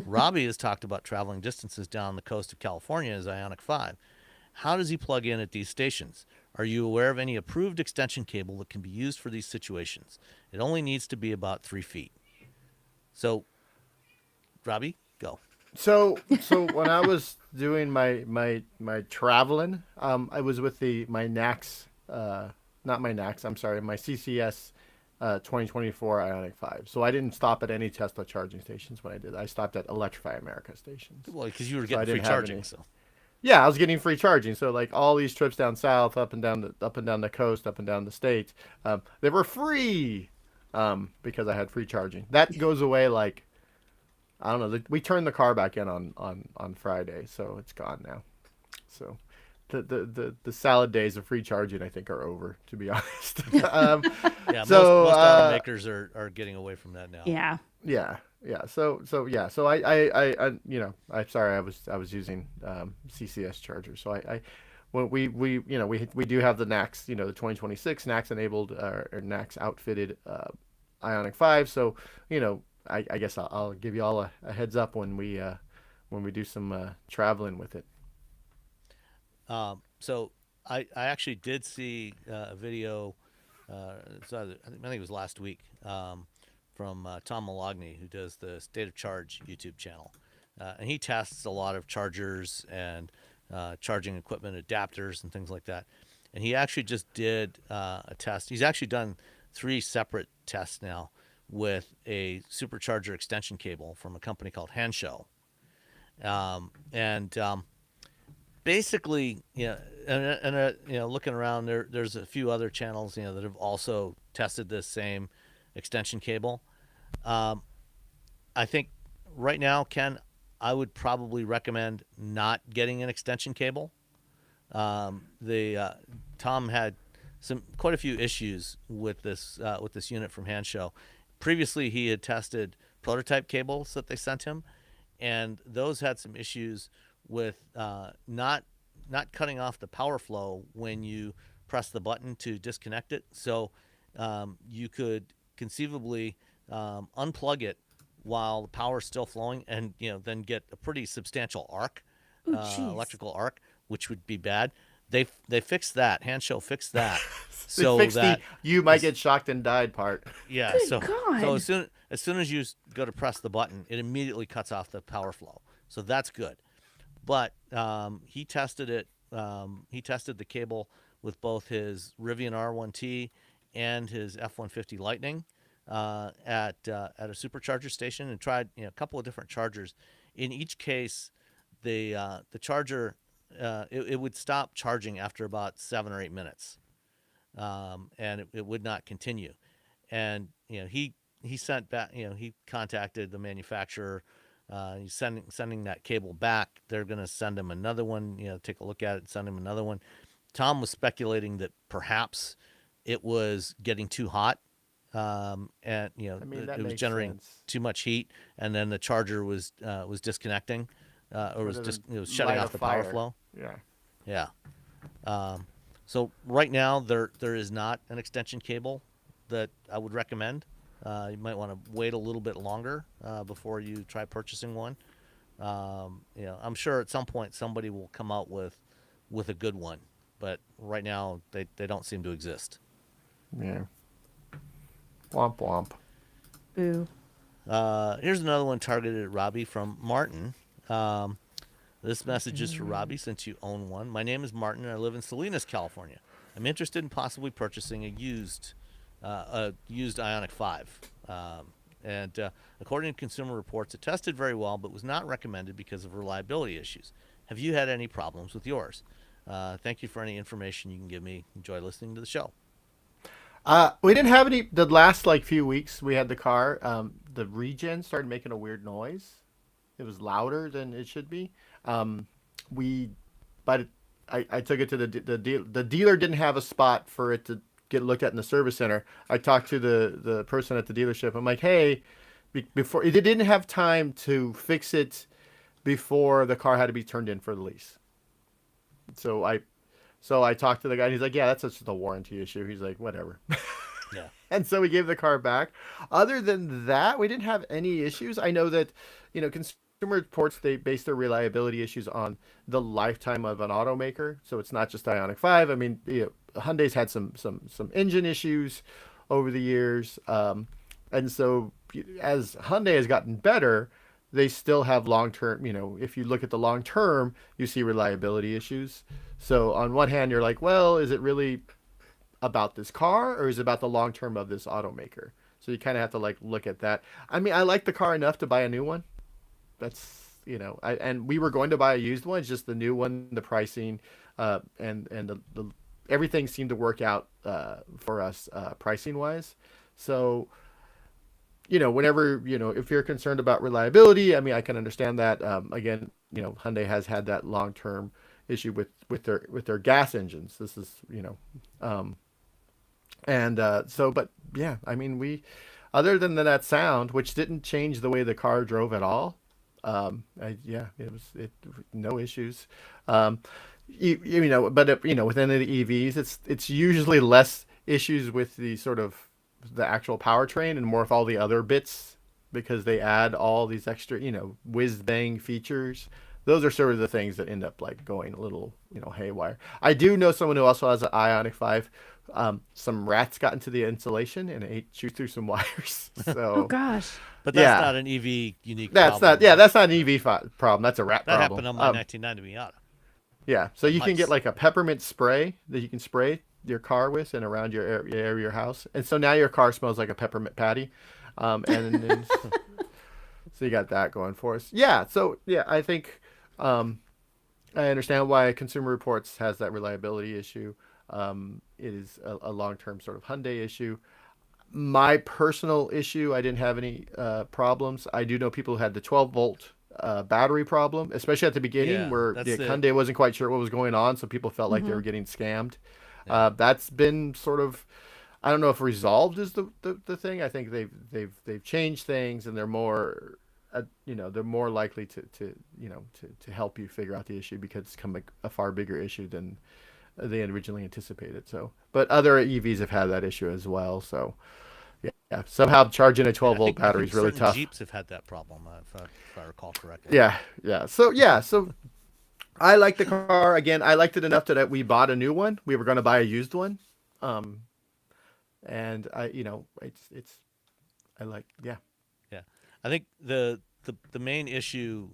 Robbie has talked about traveling distances down the coast of California as Ioniq 5. How does he plug in at these stations? Are you aware of any approved extension cable that can be used for these situations? It only needs to be about 3 feet. So, Robbie, go. So when I was doing my traveling, I was with my NAX, not my NAX, I'm sorry, my CCS 2024 Ioniq 5. So I didn't stop at any Tesla charging stations when I did. I stopped at Electrify America stations. Well, because you were So I getting free didn't have charging, any. so. Yeah, I was getting free charging. So like all these trips down south, up and down the coast, up and down the states, they were free because I had free charging. That goes away like I don't know. We turned the car back in on Friday, so it's gone now. So the salad days of free charging I think are over, to be honest. Yeah, so most automakers are getting away from that now. Yeah. yeah. So I'm sorry, I was using CCS charger. So I when we do have the NAX, the 2026 NAX enabled or NAX outfitted Ioniq 5. So I guess I'll give you all a heads up when we when we do some traveling with it. So I actually did see a video. I think it was last week from Tom Malogny, who does the State of Charge YouTube channel, and he tests a lot of chargers and charging equipment, adapters, and things like that. And he actually just did a test. He's actually done 3 separate tests now with a supercharger extension cable from a company called Hanshow. And basically, looking around there's a few other channels, that have also tested this same extension cable. I think right now, Ken, I would probably recommend not getting an extension cable. The Tom had quite a few issues with this unit from Hanshow. Previously, he had tested prototype cables that they sent him, and those had some issues with not cutting off the power flow when you press the button to disconnect it. So you could conceivably unplug it while the power is still flowing, and then get a pretty substantial arc, Ooh, jeez. electrical arc, which would be bad. They fixed that. Hanshow fixed that, They so fixed the that "you might get shocked and died" part. yeah. Good So God. as soon as you go to press the button, it immediately cuts off the power flow. So that's good. But he tested it. He tested the cable with both his Rivian R1T and his F-150 Lightning at a supercharger station, and tried a couple of different chargers. In each case, the charger it would stop charging after about 7 or 8 minutes, and it would not continue. And he sent back. He contacted the manufacturer. He's sending that cable back. They're going to send him another one. Take a look at it, send him another one. Tom was speculating that perhaps it was getting too hot, and I mean, that it was makes generating sense. too much heat, and then the charger was disconnecting, or Or was does just it shutting light a off the power fire? flow. Yeah. Yeah. So right now there is not an extension cable that I would recommend. You might want to wait a little bit longer before you try purchasing one. I'm sure at some point somebody will come out with a good one, but right now they don't seem to exist. Yeah. Womp womp. Boo. Here's another one targeted at Robbie from Martin. This message is for Robbie, since you own one. My name is Martin, and I live in Salinas, California. I'm interested in possibly purchasing a used Ioniq 5. And according to Consumer Reports, it tested very well, but was not recommended because of reliability issues. Have you had any problems with yours? Thank you for any information you can give me. Enjoy listening to the show. We didn't have any the last few weeks we had the car. The regen started making a weird noise. It was louder than it should be. We, but I took it to the dealer didn't have a spot for it to get looked at in the service center. I talked to the person at the dealership. I'm like, hey, before it didn't have time to fix it before the car had to be turned in for the lease. So I talked to the guy, and he's like, yeah, that's just a warranty issue. He's like, whatever. Yeah. And so we gave the car back. Other than that, we didn't have any issues. I know that, Consumer Reports, they base their reliability issues on the lifetime of an automaker. So it's not just Ioniq 5. I mean, Hyundai's had some engine issues over the years. And so as Hyundai has gotten better, they still have long term, if you look at the long term, you see reliability issues. So on one hand, you're like, well, is it really about this car, or is it about the long term of this automaker? So you kind of have to look at that. I mean, I like the car enough to buy a new one. That's and we were going to buy a used one. It's just the new one, the pricing, and the everything seemed to work out for us pricing wise. So whenever if you're concerned about reliability, I mean, I can understand that. Again, Hyundai has had that long term issue with their gas engines. This is but yeah, I mean, other than that sound, which didn't change the way the car drove at all. Yeah, no issues. But within the EVs, it's usually less issues with the sort of the actual powertrain and more of all the other bits because they add all these extra, whiz bang features. Those are sort of the things that end up like going a little, haywire. I do know someone who also has an Ionic 5. Some rats got into the insulation and ate chewed through some wires. Oh So gosh. But that's yeah, not an EV unique that's not. problem. Yeah, that's not an problem. That's a rat That problem. happened on my 1990 Miata. Yeah, so you can get Mice. like a peppermint spray that you can spray your car with and around your area of your house, and so now your car smells like a peppermint patty, and so you got that going for us. Yeah, so yeah, I think I understand why Consumer Reports has that reliability issue. It is a long-term sort of Hyundai issue. My personal issue, I didn't have any problems. I do know people who had the 12-volt battery problem, especially at the beginning, Yeah, where that's the the Hyundai wasn't quite sure what was going on, so people felt like they were getting scammed. yeah. That's been sort of, I don't know if resolved is the thing. I think they've changed things, and they're more, they're more likely to help you figure out the issue, because it's come a far bigger issue than they had originally anticipated. So, but other EVs have had that issue as well. So, yeah, somehow charging a Yeah, 12 volt I battery think is really certain tough. Jeeps have had that problem, if I recall correctly. So I like the car. Again, I liked it enough that we bought a new one. We were going to buy a used one. Um, and it's I like, yeah. Yeah, I think the main issue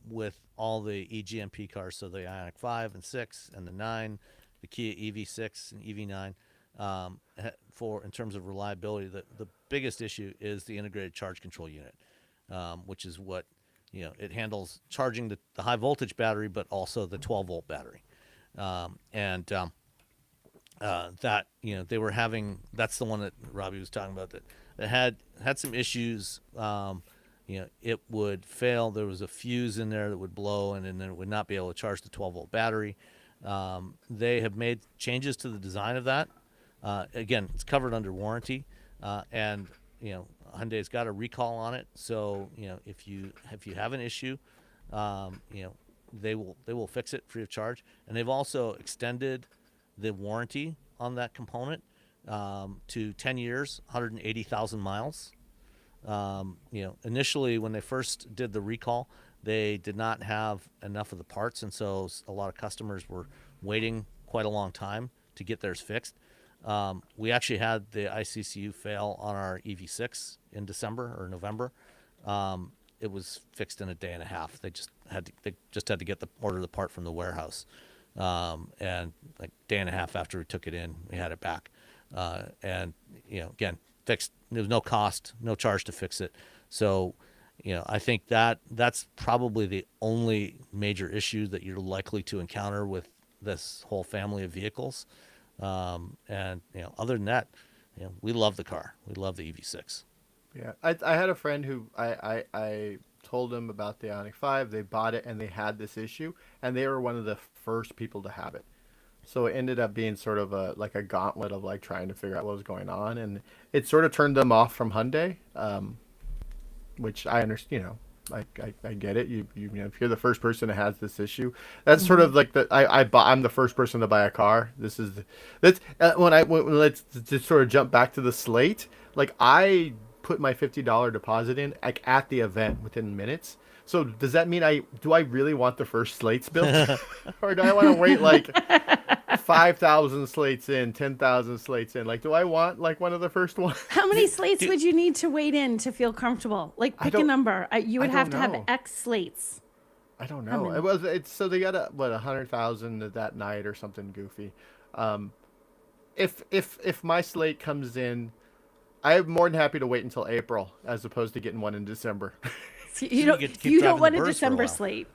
with all the eGMP cars, so the Ioniq 5 and 6 and the 9, the Kia EV6 and EV9, for in terms of reliability, the biggest issue is the integrated charge control unit, which is what it handles charging the high voltage battery, but also the 12-volt battery, and that they were having. That's the one that Robbie was talking about that had some issues. It would fail. There was a fuse in there that would blow, and then it would not be able to charge the 12-volt battery. They have made changes to the design of that. Again, it's covered under warranty, and Hyundai's got a recall on it. So if you have an issue, they will fix it free of charge. And they've also extended the warranty on that component to 10 years, 180,000 miles. Initially when they first did the recall, they did not have enough of the parts, and so a lot of customers were waiting quite a long time to get theirs fixed. We actually had the ICCU fail on our EV6 in December or November. It was fixed in a day and a half. They just had to get order the part from the warehouse, and like day and a half after we took it in, we had it back, and again fixed. There was no cost, no charge to fix it. So, I think that's probably the only major issue that you're likely to encounter with this whole family of vehicles. And other than that, we love the car. We love the EV6. Yeah, I had a friend who I told him about the Ioniq 5. They bought it and they had this issue, and they were one of the first people to have it. So it ended up being sort of like a gauntlet of like trying to figure out what was going on, and it sort of turned them off from Hyundai, which I understand. I get it. If you're the first person that has this issue, that's sort of like I'm the first person to buy a car. That's let's just sort of jump back to the Slate. Like, I put my $50 deposit in like at the event within minutes. So does that mean do I really want the first Slates built, or do I want to wait like 5,000 slates in, 10,000 slates in? Like, do I want like one of the first ones? How many slates would you need to wait in to feel comfortable? Like, pick a number. You would have to have X slates. I don't know. It's so they got 100,000 that night or something goofy. If my slate comes in, I'm more than happy to wait until April as opposed to getting one in December. So you don't want a December slate.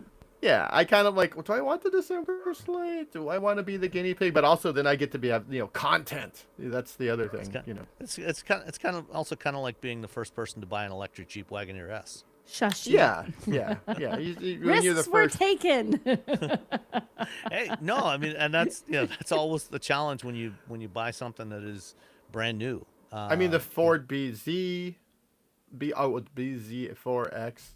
Yeah, I kind of like, do I want the December slate? Do I want to be the guinea pig? But also then I get to be content. That's the other thing. It's kind of also kind of like being the first person to buy an electric Jeep Wagoneer S. Shush you. Yeah. When you're the Risks were first. taken. Hey, no, I mean, and that's always the challenge when you buy something that is brand new. I mean, the Ford BZ4X,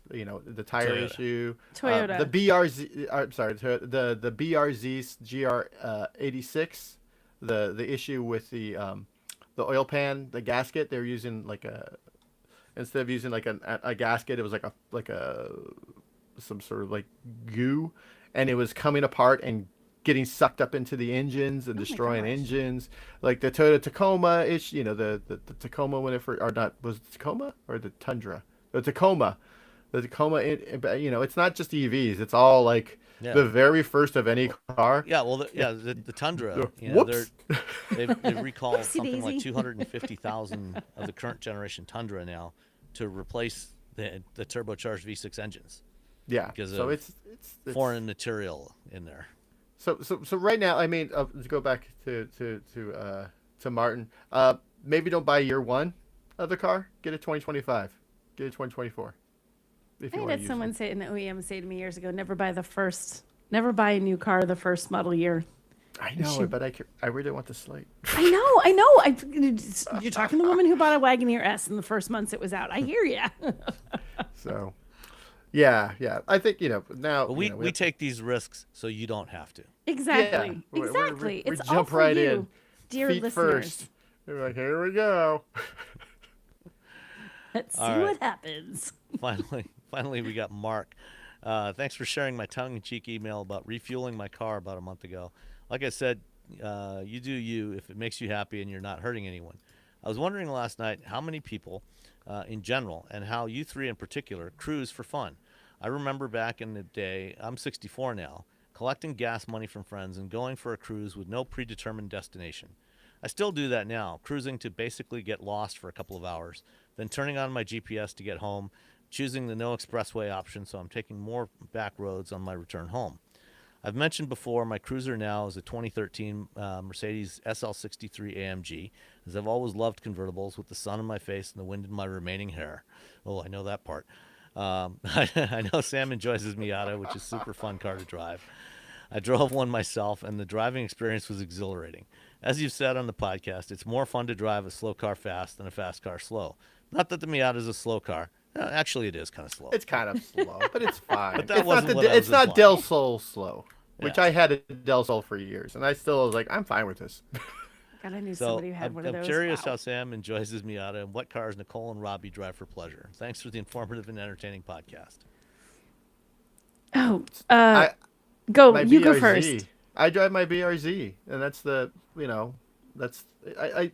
the tire Toyota. issue. Toyota. The BRZ, I'm sorry, the BRZ GR86, the issue with the oil pan, the gasket. They're using like Instead of using like a gasket, it was like a some sort of like goo, and it was coming apart and getting sucked up into the engines and Oh my destroying gosh. engines. Like the Toyota Tacoma ish, the Tacoma when it first, or not, was it Tacoma or the Tundra? The Tacoma. The Tacoma, it's not just EVs. It's all like Yeah. the very first of any car. Yeah, well, the Tundra, Whoops. they've recalled Whoopsie something like daisy. 250,000 of the current generation Tundra now to replace the turbocharged V6 engines Yeah. because So of it's foreign material in there. so right now, I mean, to go back to Martin, maybe don't buy year one of the car. Get a 2025. Get a 2024 if I you want to had use someone it. say, an OEM say to me years ago, never buy a new car the first model year. I know She- it, but I really want the Slate. I know. You're talking to the woman who bought a Wagoneer S in the first months it was out. I hear ya. So, yeah. I think now. But we take these risks so you don't have to. Exactly. Yeah, Exactly. we It's all jump for right you, in, dear feet listeners. first. We're like, here we go. Let's see All right. what happens. Finally, we got Mark. Thanks for sharing my tongue-in-cheek email about refueling my car about a month ago. Like I said, you do you if it makes you happy and you're not hurting anyone. I was wondering last night how many people, in general, and how you three in particular, cruise for fun. I remember back in the day, I'm 64 now, collecting gas money from friends and going for a cruise with no predetermined destination. I still do that now, cruising to basically get lost for a couple of hours, then turning on my GPS to get home, choosing the no expressway option so I'm taking more back roads on my return home. I've mentioned before my cruiser now is a 2013 Mercedes SL63 AMG, as I've always loved convertibles with the sun in my face and the wind in my remaining hair. Oh, I know that part. I know Sam enjoys his Miata, which is a super fun car to drive. I drove one myself, and the driving experience was exhilarating. As you've said on the podcast, it's more fun to drive a slow car fast than a fast car slow. Not that the Miata is a slow car. Actually, it is kind of slow. It's kind of slow, but it's fine. But that it's wasn't not what I was it's not implying. Del Sol slow, which Yeah. I had a Del Sol for years, and I still was like, I'm fine with this. God, I knew So somebody who had one of I'm those. curious Wow. how Sam enjoys his Miata and what cars Nicole and Robbie drive for pleasure. Thanks for the informative and entertaining podcast. Oh, I go. my You go BRZ. first. I drive my BRZ, and that's that's I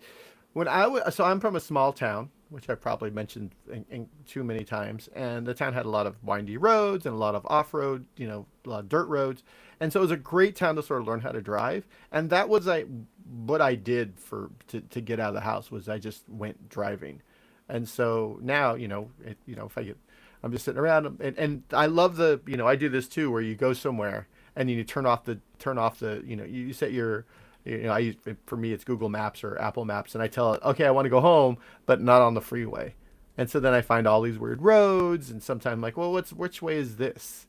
when so I'm from a small town, which I probably mentioned in too many times, and the town had a lot of windy roads and a lot of off-road, a lot of dirt roads, and so it was a great town to sort of learn how to drive, and that was what I did to get out of the house was I just went driving, and so now if I'm just sitting around, and I love I do this too, where you go somewhere and then you turn off the you set your for me it's Google Maps or Apple Maps, and I tell it, okay, I want to go home but not on the freeway, and so then I find all these weird roads, and sometimes I'm like, well, which way is this?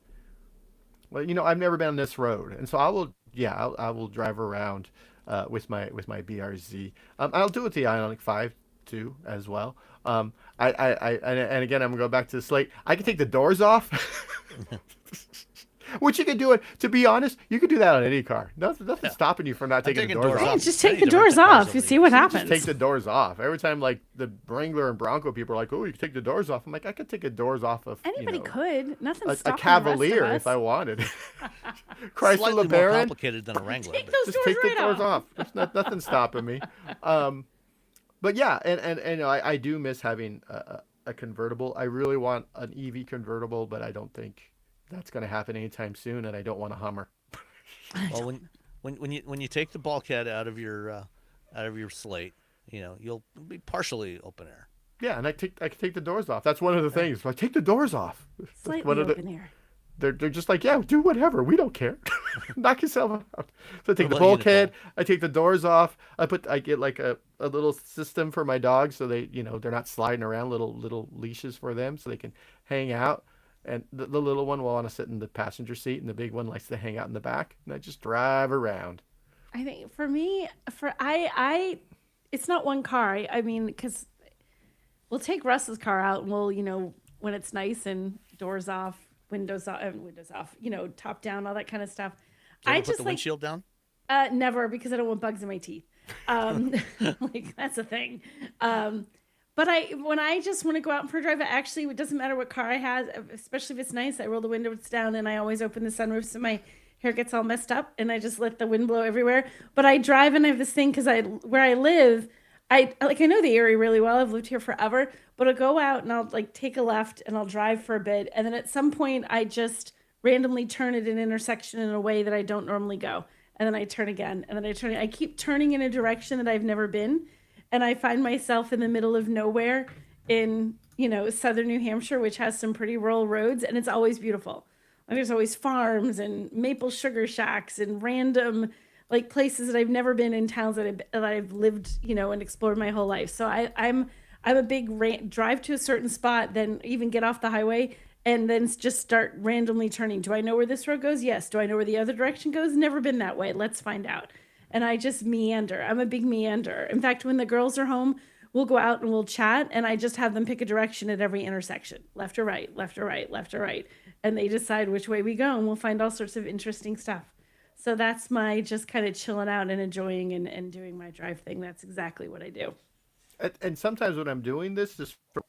Well, I've never been on this road, and so I will drive around with my BRZ. I'll do it with the Ioniq 5 too as well. And again, I'm gonna go back to the Slate. I can take the doors off. Which you can do it. To be honest, you can do that on any car. Nothing's stopping you from not taking the taking doors doors off. Yeah, off. just Many take the different doors cars off. over You the see what years. happens. Take the doors off. Every time, like the Wrangler and Bronco people are like, "Oh, you can take the doors off." I'm like, I could take the doors off of Anybody could. Nothing's a stopping Cavalier the rest of if I us. wanted. Chrysler Slightly more LeBaron, complicated than a Wrangler. Take but- those just doors take the right doors off. off. There's nothing stopping me. But yeah, and I do miss having a convertible. I really want an EV convertible, but I don't think that's going to happen anytime soon, and I don't want a Hummer. Well, when you take the bulkhead out of your Slate, you'll be partially open air. Yeah, and I can take the doors off. That's one of the things. Like, take the doors off. That's Slightly one of the- open air. They're just like, yeah, do whatever. We don't care. Knock yourself out. So I take What the about you, bulkhead. Nicole? I take the doors off. I get like a little system for my dogs so they're not sliding around, little leashes for them so they can hang out. And the little one will want to sit in the passenger seat, and the big one likes to hang out in the back. And I just drive around. I think for me, it's not one car. I mean, because we'll take Russ's car out, and we'll, when it's nice and doors off, windows off, top down, all that kind of stuff. Do you I ever put just the like windshield down? never, because I don't want bugs in my teeth. Like that's a thing. But when I just want to go out for a drive, it doesn't matter what car I have, especially if it's nice. I roll the windows down and I always open the sunroof so my hair gets all messed up and I just let the wind blow everywhere. But I drive and I have this thing because where I live, I know the area really well. I've lived here forever, but I'll go out and I'll like take a left and I'll drive for a bit, and then at some point I just randomly turn at an intersection in a way that I don't normally go, and then I turn again, and then I turn. I keep turning in a direction that I've never been, and I find myself in the middle of nowhere in southern New Hampshire, which has some pretty rural roads, and it's always beautiful. Like there's always farms and maple sugar shacks and random like places that I've never been in, towns that I've lived, and explored my whole life. So I'm a big drive to a certain spot, then even get off the highway and then just start randomly turning. Do I know where this road goes? Yes. Do I know where the other direction goes? Never been that way. Let's find out. And I just meander. I'm a big meander. In fact, when the girls are home, we'll go out and we'll chat, and I just have them pick a direction at every intersection, left or right, left or right, left or right. And they decide which way we go, and we'll find all sorts of interesting stuff. So that's my just kind of chilling out and enjoying and doing my drive thing. That's exactly what I do. And sometimes when I'm doing this, just for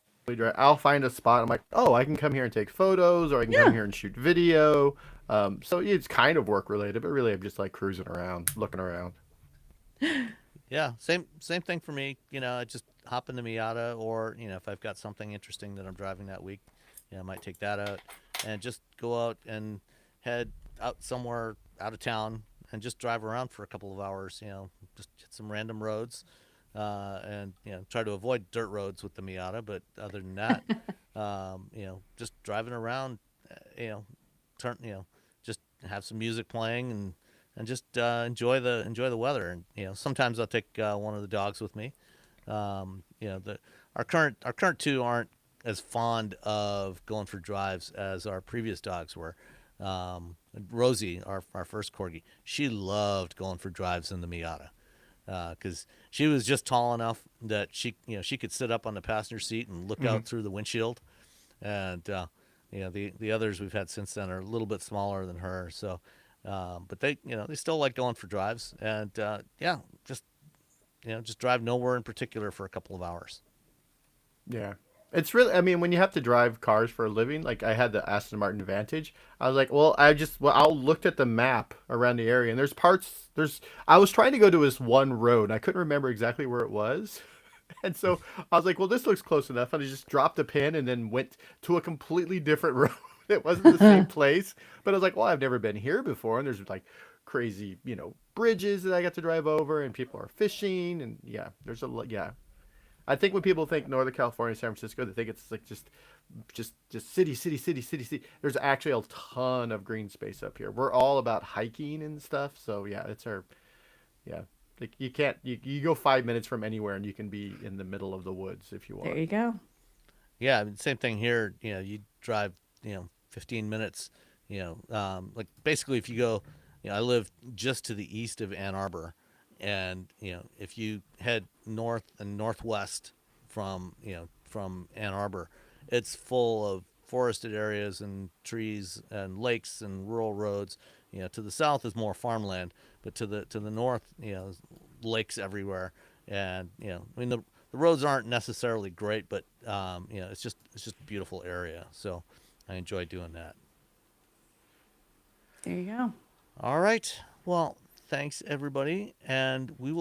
I'll find a spot. I'm like, oh, I can come here and take photos, or I can come Yeah. here and shoot video. So it's kind of work related, but really I'm just like cruising around, looking around. Yeah, same thing for me. I just hop in the Miata, or if I've got something interesting that I'm driving that week, I might take that out and just go out and head out somewhere out of town and just drive around for a couple of hours. Just hit some random roads, and try to avoid dirt roads with the Miata. But other than that, just driving around, you know, turn, just have some music playing and just enjoy the weather. And sometimes I'll take one of the dogs with me. The our current two aren't as fond of going for drives as our previous dogs were. Rosie, our first corgi, she loved going for drives in the Miata because she was just tall enough that she could sit up on the passenger seat and look Hmm. out through the windshield, and the others we've had since then are a little bit smaller than her. So, but they still like going for drives, and yeah, just drive nowhere in particular for a couple of hours. Yeah. It's really, I mean, when you have to drive cars for a living, like I had the Aston Martin Vantage, I was like, I looked at the map around the area, and I was trying to go to this one road, and I couldn't remember exactly where it was. And so I was like, well, this looks close enough. And I just dropped a pin and then went to a completely different road. It wasn't the same place, but I was like, well, I've never been here before. And there's like crazy, bridges that I got to drive over, and people are fishing. And yeah, yeah. I think when people think Northern California, San Francisco, they think it's like just city, city, city, city, city. There's actually a ton of green space up here. We're all about hiking and stuff. So yeah, yeah. Like you can't you go 5 minutes from anywhere and you can be in the middle of the woods if you There want. you go. Yeah, I mean, same thing here. You drive 15 minutes. Like basically if you go, I live just to the east of Ann Arbor, and if you head north and northwest from Ann Arbor, it's full of forested areas and trees and lakes and rural roads. To the south is more farmland, but to the north, lakes everywhere. And I mean the roads aren't necessarily great, but it's just a beautiful area. So I enjoy doing that. There you go. All right. Well, thanks everybody, and we will